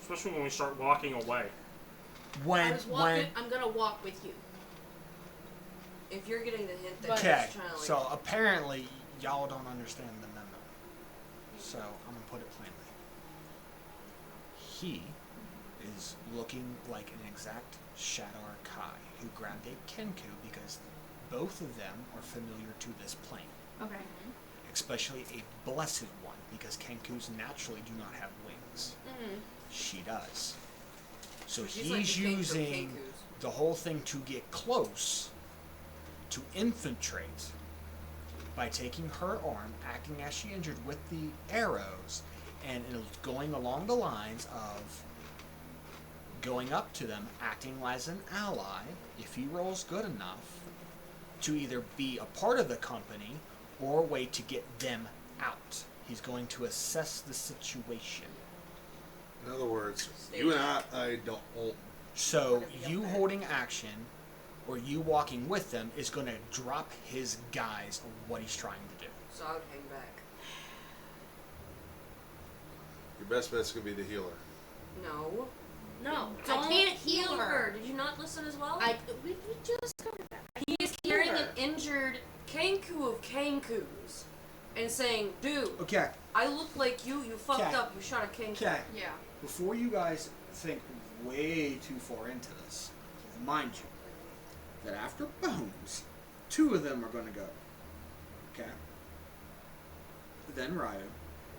Especially when we start walking away. I'm gonna walk with you. If you're getting the hint that But- he's Okay, trying to like, so apparently y'all don't understand the memo. So I'm going to put it plainly. He is looking like an exact Shadar Kai who grabbed a Kenku because both of them are familiar to this plane. Okay. Especially a blessed one, because Kenkus naturally do not have wings. Mm. She does. So she's like he's the king from using Kenkus. the whole thing to get close, to infiltrate, by taking her arm, acting as she injured with the arrows, and it was going along the lines of going up to them, acting as an ally, if he rolls good enough, to either be a part of the company or a way to get them out. He's going to assess the situation. In other words, Stay you and back. I don't. So you holding action or you walking with them is going to drop his guys on what he's trying to do. So I would hang back. Your best bet's gonna be the healer. No. No, Don't I can't heal her. Did you not listen as well? We just covered that. He is carrying an injured Kenku of Kenkus and saying, dude, Okay, I look like you fucked Okay. up, you shot a Kenku. okay. Yeah. Before you guys think way too far into this, mind you, that after Bones, 2 of them are going to go. Okay? Then Ryo,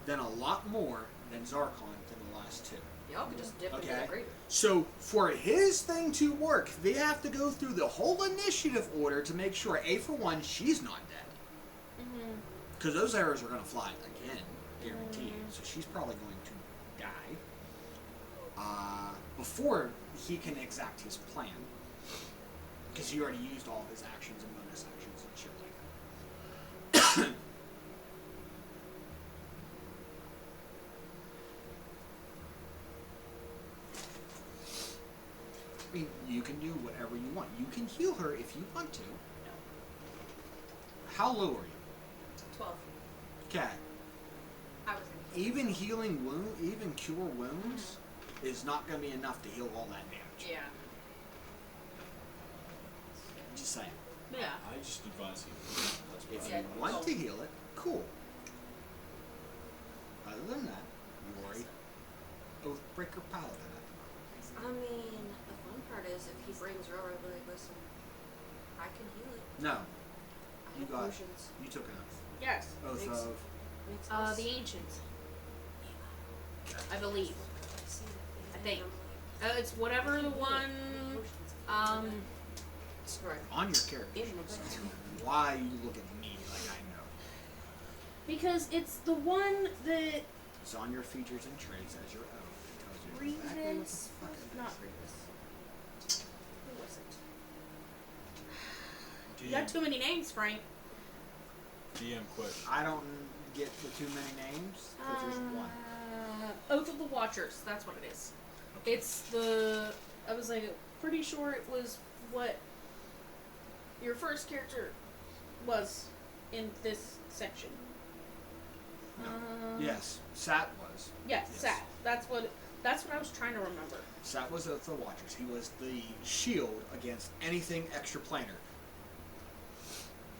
then a lot more than Zarkon than the last 2. Y'all could just dip into Okay. the graveyard. So for his thing to work, they have to go through the whole initiative order to make sure, A, for one, she's not dead. Mm-hmm. Because those arrows are going to fly again, guaranteed. So she's probably going to die before he can exact his plan. Because he already used all of his actions and bonus actions and shit like that. I mean, you can do whatever you want. You can heal her if you want to. How low are you? 12. Okay. I was gonna Even healing wound, even cure wounds, is not going to be enough to heal all that damage. Yeah. Just saying. Yeah. I just advise you. That's what If I you advise. want to heal it, cool. Other than that, you are a Oathbreaker Paladin at the moment. I mean, the fun part is if he brings Roro, I'll be like, listen, I can heal it. No, I You have got it. potions. you took an oath. Yes. Oath Thanks. of. Makes us- The ancients. I believe. I see that. I think. I'm like, It's whatever the one. it's correct. On your character. It looks sheet. Why you look at me like I know? Because it's the one that It's on your features and traits as your oath. It tells you exactly what the Revis. fuck it is. Not Revis. Who was it? DM, You got too many names, Frank. DM question. I don't get the too many names because there's one. Oath of the Watchers. That's what it is. It's the. I was like pretty sure it was what your first character was in this section. Yes, Sat was. Yes, Yes. Sat. That's what I was trying to remember. Sat was the Watchers. He was the shield against anything extraplanar.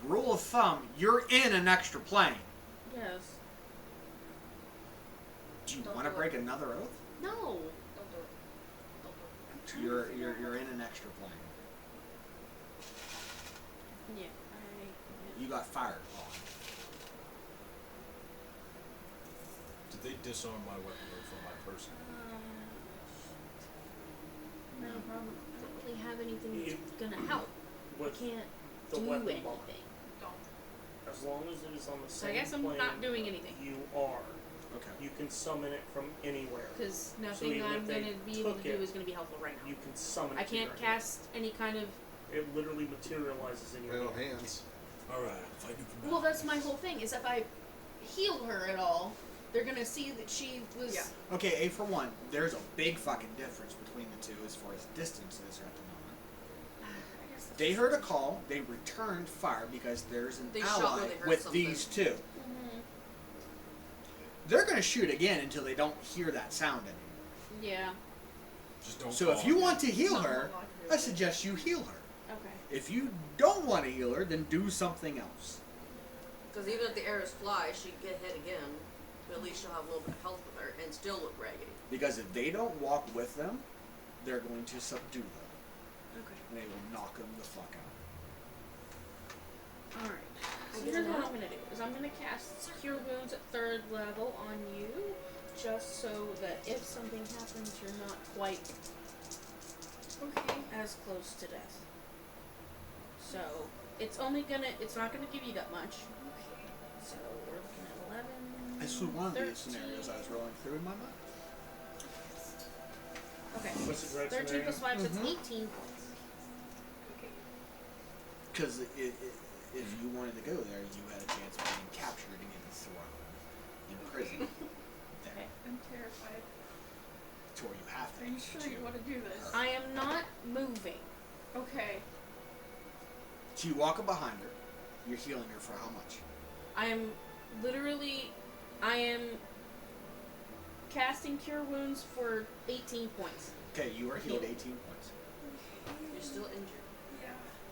Rule of thumb, you're in an extra plane. Yes. Do you Don't want to do break it. another oath? No. Don't do it. Don't do it. You're in an extra plane. Yeah. You got fired on. Did they disarm my weaponry from my person? No, problem. I don't really have anything You- that's gonna help. I With can't the do weapon anything. bar. As long as it is on the So same I guess I'm plane not doing anything. you are. Okay. You can summon it from anywhere. Because So nothing even I'm if they gonna be able to took do it, is gonna be helpful right now. You can summon it I to can't your cast any kind of. hand. It literally materializes in your Real hand. hands. Alright, fighting for Well, that's my whole thing. Is if I heal her at all, they're gonna see that she was. Yeah. Okay, A for one, there's a big fucking difference between the two as far as distances at the moment. I guess that's They heard a call, they returned fire because there's an They shot ally where they heard with something. these two. Mhm. They're gonna shoot again until they don't hear that sound anymore. Yeah. Just don't. So if call you me. want to heal Not her, more likely. I suggest you heal her. Okay. If you don't want to heal her, then do something else. Because even if the arrows fly, she'd get hit again. But at least she'll have a little bit of health with her and still look raggedy. Because if they don't walk with them, they're going to subdue them. Okay. And they will knock them the fuck out. All right. So I here's get what that. I'm gonna do: is I'm gonna cast Cure Wounds at 3rd level on you, just so that if something happens, you're not quite as close to death. So it's not gonna give you that much. So we're looking at 11. This was one of the 13. scenarios I was rolling through in my mind. Okay. What's the correct 13 plus 5, that's Mhm. 18 points. Because if you wanted to go there, you had a chance of being captured and getting thrown in prison. There. Okay. I'm terrified. To where you have to. Are you sure you want to do this? I am not moving. Okay. So you walk up behind her. You're healing her for how much? I am casting Cure Wounds for 18 points. Okay, you are healed 18 points. You're still injured.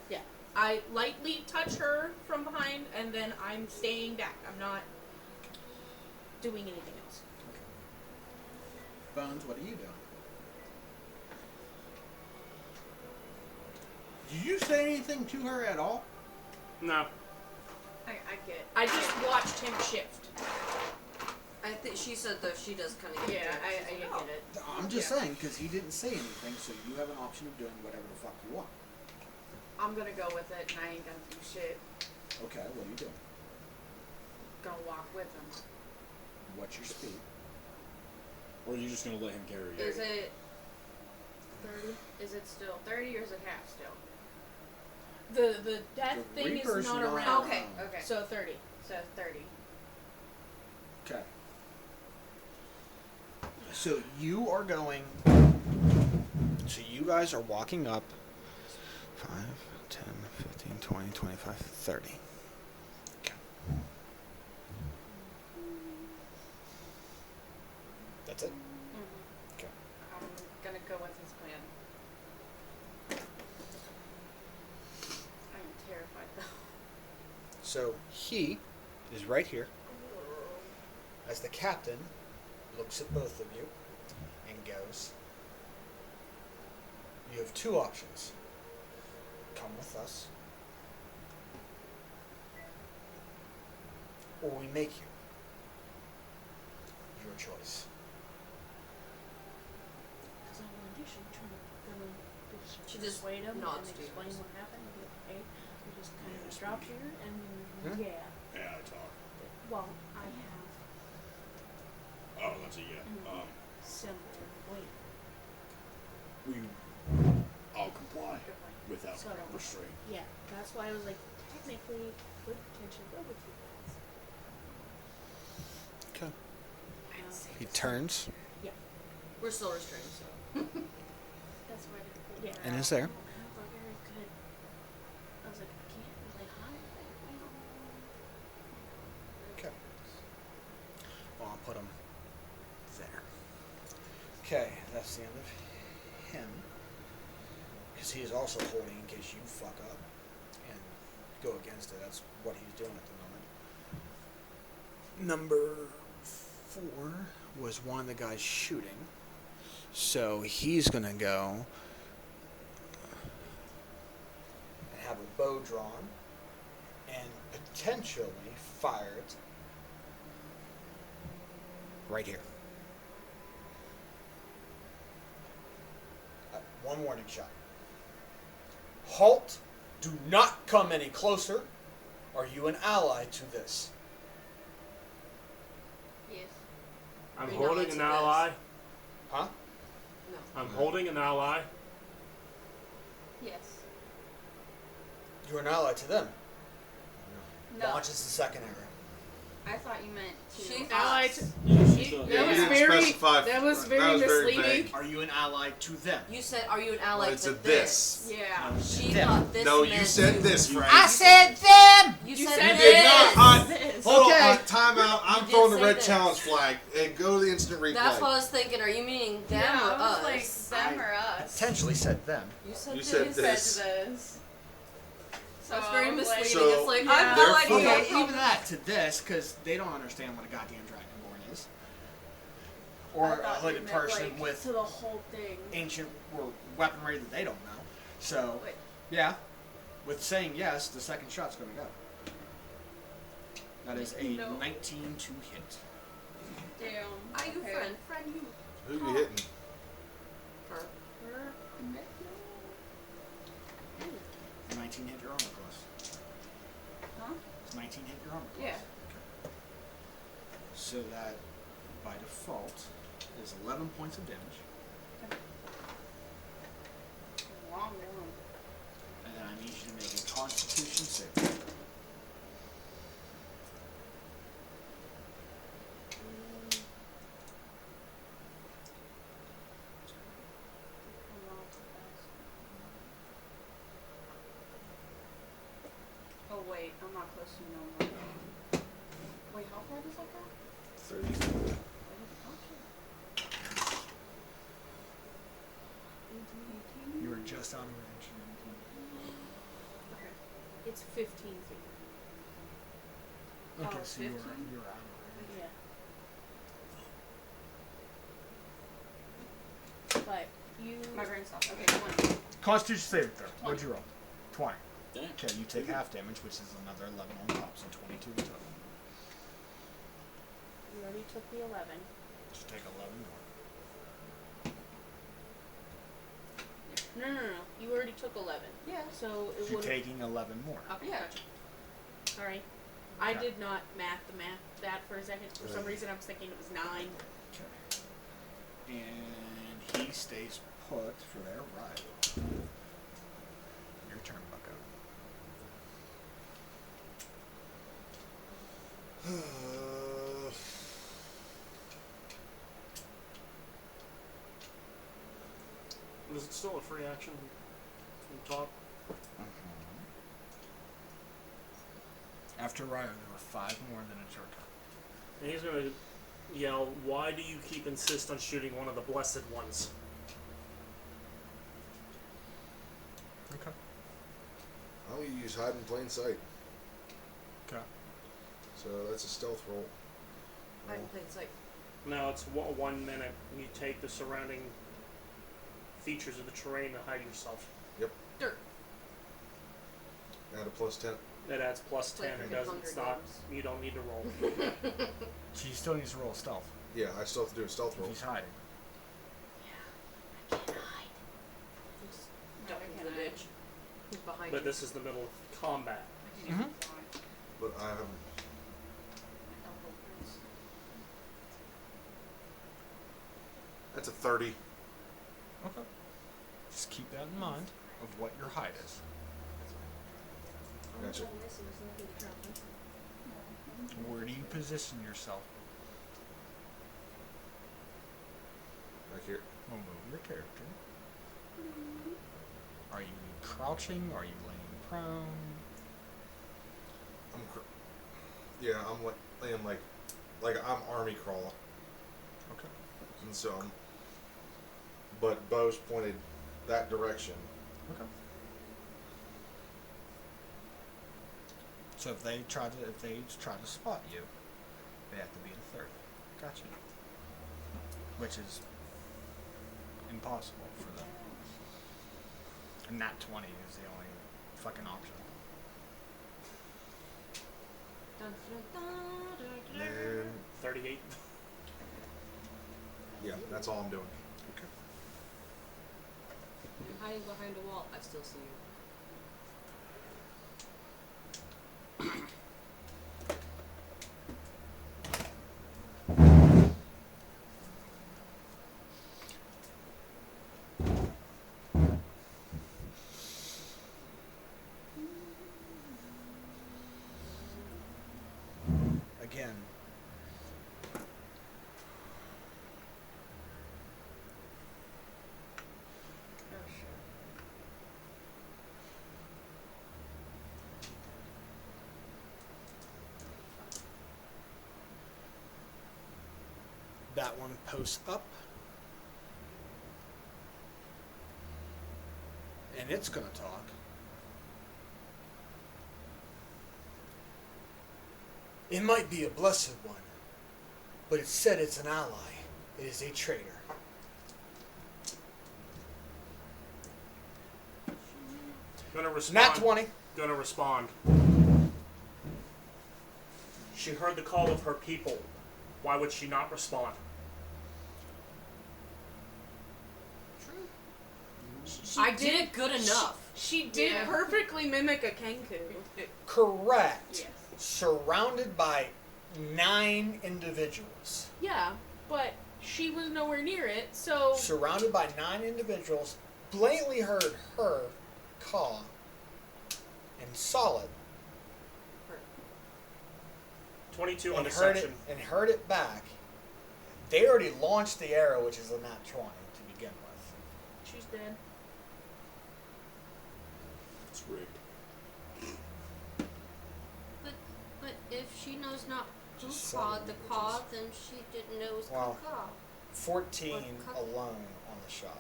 Yeah. I lightly touch her from behind, and then I'm staying back. I'm not doing anything else. Bones, what are you doing? Did you say anything to her at all? No. I get. I just watched him shift. I think she said that she does kind of get Yeah, it. I get it. I'm just saying, because he didn't say anything, so you have an option of doing whatever the fuck you want. I'm gonna go with it, and I ain't gonna do shit. Okay, what are you doing? Gonna walk with him. What's your speed? Or are you just gonna let him carry you? Is it 30? Is it still 30 or is it half still? The death The thing Reaper's is not not around. Okay, okay. So 30. So 30. Okay. So you are going. So you guys are walking up 5, 10, 15, 20, 25, 30. Okay. That's it? Okay. I'm gonna go with his plan. I'm terrified though. So he is right here as the captain looks at both of you and goes, you have two options. Come with us, or we make you. Your choice. Because I want to do, She just persuade him nods and to you. explain what happened. And be like, hey, we just kind of dropped here, and Hmm? yeah. Yeah, I talk. Well, I have Oh, that's a yeah. Mhm. similar weight. I'll comply Good point. without So- restraint. Yeah, that's why I was like, technically, could potentially go with you guys. Okay. Uh, He turns We're still restrained, so. That's why I didn't. Yeah. and is there. I don't have a very good. I was like, I can't really hide. also holding in case you fuck up and go against it. That's what he's doing at the moment. Number 4 was one of the guys shooting. So he's going to go and have a bow drawn and potentially fire it right here. One warning shot. Halt. Do not come any closer. Are you an ally to this? Yes. I'm Being holding allied an to ally. Huh? No. I'm holding an ally. Yes. You're an ally to them. No. Launches the second arrow. I thought you meant to. She Allied. us. That was very misleading. vague. Are you an ally to them? You said, "Are you an ally Allied to to this?" Yeah. She Them. thought this. No, meant you said to- this, Frank. I said them! You You said said this. did not. This. Hold Okay. on, time out. I'm did throwing the say red this. challenge flag and go to the instant replay. That's what I was thinking. Are you meaning them Yeah, or I was us? like them or us. Potentially said them. You said You this. said You this. said this. So That's very I was like, misleading. So, it's like yeah. I have no therefore- idea. Okay, even that to this, because they don't understand what a goddamn dragonborn is. Or I a thought you hooded meant, person like, with to the whole thing. ancient or weaponry that they don't know. So, Wait. yeah, with saying yes, the second shot's going to go. That is a No. 19 to hit. Damn. Are you Okay. friend you? Who you hitting? Her. Her- 19 hit your armor class. Huh? It's 19 hit your armor class. Yeah. Okay. So that, by default, is 11 points of damage. Long one. And then I need you to make a Constitution save. Oh wait, I'm not close to no more. Wait, how far does that go? 30. You were just out of range. Okay. It's 15 feet. Okay, Oh, so you were 15? out of range. Yeah. But you. My brain stopped. Okay, 20. Constitution saving throw. What'd you roll? 20. Damn. Okay, you take half damage, which is another 11 on top, so 22 in total. You already took the 11. Just take 11 more. No. You already took 11. Yeah. So it You're would. taking 11 more. Okay, Yeah. gotcha. Sorry. I Okay. did not math that for a second. For some reason, I was thinking it was 9. Okay. And he stays put for their ride. Your turn, Bucko. Is it still a free action from top? After Ryo, there were 5 more, then it's your turn. And he's gonna yell, "Why do you keep insist on shooting one of the blessed ones?" Okay. I'll use hide in plain sight. Okay. So that's a stealth roll. I can play it like Now it's 1 minute. And you take the surrounding features of the terrain to hide yourself. dirt. Add a plus 10. That adds plus It's like 10. It freaking doesn't Hunger stop. Games. You don't need to roll. So you still need to roll stealth. Yeah, I still have to do a stealth If roll. he's hiding. Just duck I into can the hide. ditch. He's behind But you. this is the middle of combat. Mhm. But I haven't. That's a 30. Okay. Just keep that in mind of what your height is. Gotcha. Where do you position yourself? Back here. We'll move your character. Are you crouching? Are you laying prone? Yeah, I'm like laying like I'm army crawler, Okay. and so but bow's pointed that direction. Okay. So if they try to spot you, they have to be a third. Gotcha. Which is impossible for them. And nat 20 is the only fucking option. Dun, dun, dun, dun, dun. And 38. yeah, that's all I'm doing. I'm hiding behind a wall. I still see you. Again. That one posts up. And it's gonna talk. It might be a blessed one, but it said it's an ally. It is a traitor. Gonna respond. Nat 20. Gonna respond. She heard the call of her people. Why would she not respond? I did it good enough. She did perfectly mimic a Kenku. Correct. Yes. Surrounded by 9 individuals. Yeah, but she was nowhere near it, so Surrounded by 9 individuals. Blatantly heard her call. And solid. 22 on And deception. heard it back. They already launched the arrow, which is a nat 20 to begin with. she's dead. It's rigged. But if she knows not who Just called seven the images. call, then she didn't know it was Wow. call. 14 What alone on the shot.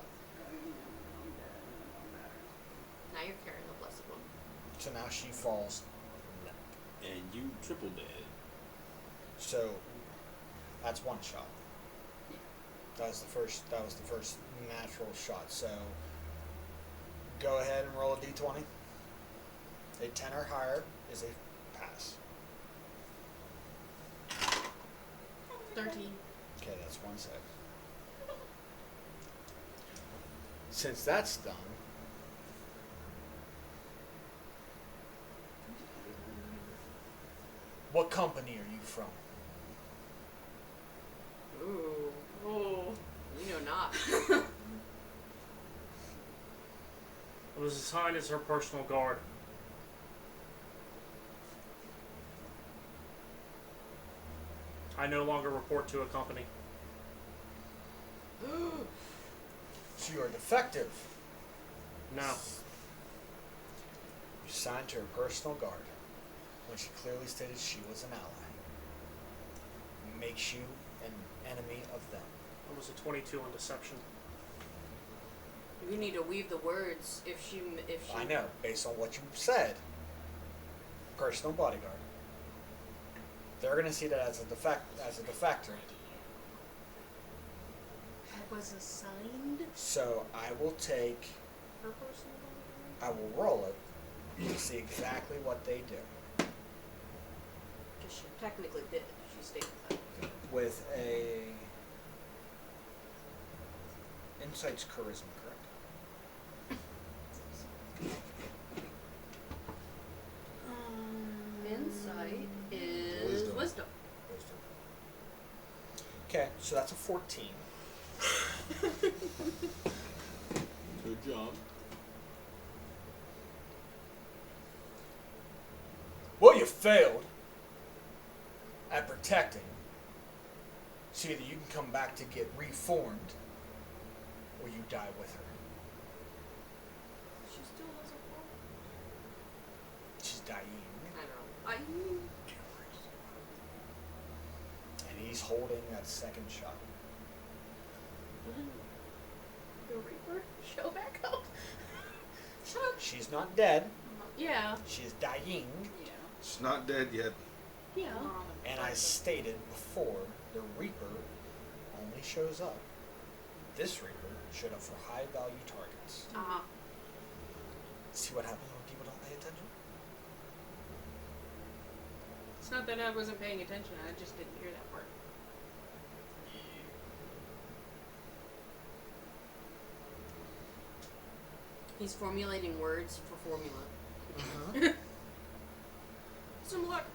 Now you're carrying the blessed one. So now she falls. And you triple dead. So that's one shot. That was the first natural shot. So go ahead and roll a d20. A 10 or higher is a pass. 13. Okay, that's 1 sec. Since that's done, what company are you from? Ooh. Oh. You know not. I was assigned as her personal guard. I no longer report to a company. So you are defective. No. You signed to her personal guard when she clearly stated she was an ally. Makes you an enemy of them. It was a 22 on deception. You need to weave the words if she. I know, based on what you said. Personal bodyguard. They're gonna see that as a defector. I was assigned So I will take. her personal I will roll it to see exactly what they do. Because she technically did. She stated that. With a insight's charisma, correct? Insight is wisdom. Okay, so that's a 14. Good job. Well, you failed at protecting. So either you can come back to get reformed, or you die with her. She still doesn't fall. She's dying. I know. And he's holding that second shot. Wouldn't the Reaper show back up? She's not dead. Yeah. She is dying. Yeah. It's not dead yet. Yeah. And I stated before, the Reaper only shows up. This Reaper showed up for high value targets. See what happens when people don't pay attention? It's not that I wasn't paying attention, I just didn't hear that part. He's formulating words for formula. Some luck.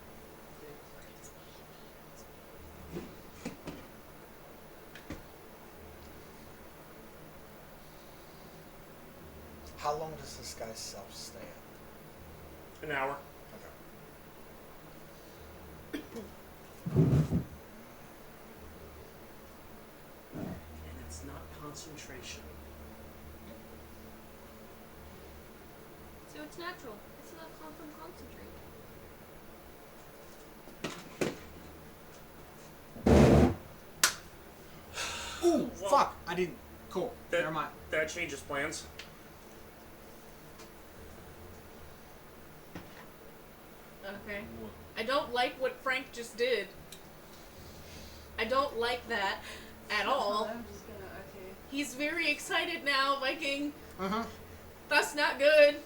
How long does this guy's self stay up? An hour. And it's not concentration. So it's natural. It's not come from concentrate. Ooh, Well, fuck! I didn't. Cool. That- Never mind. That changes plans. Okay. I don't like what Frank just did. I don't like that at all. I'm just gonna, okay. He's very excited now, Viking. That's not good.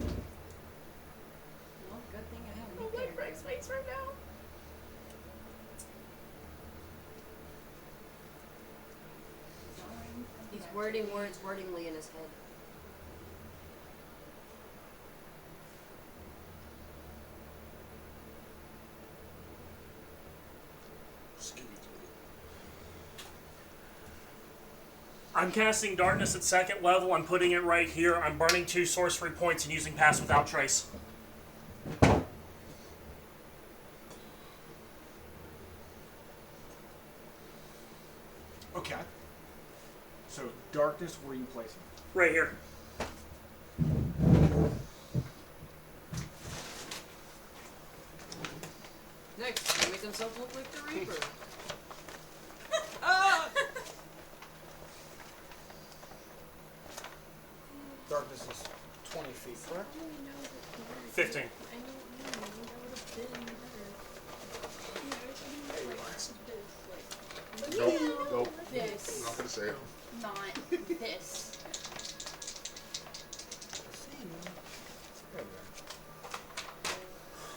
Well, good thing I I haven't don't like Frank's face right now. He's wording words wordingly in his head. I'm casting darkness at 2nd level. I'm putting it right here. I'm burning 2 sorcery points and using Pass Without Trace. Okay. So, darkness, where are you placing it? Right here. Next, make himself look like the Reaper. Darkness is 20 feet, correct? 15. Nope. Nope. This, Not gonna say it. not this.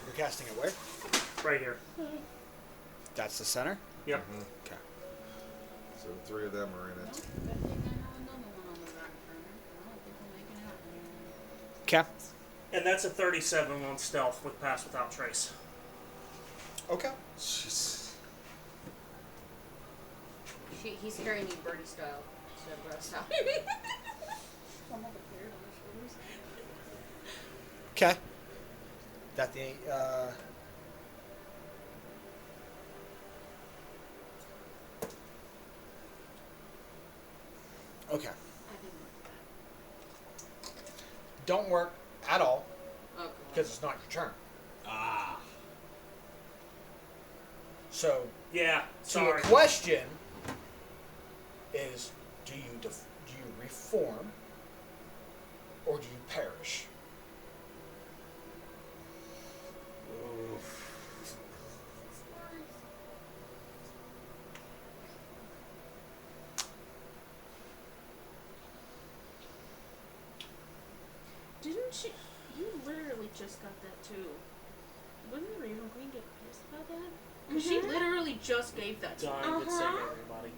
You're casting it where? Right here. That's the center? Yep. Okay. So 3 of them are in it. Okay. And that's a 37 on stealth with Pass Without Trace. Okay. Jeez. He's carrying you birdie style instead of breast style. I'm all prepared on my shoulders. Okay. That the, okay. Don't work at all, Okay. because it's not your turn. So, Yeah, so the sorry. question is, do you reform, or do you perish? Didn't she? You literally just got that too. Wouldn't the Raven Queen get pissed about that? Because she literally just gave that to me. Dying would save everybody.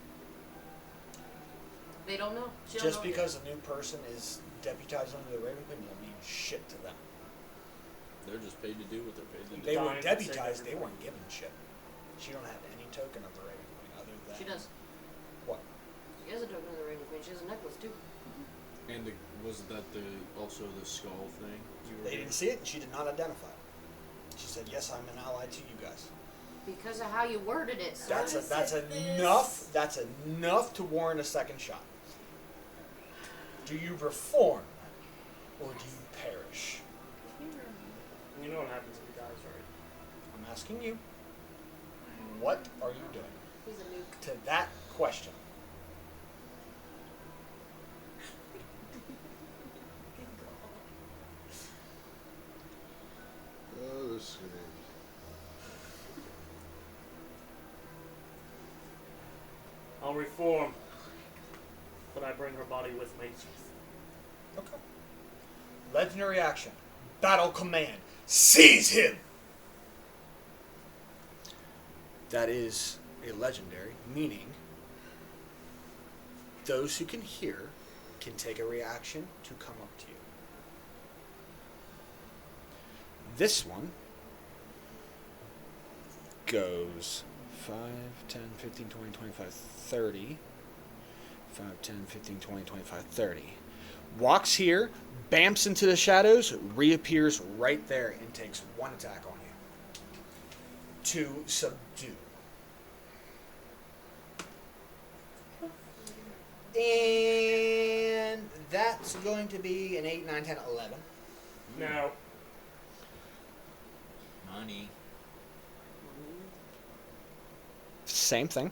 They don't know. She don't Just know because a new person is deputized under the Raven Queen don't mean shit to them. They're just paid to do what they're paid to do. They were Dying would save deputized, they everybody. weren't given shit. She don't have any token of the Raven Queen other than... She does. What? She has a token of the Raven Queen. She has a necklace too. And wasn't that also the skull thing? They didn't see it, and she did not identify it. She said, yes, I'm an ally to you guys. Because of how you worded it, sir. That's enough. That's enough to warrant a second shot. Do you reform, or do you perish? You know what happens if he dies, right? I'm asking you. What are you doing He's a nuke. to that question? reform, but I bring her body with me. Okay. Legendary action. Battle command. Seize him! That is a legendary, meaning those who can hear can take a reaction to come up to you. This one goes 5, 10, 15, 20, 25, 30. 5, 10, 15, 20, 25, 30. Walks here, bamps into the shadows, reappears right there, and takes one attack on you. To subdue. And that's going to be an 8, 9, 10, 11. Now, Money. Same thing.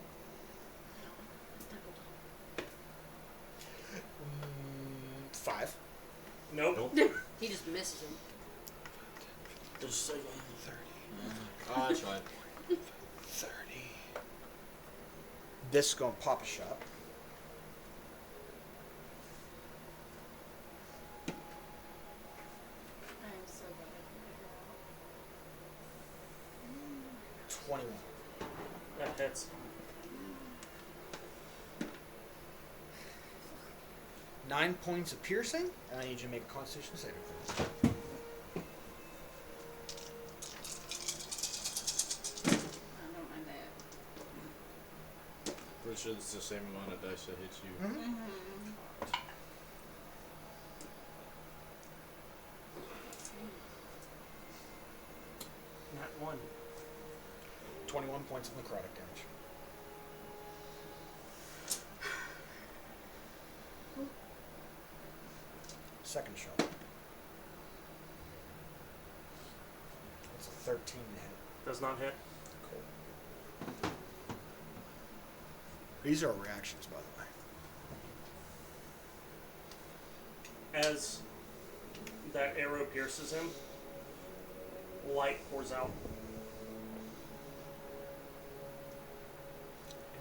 5. nope. He just misses him. Just say 30. I tried. 30. This is going to pop a shot. I am so bad at figuring 21. that hits. 9 points of piercing, and I need you to make a Constitution saving throw. it out. I don't mind that. Pretty sure it's the same amount of dice that hits you. Mm-hmm. Not one. 21 points of necrotic damage. Second shot. That's a 13 to hit. Does not hit. Cool. These are reactions, by the way. As that arrow pierces him, light pours out.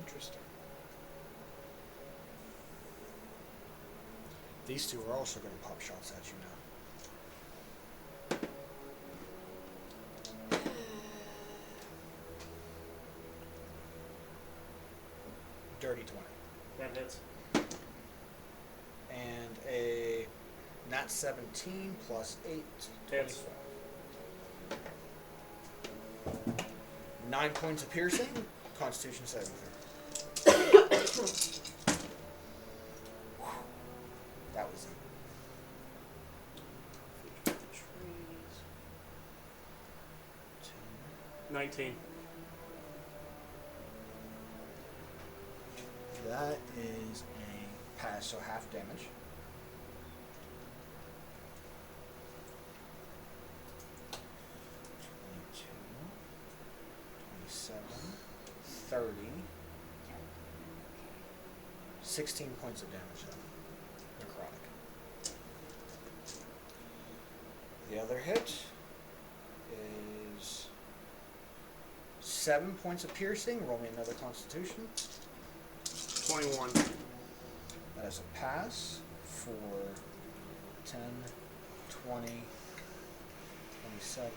Interesting. These two are also going to pop shots at you now. Dirty 20. That hits. And a nat 17 plus 8. Hits. 24. 9 points of piercing. Constitution saving throw. That was it. 19. That is a pass, so half damage. $27, $30, 16 points of damage then. Necrotic. The other hit is 7 points of piercing. Roll me another Constitution. 21. That is a pass for 10, 20, 27,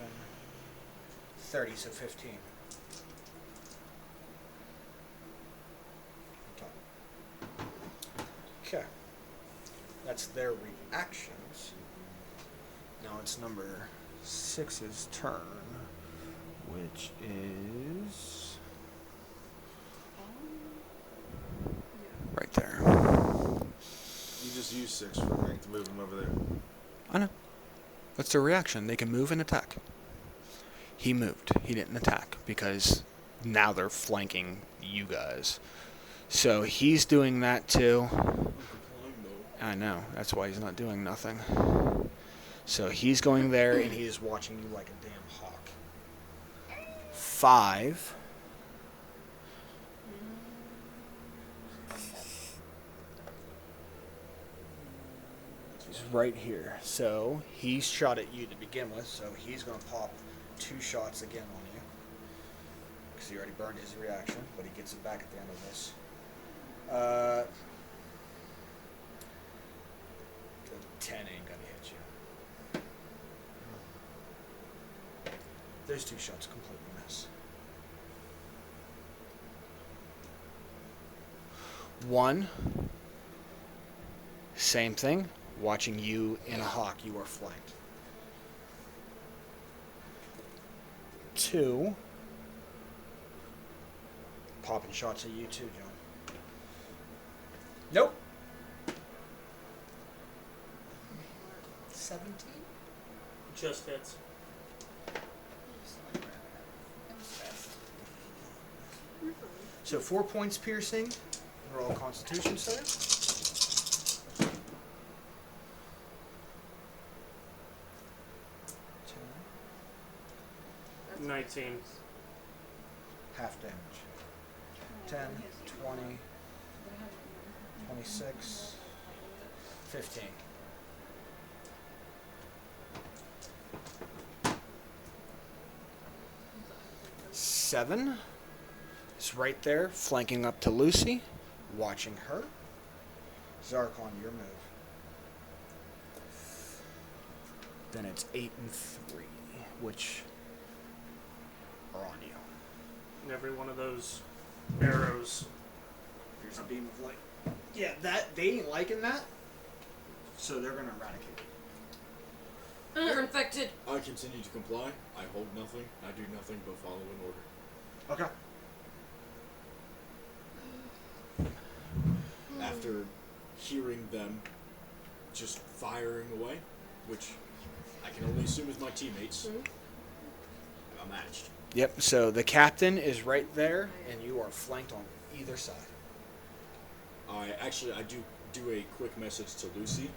30, so 15. Okay. That's their reactions. Now it's number 6's turn, which is right there. You just used 6 for rank to move him over there. I know. That's their reaction. They can move and attack. He moved. He didn't attack because now they're flanking you guys. So he's doing that too. I know. That's why he's not doing nothing. So he's going there and he is watching you like a damn hawk. 5. He's right here. So he shot at you to begin with, so he's going to pop 2 shots again on you. Because he already burned his reaction, but he gets it back at the end of this. The 10 ain't gonna hit you. Those two shots completely miss. One. Same thing. Watching you in a hawk, you are flanked. 2. Popping shots at you too, John. Nope. 17? Just hits. So 4 points piercing. Roll a Constitution save. 19. Half damage. 10, 20, 26, 15. Seven is right there, flanking up to Lucy, watching her. Zarkon, your move. Then it's 8 and 3, which are on you. And every one of those arrows. Here's a beam of light. Yeah, that they ain't liking that, so they're gonna eradicate it. You're infected. I continue to comply. I hold nothing. I do nothing but follow an order. Okay. After hearing them just firing away, which I can only assume is my teammates, I'm matched. Yep, so the captain is right there, and you are flanked on either side. I do a quick message to Lucy.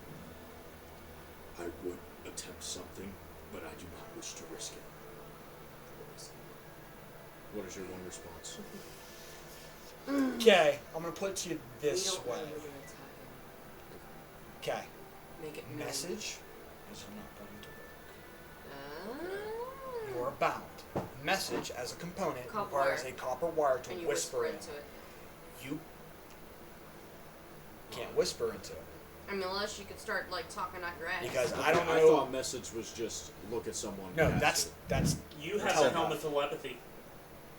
I would attempt something, but I do not wish to risk it. What is your one response? Okay, I'm going to put it to you We this don't way. really attack him. Okay, Make it known. message is not going to work. Ah. You are bound. Message as a component Copper requires wire. a copper wire to And you whisper in. into it. You can't whisper into it. I mean, unless you could start like talking out your ass. Because I don't I know. thought message was just look at someone. No, cast that's it. You have the Telepathy. helmet telepathy.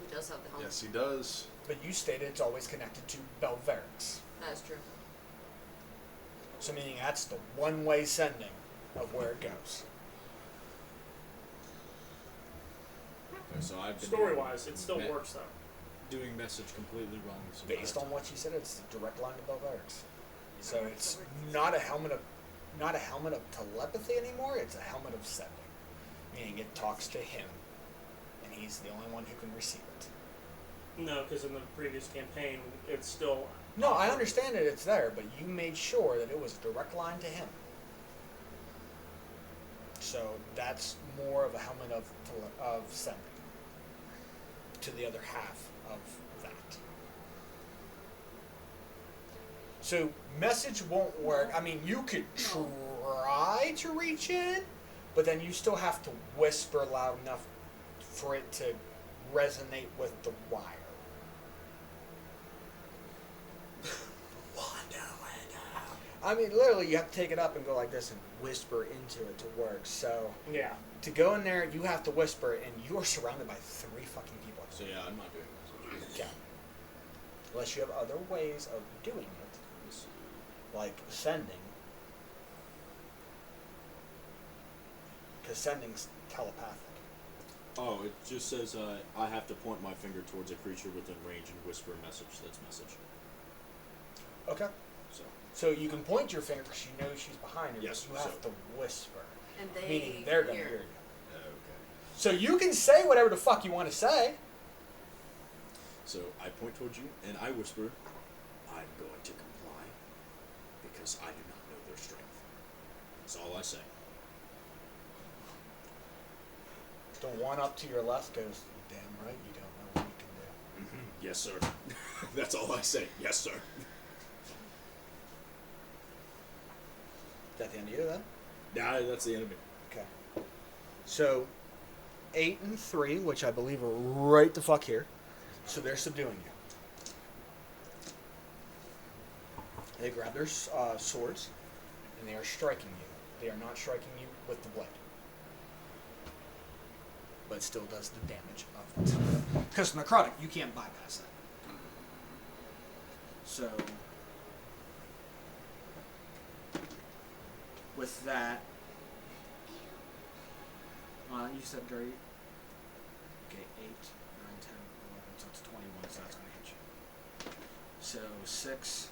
He does have the helmet. Yes, he does. But you stated it's always connected to Belverics. That is true. So meaning that's the one-way sending of where it goes. Okay, so I've been Story-wise, it still me- works though. doing message completely wrong. This Based entire on what you said, it's the direct line to Belverics. So it's not a helmet of telepathy anymore. It's a helmet of sending, meaning it talks to him, and he's the only one who can receive it. No, because in the previous campaign, it's still. No, I understand that it's there, but you made sure that it was a direct line to him. So that's more of a helmet of sending to the other half of that. So message won't work. I mean, you could try to reach in, but then you still have to whisper loud enough for it to resonate with the wire. I mean, literally, you have to take it up and go like this and whisper into it to work. So Yeah. to go in there, you have to whisper, and you are surrounded by 3 fucking people. So yeah, I'm not doing message. Yeah. Unless you have other ways of doing it, Let's see. like sending. Because sending's telepathic. Oh, it just says I have to point my finger towards a creature within range and whisper a message. That's message. Okay. So you can point your finger because you know she's behind her, Yes, but you have to whisper. And they Meaning they're going to hear. hear you. Okay. So you can say whatever the fuck you want to say. So I point towards you and I whisper, I'm going to comply because I do not know their strength. That's all I say. The one up to your left goes, "You're damn right, you don't know what you can do." Yes, sir. That's all I say. Yes, sir. Is that the end of you then? Nah, that's the enemy. Okay. So, 8 and 3, which I believe are right the fuck here. So they're subduing you. They grab their swords, and they are striking you. They are not striking you with the blade. But it still does the damage of it. Because necrotic, you can't bypass that. So, with that, you said dirty. Okay, 8, 9, 10, 11, so it's 21, so that's going to hit you. So 6.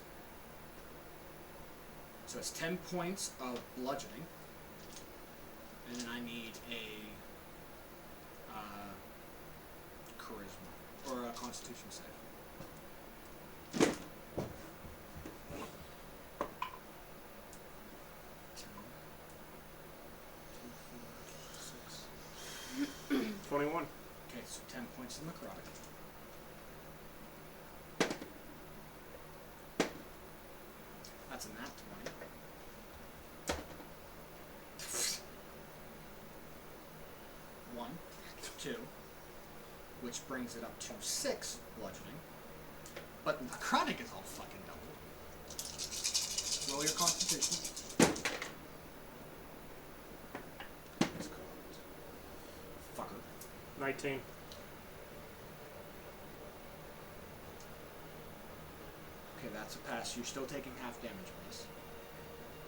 So it's 10 points of bludgeoning. And then I need a charisma or a constitution save. Okay, so 10 points of necrotic. That's a nat 20. 1, 2, which brings it up to 6 bludgeoning. But necrotic is all fucking double. Roll your constitution. Fucker. 19. Okay, that's a pass. You're still taking half damage on this.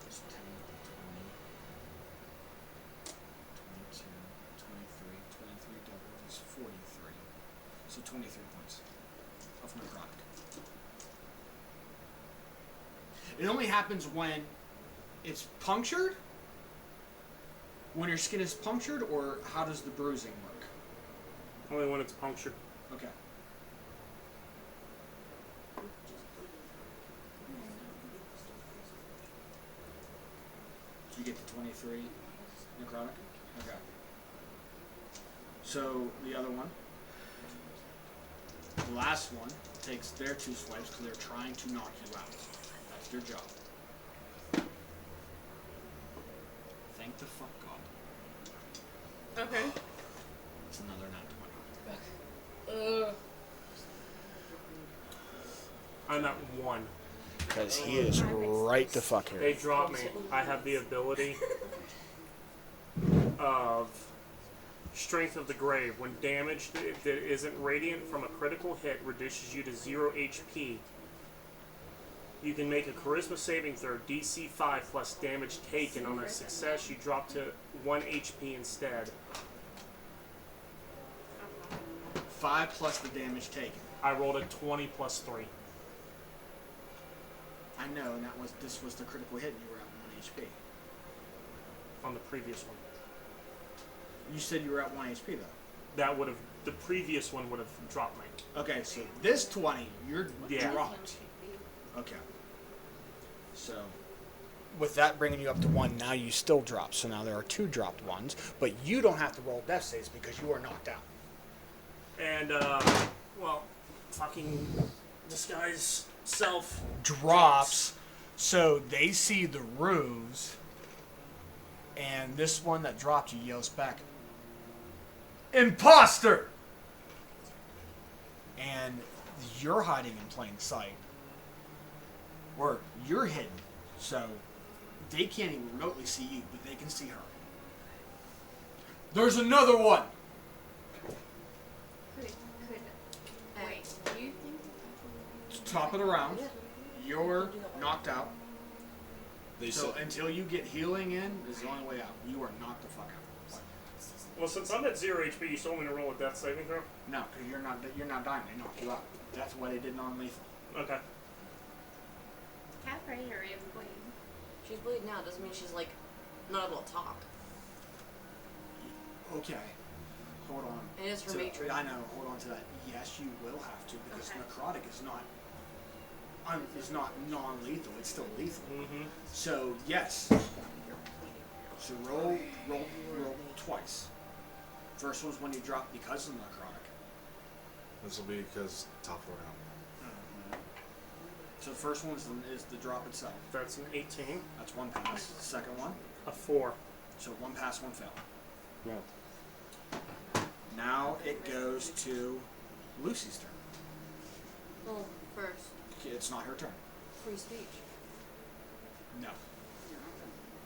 So 10, 20, 22, 23, 23 double is 43. So 23 points of necrotic. It only happens when it's punctured? When your skin is punctured, or how does the bruising work? Only when it's punctured. Okay. You get to 23 necrotic? Okay. So the other one, the last one, takes their 2 swipes because they're trying to knock you out. That's their job. Thank the fuck God. Okay. It's another nat 20. I'm at 1. Because he is right the fuck here. They drop me. I have the ability of Strength of the Grave. When damage that isn't radiant from a critical hit reduces you to 0 HP, you can make a Charisma saving throw DC 5 plus damage taken. On a success, you drop to 1 HP instead. 5 plus the damage taken. I rolled a 20 plus 3. I know, and this was the critical hit, and you were at 1 HP. On the previous one. You said you were at 1 HP though. That would have, the previous one would have dropped me. Okay, so this 20, you're Yeah. dropped. Okay. So, with that bringing you up to 1, now you still drop. So now there are 2 dropped ones, but you don't have to roll death saves because you are knocked out. And, well, fucking this guy's self Drops. So they see the ruse, and this one that dropped you yells back, "Imposter!" And you're hiding in plain sight. Or you're hidden, so they can't even remotely see you, but they can see her. There's another one! Wait, do you think Top of the round, you're knocked out. They So said until you get healing in, is the only way out. You are knocked the fuck out. Well, since I'm at 0 HP, you still want me to roll a death saving throw? No, because you're not dying. They knocked you out. That's why they did non-lethal. Okay. Cat Ray or even Queen? She's bleeding out. Doesn't mean she's like not able to talk. Okay. Hold on. It is her to- matron. I know. Hold on to that. Yes, you will have to because Okay. necrotic is not non-lethal. It's still lethal. Mm-hmm. So yes. So roll twice. First one's when you drop because of necrotic. This will be because top of the round. So the first one is the drop itself. That's an 18. That's 1 pass. The second one, A 4. so 1 pass, 1 fail. Yeah. Now it goes to Lucy's turn. Well, first, It's not her turn. free speech. No.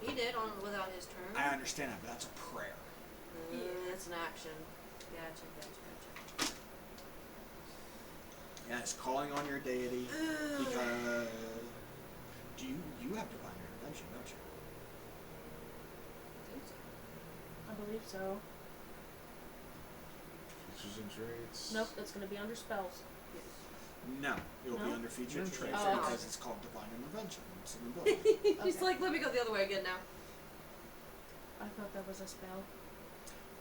He did on without his turn. I understand that, but that's a prayer. That's an action. Gotcha. Yeah, it's calling on your deity because you have divine intervention, don't you? I believe so. Features and traits. Nope, that's going to be under spells. No, it'll be No? under feature and traits Oh, okay. because it's called divine intervention. It's an ability. He's like, let me go the other way again now. I thought that was a spell.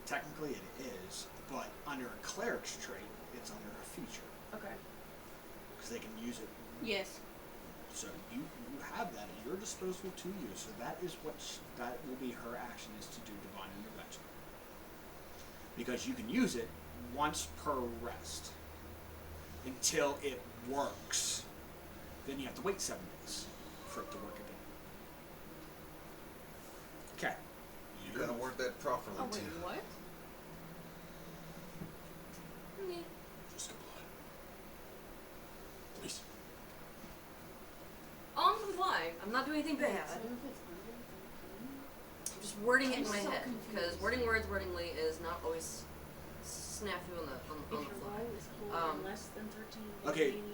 Technically, it is, but under a cleric's trait, it's under a feature Okay. because they can use it. Yes. So you have that at your disposal to use. So that is that will be her action, is to do divine intervention. Because you can use it once per rest until it works. Then you have to wait 7 days for it to work again. Okay. You gotta word that properly, Oh wait, too. what? Just comply. Please. I'm complying. I'm not doing anything bad. I'm just wording it in my head because wording words wordingly is not always snafu on the If your fly. roll is pulled in less than 13, Okay. remaining-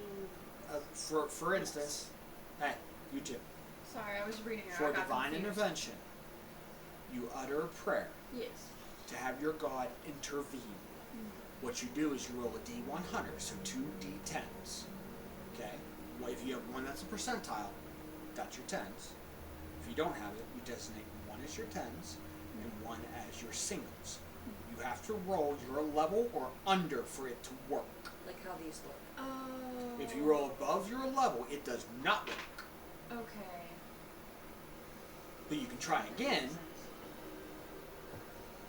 For instance, hey, you two. Sorry, I was reading it. For I got divine confused. intervention, you utter a prayer Yes. to have your god intervene. What you do is you roll a D100, so 2 D10s. Okay? Well, if you have one that's a percentile, that's your 10s. If you don't have it, you designate one as your 10s and one as your singles. You have to roll your level or under for it to work. Like how these look. Oh. If you roll above your level, it does not work. Okay. But you can try again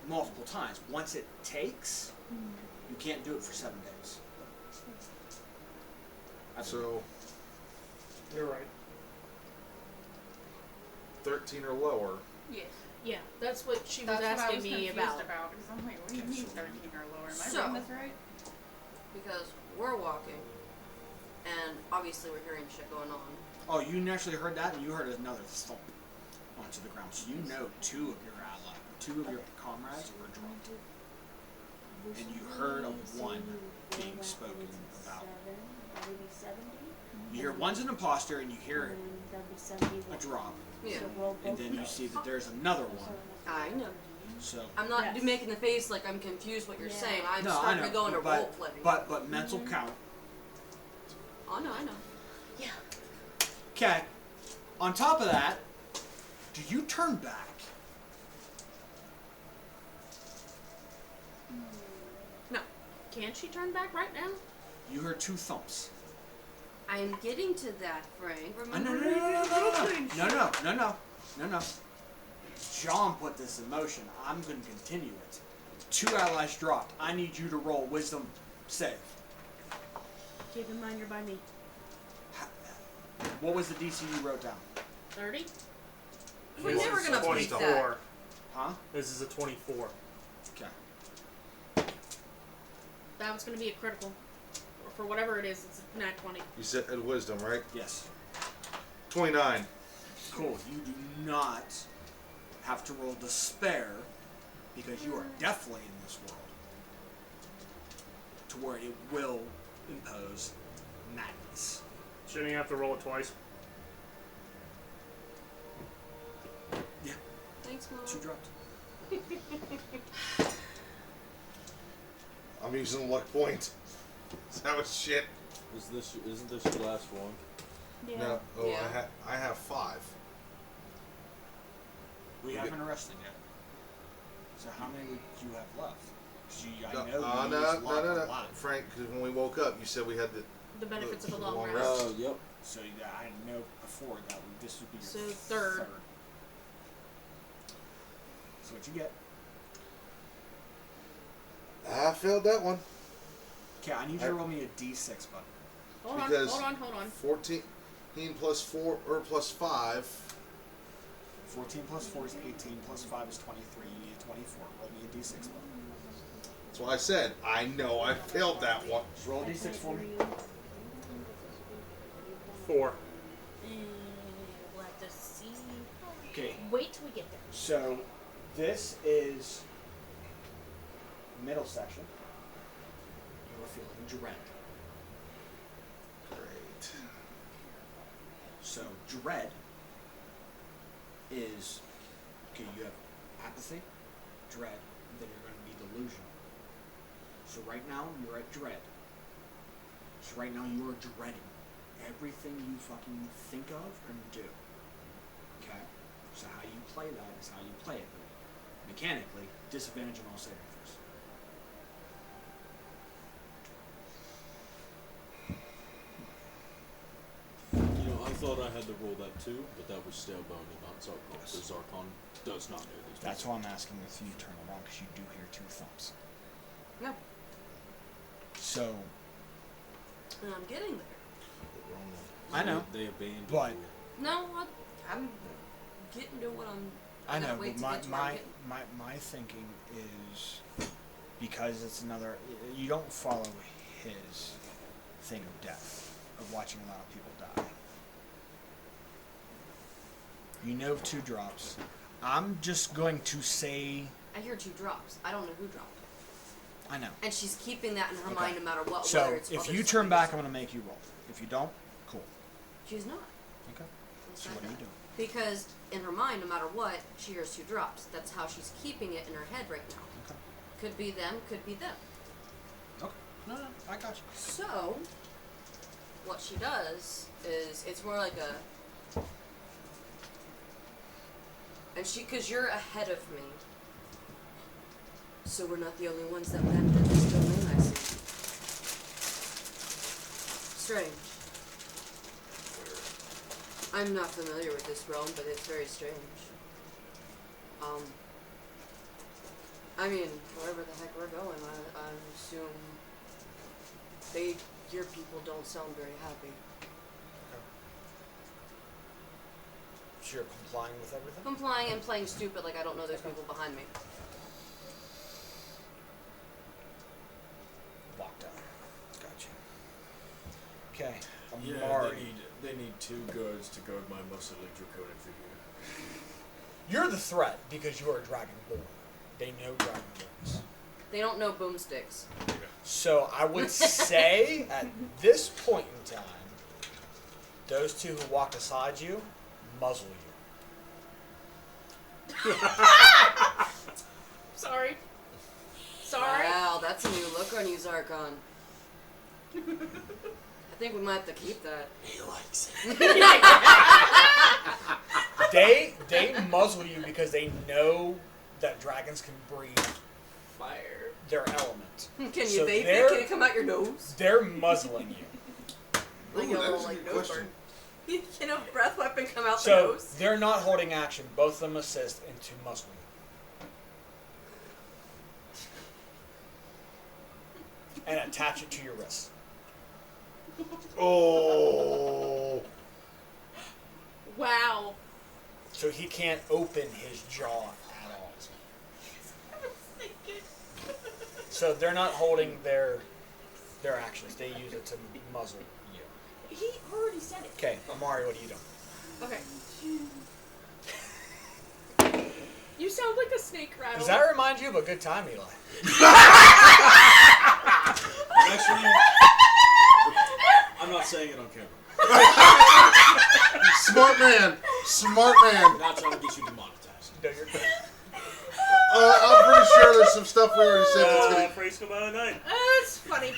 multiple times. Once it takes, you can't do it for 7 days. So, You're right. 13 or lower. Yes. Yeah, that's what she was That's what I asking was me confused about. because I'm like, what do you mean 13 or lower? Am I So- reading this right? Because we're walking, and obviously we're hearing shit going on. Oh, you naturally heard that, and you heard another thump onto the ground. So you know two of your comrades were dropped. And you heard of one being spoken about. That would be 70. You hear one's an imposter, and you hear And that'd be 71. a drop. Yeah. So roll And both then of you those. see that there's another one. I know. So I'm not Yes. making the face like I'm confused what you're Yeah. saying. I'm no, I starting know, to go into but, role play. but mental count. I know. Yeah. Okay. On top of that, do you turn back? No. Can she turn back right now? You heard 2 thumps. I'm getting to that, Frank. No, Remember? No. John put this in motion. I'm going to continue it. 2 allies dropped. I need you to roll wisdom save. Keep in mind you're by me. What was the DC you wrote down? 30? We're This never is gonna beat 24. that. Huh? This is a 24. Okay. That was going to be a critical. Or for whatever it is, it's a nat 20. You said wisdom, right? Yes. 29. Cool. You do not have to roll despair because you are definitely in this world to where it will impose madness. Shouldn't you have to roll it twice? Yeah. Thanks, Mom. 2 dropped. I'm using luck point. That was shit. Isn't this your last one? Yeah. No. Oh, Yeah. I have 5. We We haven't get- arrested yet. So how many would you have left? 'Cause I No, know you no, used luck a lot. Frank, because when we woke up, you said we had The benefits of a the long long rest. rest. Oh, yep. So yeah, I know before that this would be your So third. So what you get? I failed that one. Okay, I need you to roll me a D6, bud. Hold Because- on, hold on. 14 plus 4 or plus 5. 14 plus 4 is 18, plus 5 is 23. You need a 24. Roll me a D6, bud. That's why I said I know I failed that one. Roll a D6 for me. 4. We'll have to see wait till we get there. So, this is middle section. You're feeling dread. Great. So, dread is, okay, you have apathy, dread, and then you're going to be delusional. So right now, you're at dread. So right now, you are dreading everything you fucking think of and do. Okay? So how you play that is how you play it. But mechanically, disadvantage on all saving throws. You know, I thought I had to roll that too, but that was stale bone and not Zarkon. Yes. So Zarkon does not know these. That's why I'm asking if you turn around, because you do hear two thumps. No. So, And I'm getting there. The wrong one. I know. They abandoned But- you. No, I'm getting to what I'm. I know, gotta wait but to get to where I'm my thinking is, because it's another, you don't follow his thing of death, of watching a lot of people die. You know 2 drops. I'm just going to say, I hear 2 drops. I don't know who dropped. I know. And she's keeping that in her Okay. mind no matter what. So whether it's if other you stuff turn or back, I'm something. going to make you roll. If you don't, cool. She's not. Okay. It's So not what are you that. doing? Because in her mind, no matter what, she hears 2 drops. That's how she's keeping it in her head right now. Okay. Could be them, could be them. Okay. No, I got you. So, what she does is, it's more like a, and because you're ahead of me, so we're not the only ones that would enter this domain, I see. Strange. I'm not familiar with this realm, but it's very strange. I mean, wherever the heck we're going, I assume your people don't sound very happy. So you're complying with everything? Complying and playing stupid like I don't know there's people behind me. Locked up. Gotcha. Okay. Yeah, Amari. they need 2 goods to goad my muscly draconic figure. You're the threat because you are Dragonborn. They know Dragonborns. They don't know boomsticks. So I would say at this point in time, those 2 who walk beside you muzzle you. Sorry. Sorry. Wow, that's a new look on you, Zarkon. I think we might have to keep that. He likes it. They muzzle you because they know that dragons can breathe Fire. their element. Can you So vape they're- it? Can it come out your nose? They're muzzling you. Like Ooh, a little that's a like good nose question. burn. Can a breath weapon come out the So nose? they're not holding action. Both of them assist into muzzling you. And attach it to your wrist. Oh. Wow. So he can't open his jaw at all. So they're not holding their actions. They use it to muzzle you. He already said it. Okay, Amari, what are you doing? Okay. You sound like a snake rattle. Does that remind you of a good time, Eli? Actually, I'm not saying it on camera. Smart man. Smart man. Not trying to get you demonetized. No, you're good. I'm pretty sure there's some stuff we already said that's gonna. Phrase come out at night. That's funny.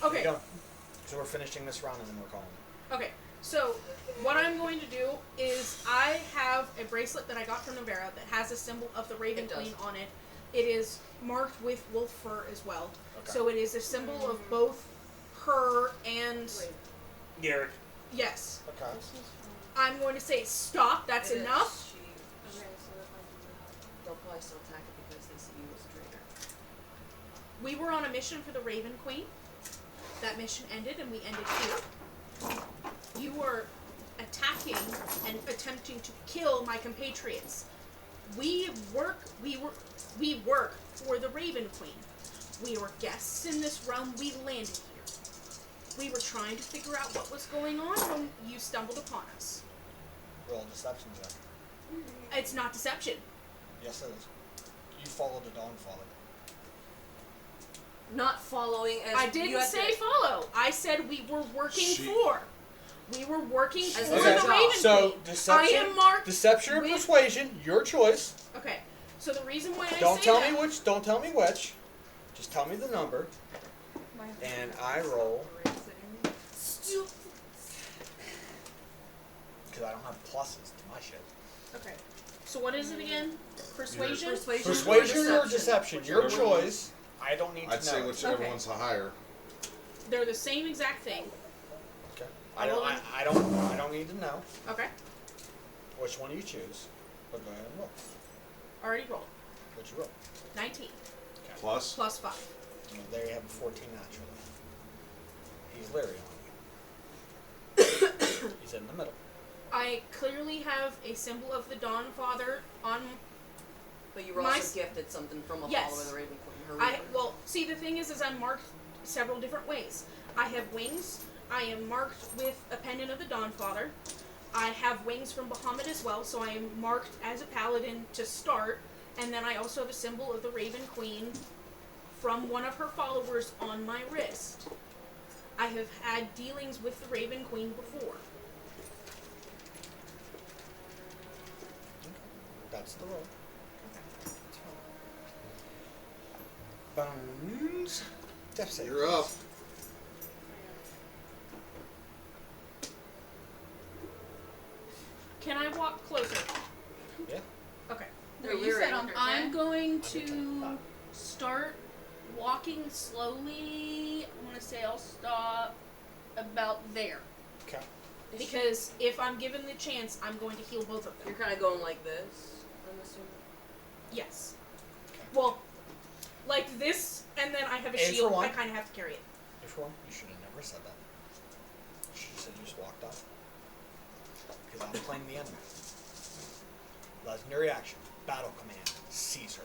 Okay. Go. So we're finishing this round and then we're calling it. Okay. So what I'm going to do is I have a bracelet that I got from Navera that has a symbol of the Raven It does. Queen on it. It is marked with wolf fur as well. Okay. So it is a symbol of both her and Garrick. yes. Okay. I'm going to say stop. That's It is. enough. They'll probably still attack it because they see you as a traitor. We were on a mission for the Raven Queen. That mission ended and we ended here. You were attacking and attempting to kill my compatriots. We work for the Raven Queen. We were guests in this realm. We landed here. We were trying to figure out what was going on when you stumbled upon us. Roll a deception check. It's not deception. Yes, it is. You followed the Dawnfather. Not following as I you didn't had say to, follow. I said we were working She- for. We were working As for a the job. Raven So Queen. deception, I am marked deception or with- persuasion, your choice. Okay. So the reason why I Don't say tell that, me which. Don't tell me which. Just tell me the number, and I roll because I don't have pluses to my shit. Okay. So what is it again? Persuasion? Persuasion or deception, your Whichever choice. I don't need I'd to say know. whichever Okay. one's higher. They're the same exact thing. Okay. I don't need to know Okay. which one you choose. But go ahead and roll. Already rolled. What you roll? 19 Plus? plus 5. You know, there you have a 14 naturally. He's leery on you. He's in the middle. I clearly have a symbol of the Dawn Father on. But you were My also gifted something from a Yes. follower of the Raven Queen. Her I Raven. well, see the thing is I'm marked several different ways. I have wings. I am marked with a pendant of the Dawn Father. I have wings from Bahamut as well, so I am marked as a paladin to start, and then I also have a symbol of the Raven Queen from one of her followers on my wrist. I have had dealings with the Raven Queen before. That's the roll. Bones. Death save. You're up. Can I walk closer? Yeah. Okay. They're Wait, you said leery. on her I'm head? going your to turn. start walking slowly. I'm going to say I'll stop about there. Okay. Because if I'm given the chance, I'm going to heal both of You're them. kind of going like this, I'm assuming. Yes. Okay. Well, like this, and then I have a A for shield. one. I kind of have to carry it. If one, you should have never said that. You should have said you just walked up. Because I'm playing the enemy. Legendary action. Battle command. Caesar.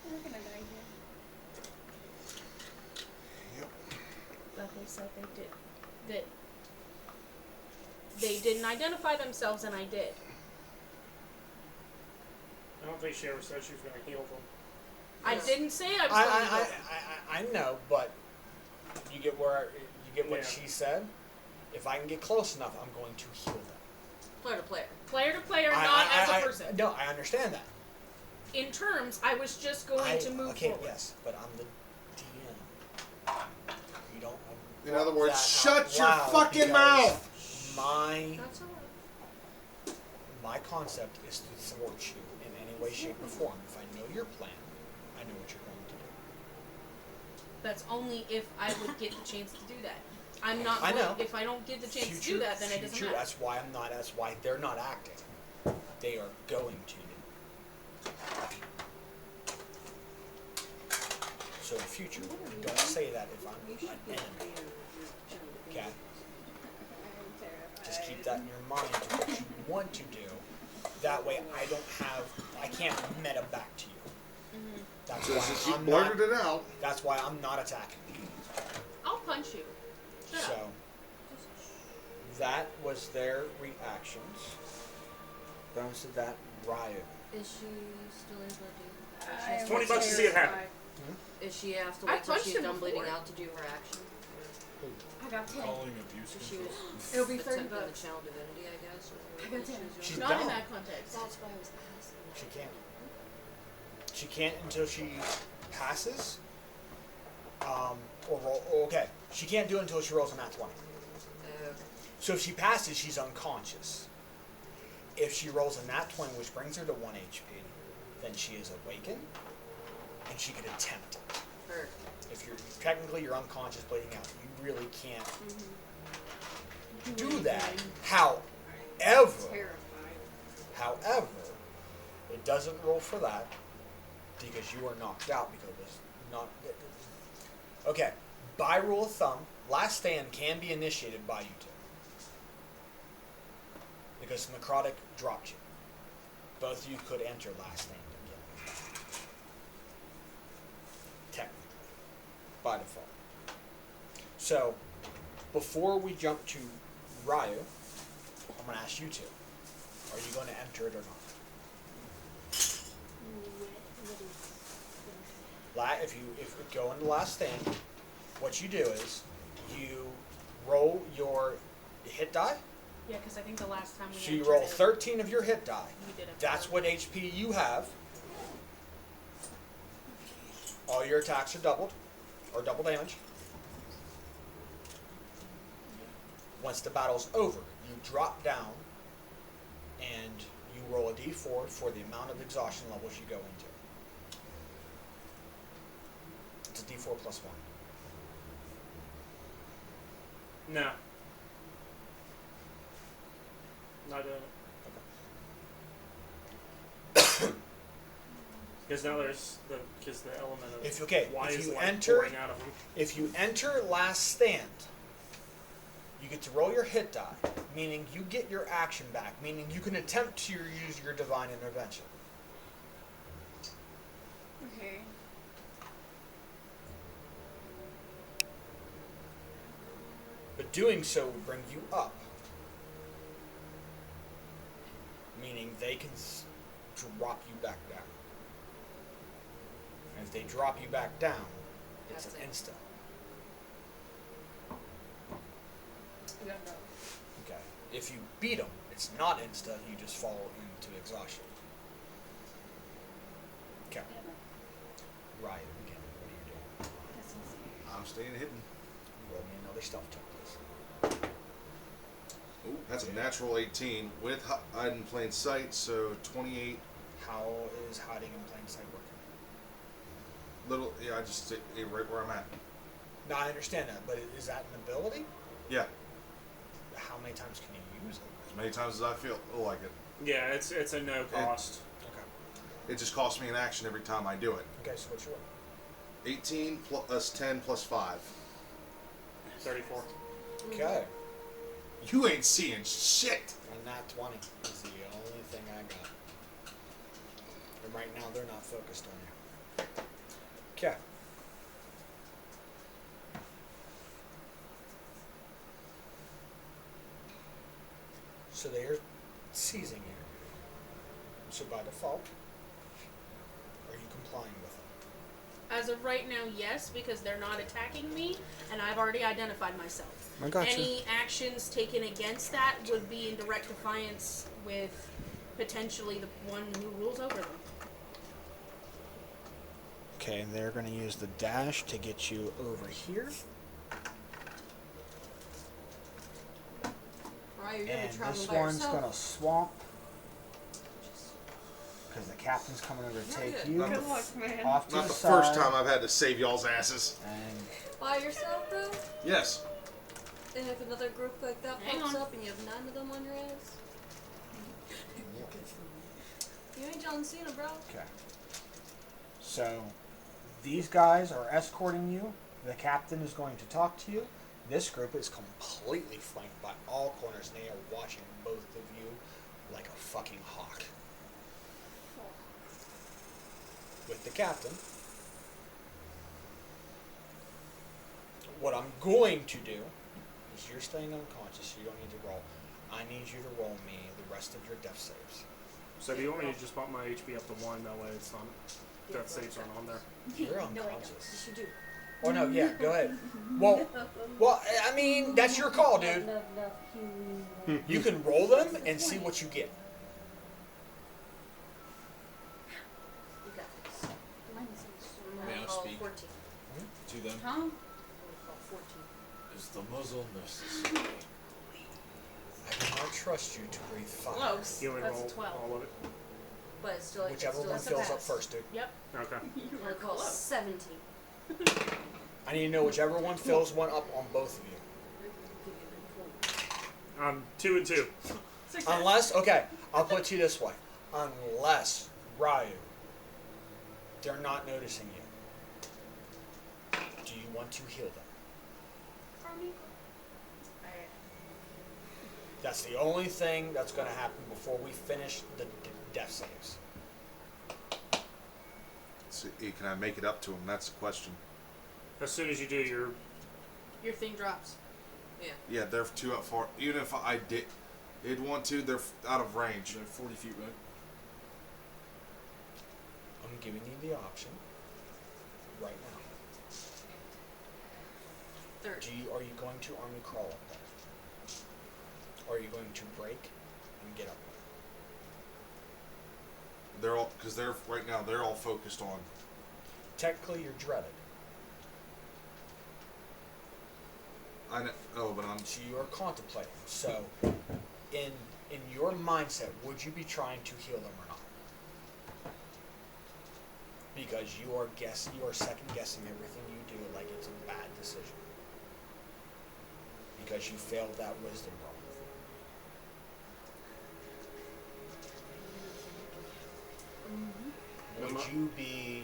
We're gonna die here. Yep. But they said they did. That they didn't identify themselves, and I did. I don't think she ever said she was going to heal them. I Yes. didn't say I was going to heal them. I know, but you get what Yeah. she said. If I can get close enough, I'm going to heal them. Player to player. Player to player, not as a person. No, I understand that. In terms, I was just going to move okay, forward. yes, but I'm the DM. You don't. In other words, that shut out your loud fucking because mouth! That's alright. My concept is to thwart you in any way, shape, or form. If I know your plan, I know what you're going to do. That's only if I would get the chance to do that. I'm not. I going, know. If I don't get the chance to do that, then it doesn't future, matter. That's why I'm not. That's why they're not acting. They are going to. So in future, don't say that if I'm You should an be enemy. Okay. I'm terrified. Just keep that in your mind to what you want to do. That way, I can't meta back to you. That's Just as why you I'm blurted not. it out. That's why I'm not attacking. I'll punch you. Shut So up. that was their reactions. Bones to that riot. Is she still able to do? I She has am 20 bucks to see it happen. terrified. Is she have to I wait till punched she's him done bleeding before. out to do her action? I got 10. Calling abuse So she control. was It'll be 30 attempting bucks. the channel divinity, I guess. Or I got what 10. she was doing. She's Not down. in that context. That's why I was asking. She can't. She can't until she passes. Or roll. Okay. She can't do it until she rolls a nat 20. Okay. So if she passes, she's unconscious. If she rolls a nat 20, which brings her to 1 HP, then she is awakened, and she could attempt it. Her. If you're technically you're unconscious, bleeding out, you really can't do that. However, Terrified. it doesn't roll for that because you are knocked out because it's not. Okay, by rule of thumb, last stand can be initiated by you two because necrotic dropped you. Both of you could enter last stand again, technically, by default. So, before we jump to Ryu, I'm going to ask you two. Are you going to enter it or not? If you go into last stand, what you do is you roll your hit die. Yeah, because I think the last time we So you entered roll it, 13 of your hit die. we did it. That's what HP you have. All your attacks are doubled, or double damage. Once the battle's over, you drop down and you roll a d4 for the amount of exhaustion levels you go into. It's a d4 plus 1. No. Not doing it. Because now there's the element of why if is you light enter, pouring out of them. if you enter last stand, you get to roll your hit die, meaning you get your action back, meaning you can attempt to use your divine intervention. Okay. But doing so will bring you up, meaning they can drop you back down. And if they drop you back down, it's That's an it. insta. We got no. Okay. If you beat them, it's not insta. You just fall into exhaustion. Okay. Ryan, again, what are you doing? I'm staying hidden. Roll me another stealth check, please. Ooh, that's a natural 18 with hide in plain sight, so 28. How is hiding in plain sight working? I just stay right where I'm at. No, I understand that, but is that an ability? Yeah, How many times can you use it? as many times as I feel like it. Yeah, it's a no cost. Okay. It just costs me an action every time I do it. Okay, so what's your roll? 18 plus 10 plus 5. 34. Okay. You ain't seeing shit. And that 20 is the only thing I got. And right now they're not focused on you. Okay. So they're seizing you. So by default, are you complying with them? As of right now, yes, because they're not attacking me, and I've already identified myself. I got Any actions taken against that would be in direct defiance with potentially the one who rules over them. Okay, and they're going to use the dash to get you over here. Right, you're gonna be And traveling this by one's yourself. going to swamp. Because the captain's coming over to Not take good. you Good luck, man. off to Not the the side. first time I've had to save y'all's asses. And By yourself, bro? Yes. And if another group like that Hang pops on. up and you have 9 of them on your ass? You ain't John Cena, bro. okay. So these guys are escorting you. The captain is going to talk to you. This group is completely flanked by all corners. They are watching both of you like a fucking hawk. With the captain, what I'm going to do is you're staying unconscious, so you don't need to roll. I need you to roll me the rest of your death saves. So do you want me to just bump my HP up to 1? That way it's not death saves aren't on there. You're No, I don't. unconscious. Yes, you do. Oh no, yeah, go ahead. Well, I mean, that's your call, dude. You can roll them and see what you get. You got this. May I call speak? 14. To them. Huh? I'm gonna call 14. Is the muzzle necessary? I cannot trust you to breathe fire. Close. Healing That's roll, 12. all of it. But it's still, Whichever it's one still fills up pass. first, dude. Yep. Okay. I'm gonna call 17. I need to know whichever one fills one up on both of you. 2 and 2. Success. Unless, okay, I'll put it to you this way. Unless, Ryu, they're not noticing you. Do you want to heal them? That's the only thing that's going to happen before we finish the death saves. So, can I make it up to him? That's the question. As soon as you do, Your thing drops. Yeah. Yeah, they're 2 up 4. Even if I did, They'd want to. They're out of range. They're 40 feet, right? I'm giving you the option right now. Third. Are you going to army crawl up there? Or are you going to break and get up there? They're all because they're right now. They're all focused on. Technically, you're dreaded. I know. Oh, but I'm. So you are contemplating. So, in your mindset, would you be trying to heal them or not? Because you are second guessing everything you do like it's a bad decision. Because you failed that wisdom roll. Would you be,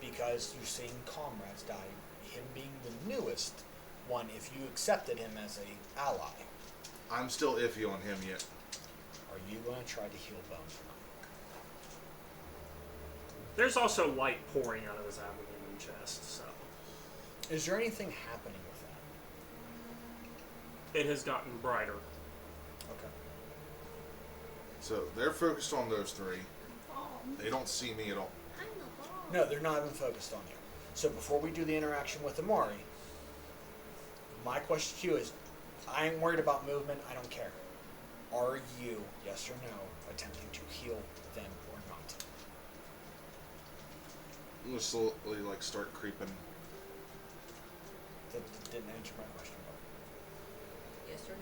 because you're seeing comrades die, him being the newest one, if you accepted him as a ally, I'm still iffy on him yet. are you going to try to heal Bones or not? There's also light pouring out of his abdomen and chest, so Is there anything happening with that? it has gotten brighter. Okay. So they're focused on those three. They don't see me at all. No, they're not even focused on you. So before we do the interaction with Amari, my question to you is, I ain't worried about movement, I don't care. Are you, yes or no, attempting to heal them or not? I'm gonna slowly like start creeping. That didn't answer my question. Yes or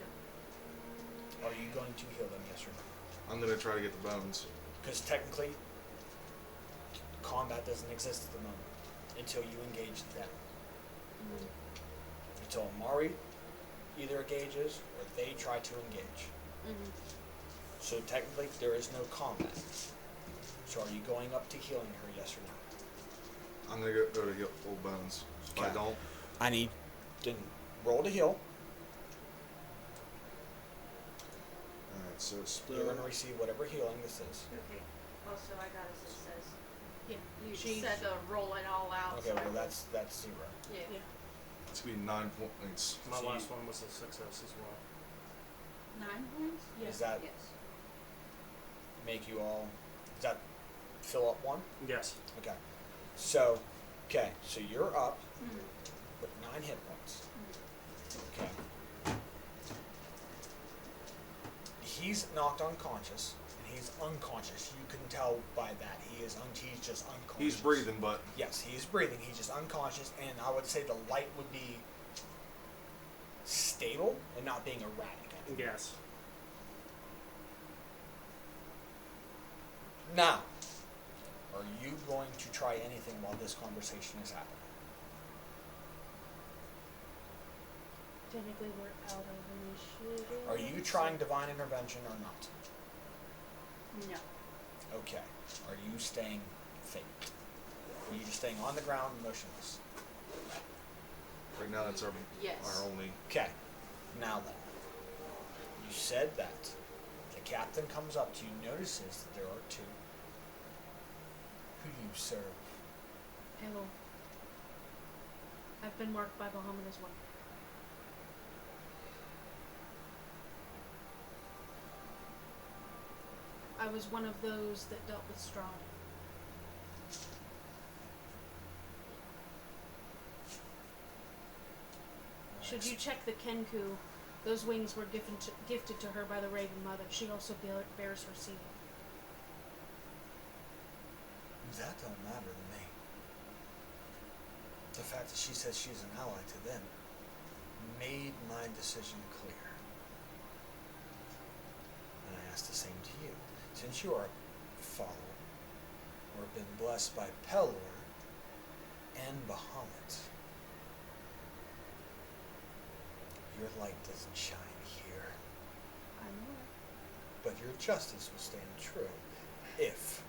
no? Are you going to heal them, yes or no? I'm gonna try to get the bones. Because technically, combat doesn't exist at the moment until you engage them. Until Amari either engages or they try to engage. So technically, there is no combat. So are you going up to healing her, yes or no? I'm gonna go to get old bones. If I Okay. don't, I need to roll to heal. alright. So You're going to receive whatever healing this is. Okay. Also, I got a success. Yeah. You She- said to roll it all out. Okay, so well that's 0. Yeah. Yeah. it's gonna be 9 points. My So last one was a success as well. 9 points? Yeah. Does that Yes. make you all? Does that fill up 1? Yes. Okay. So you're up Mhm. with 9 hit points. Okay. He's knocked unconscious, and he's unconscious. You can tell by that he's just unconscious. He's breathing, but Yes, he's breathing. He's just unconscious, and I would say the light would be stable and not being erratic. Yes. Now, are you going to try anything while this conversation is happening? Technically, we're out of initiative. Are you trying divine intervention or not? No. Okay. Are you staying fake? Are you just staying on the ground, motionless? right now that's our Yes. only. Okay. Now then, you said that the captain comes up to you, notices that there are 2. Who do you serve? Hello. I've been marked by Bahamut as well. I was one of those that dealt with Strahd. Should you check the Kenku, those wings were gifted to her by the Raven Mother. She also bears her seal. That don't matter to me. The fact that she says she's an ally to them made my decision clear. And I ask the same to you. Since you are a follower, or been blessed by Pelor and Bahamut, your light doesn't shine here. I know it. But your justice will stand true if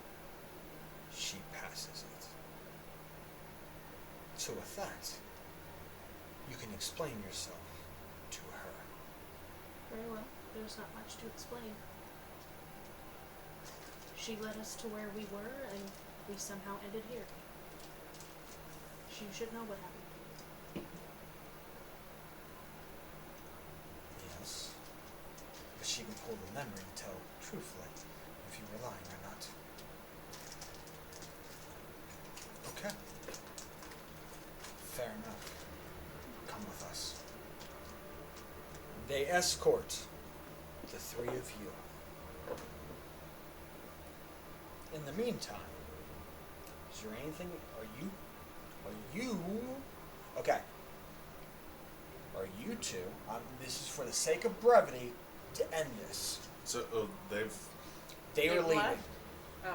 she passes it. So with that, you can explain yourself to her. Very well. There's not much to explain. She led us to where we were, and we somehow ended here. She should know what happened. Yes. But she can pull the memory and tell truthfully if you were lying or not. Okay. Fair enough. Come with us. They escort the three of you. In the meantime, is there anything? Are you? Okay. Are you two? This is for the sake of brevity to end this. So They are They've leaving. left? Okay.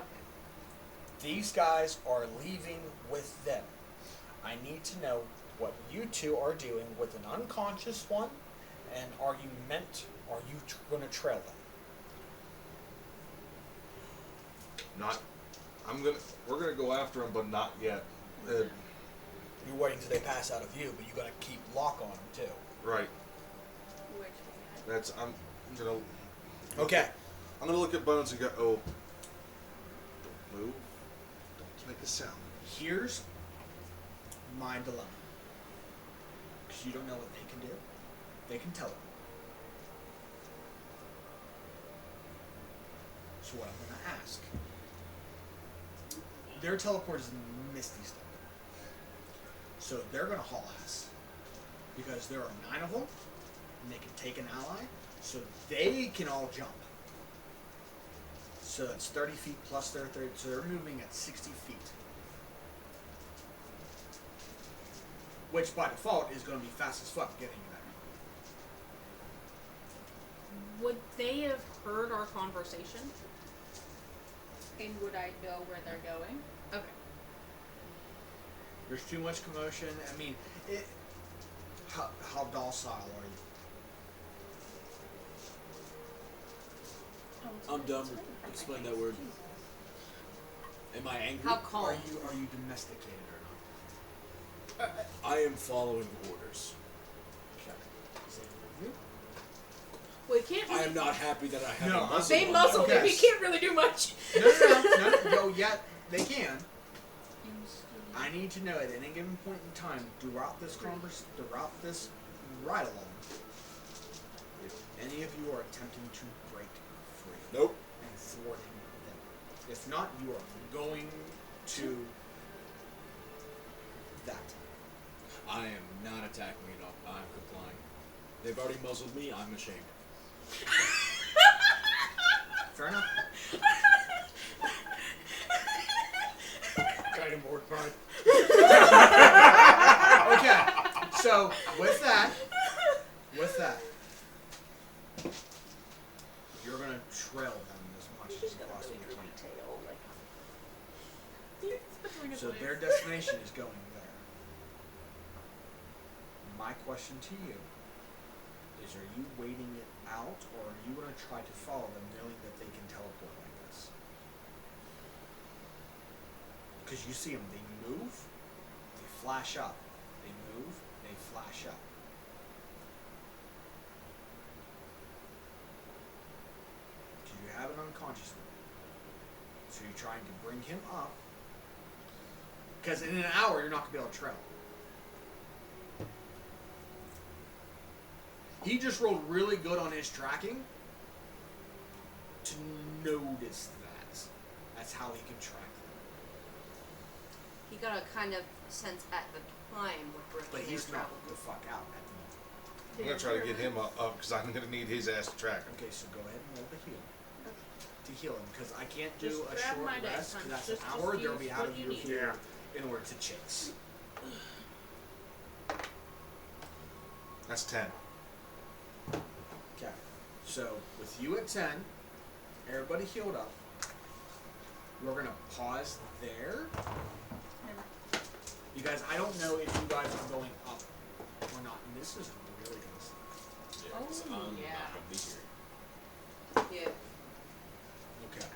These guys are leaving with them. I need to know what you two are doing with an unconscious one, and are you going to trail them? not. We're gonna go after him, but not yet. You're waiting till they pass out of view, but you got to keep lock on them too. Right. Which we had. I'm gonna. Okay. I'm gonna look at Bones and go. Oh. Don't move. Don't make a sound. Here's my dilemma. Because you don't know what they can do. They can tell it. So what I'm going to ask. Their teleport is misty step. So they're going to haul ass. Because there are 9 of them. And they can take an ally. So they can all jump. So that's 30 feet plus their 30. So they're moving at 60 feet. Which by default is going to be fast as fuck getting you there. Would they have heard our conversation? And would I know where they're going? Okay. There's too much commotion. I mean, how docile are you? I'm done. Explain that word. Am I angry? How calm? Are you domesticated or not? I am following orders. Okay. Is that you? We can't. I am not happy that I have No, a muzzle. They on muzzle my- me. We can't really do much. No. Yet they can. I need to know at any given point in time throughout this ride along, if any of you are attempting to break free. Nope. And thwarting them. If not, you are going to that. I am not attacking at all. I'm complying. They've already muzzled me. I'm ashamed. Fair enough. Guiding board part. Okay, so with that, you're gonna trail them as much as you possibly can. So their destination is going there. My question to you is: are you waiting it out, or are you gonna try to follow them, knowing that they can teleport like this? Because you see them, they move, they flash up, they move, they flash up. Do you have an unconscious one? So you're trying to bring him up, because in an hour you're not going to be able to trail. He just rolled really good on his tracking to notice that. That's how he can track them. He got a kind of sense at the time what But direction he's they were not traveling. the fuck out at the moment. I'm gonna try to get him up because I'm gonna need his ass to track him. Okay, so go ahead and roll the heal. To heal him, because I can't Just do a grab short my dice, rest, hon. because that's Just an hour. use They'll be out what of you your need. here in order to chase. That's 10. Okay, so with you at 10, everybody healed up. We're gonna pause there. You guys, I don't know if you guys are going up or not, and this is really gonna suck. Yeah, 'cause Oh, I'm yeah. not gonna be here. Yeah. Okay.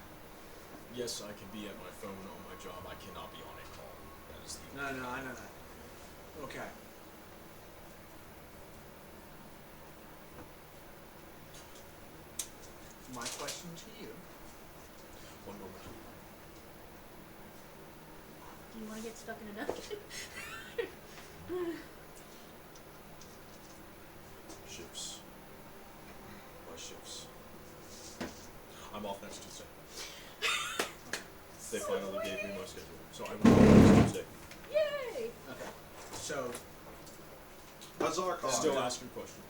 Yes, I can be at my phone on my job. I cannot be on a call. That is the No, I know that. Okay. My question to you. one more round. Do you want to get stuck in a dungeon? Shifts. By shifts. I'm off next Tuesday. They finally gave me my schedule, so I will be next Tuesday. Yay! Okay. So, Zarkon. Still asking question.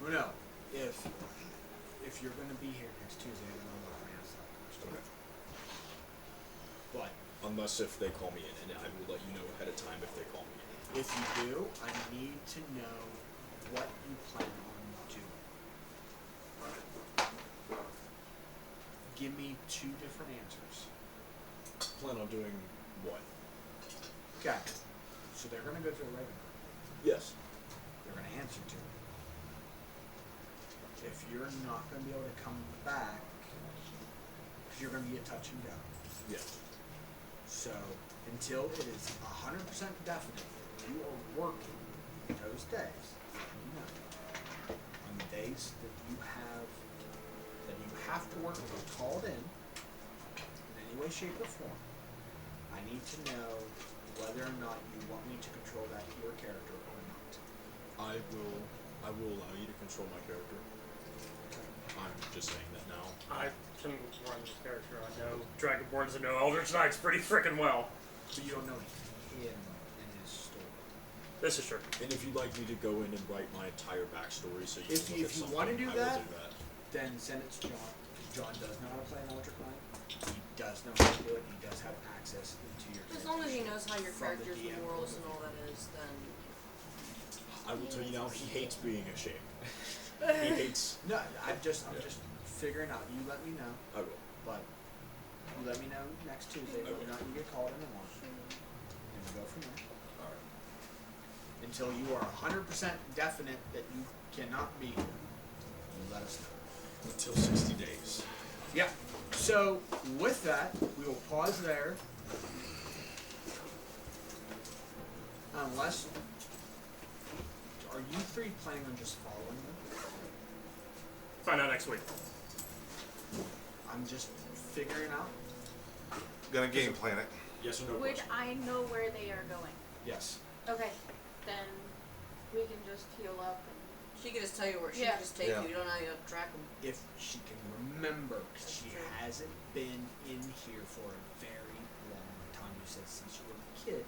well, no. If you're going to be here next Tuesday, then I'm not going to ask that question. Okay. But Unless if they call me in, and I will let you know ahead of time if they call me in. if you do, I need to know what you plan on doing. Give me 2 different answers. Plan on doing what? Okay. So they're going to go to a Raven. Yes. They're going to answer to it. If you're not going to be able to come back, because you're going to be a touch and go. Yes. So until it is 100% definite that you are working those days, you know, on the days that you have to work or are called in any way, shape, or form, I need to know whether or not you want me to control that your character or not. I will allow you to control my character. I'm just saying that now. I can run this character. I know Dragonborns and know Eldritch Knights pretty freaking well. But you don't know him and his story. This is true. And if you'd like me to go in and write my entire backstory so you If can you- look at if you something, wanna do I that, will do that. Then send it to John. John does know how to play an Eldritch Knight. He does know how to do it. He does have access into your As long as he knows how your from the character's DM morals and point all of that is, then I will tell you now, he hates being ashamed. He hates. view. No, I'm just figuring out. You let me know, I will. but you let me know next Tuesday whether or not you get called in or not, and we'll go from there. Alright. Until you are 100% definite that you cannot be here, you let us know. Until 60 days. Yeah. So with that, we will pause there. Unless, are you 3 planning on just following them? Find out next week. I'm just figuring out. Gonna game plan it. Yes or no Would question? I know where they are going? Yes. Okay, then we can just heal up and. she can just tell you where she Yeah. can just take Yeah. you. You don't know how to track them. If she can remember, 'cause she That's true. hasn't been in here for a very long time. You said since you were a kid,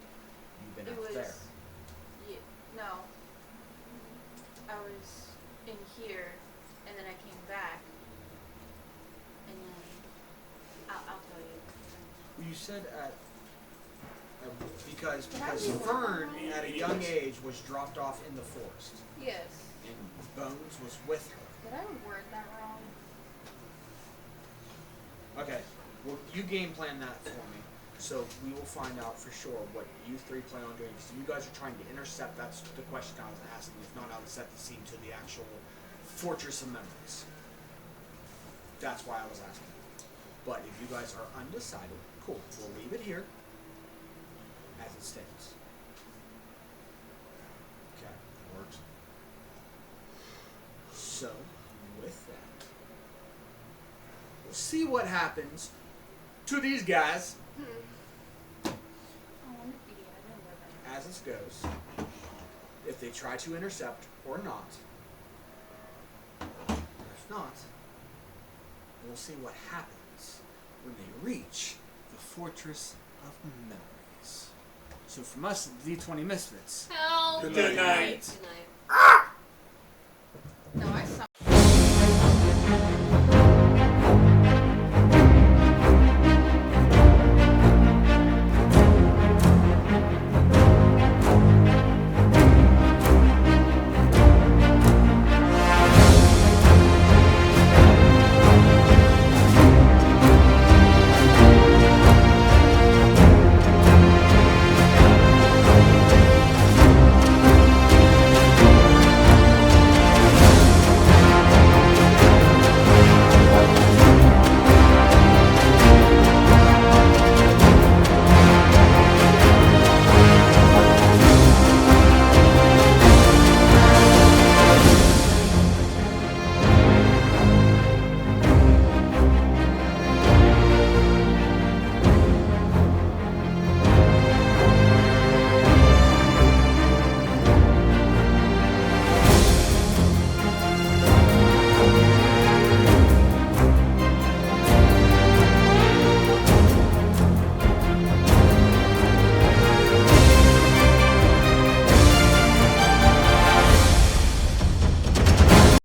you've been It out was. there. Yeah, no. I was in here, and then I came back, and then I'll tell you. Well, you said at because Did I leave one Fern behind? at a young age was dropped off in the forest, Yes. and Bones was with her. Did I word that wrong? Okay, well, you game plan that for me, so we will find out for sure what you 3 plan on doing. So you guys are trying to intercept. That's the question I was asking. If not, I would set the scene to the actual Fortress of Memories. That's why I was asking. But if you guys are undecided, cool. We'll leave it here as it stands. Okay. Works. So, with that, we'll see what happens to these guys I want to be. I don't know that. as it goes. If they try to intercept or not. And if not, we'll see what happens when they reach the Fortress of Memories. So from us, the D20 Misfits. Hell Good good night. night. Good night. No, I saw.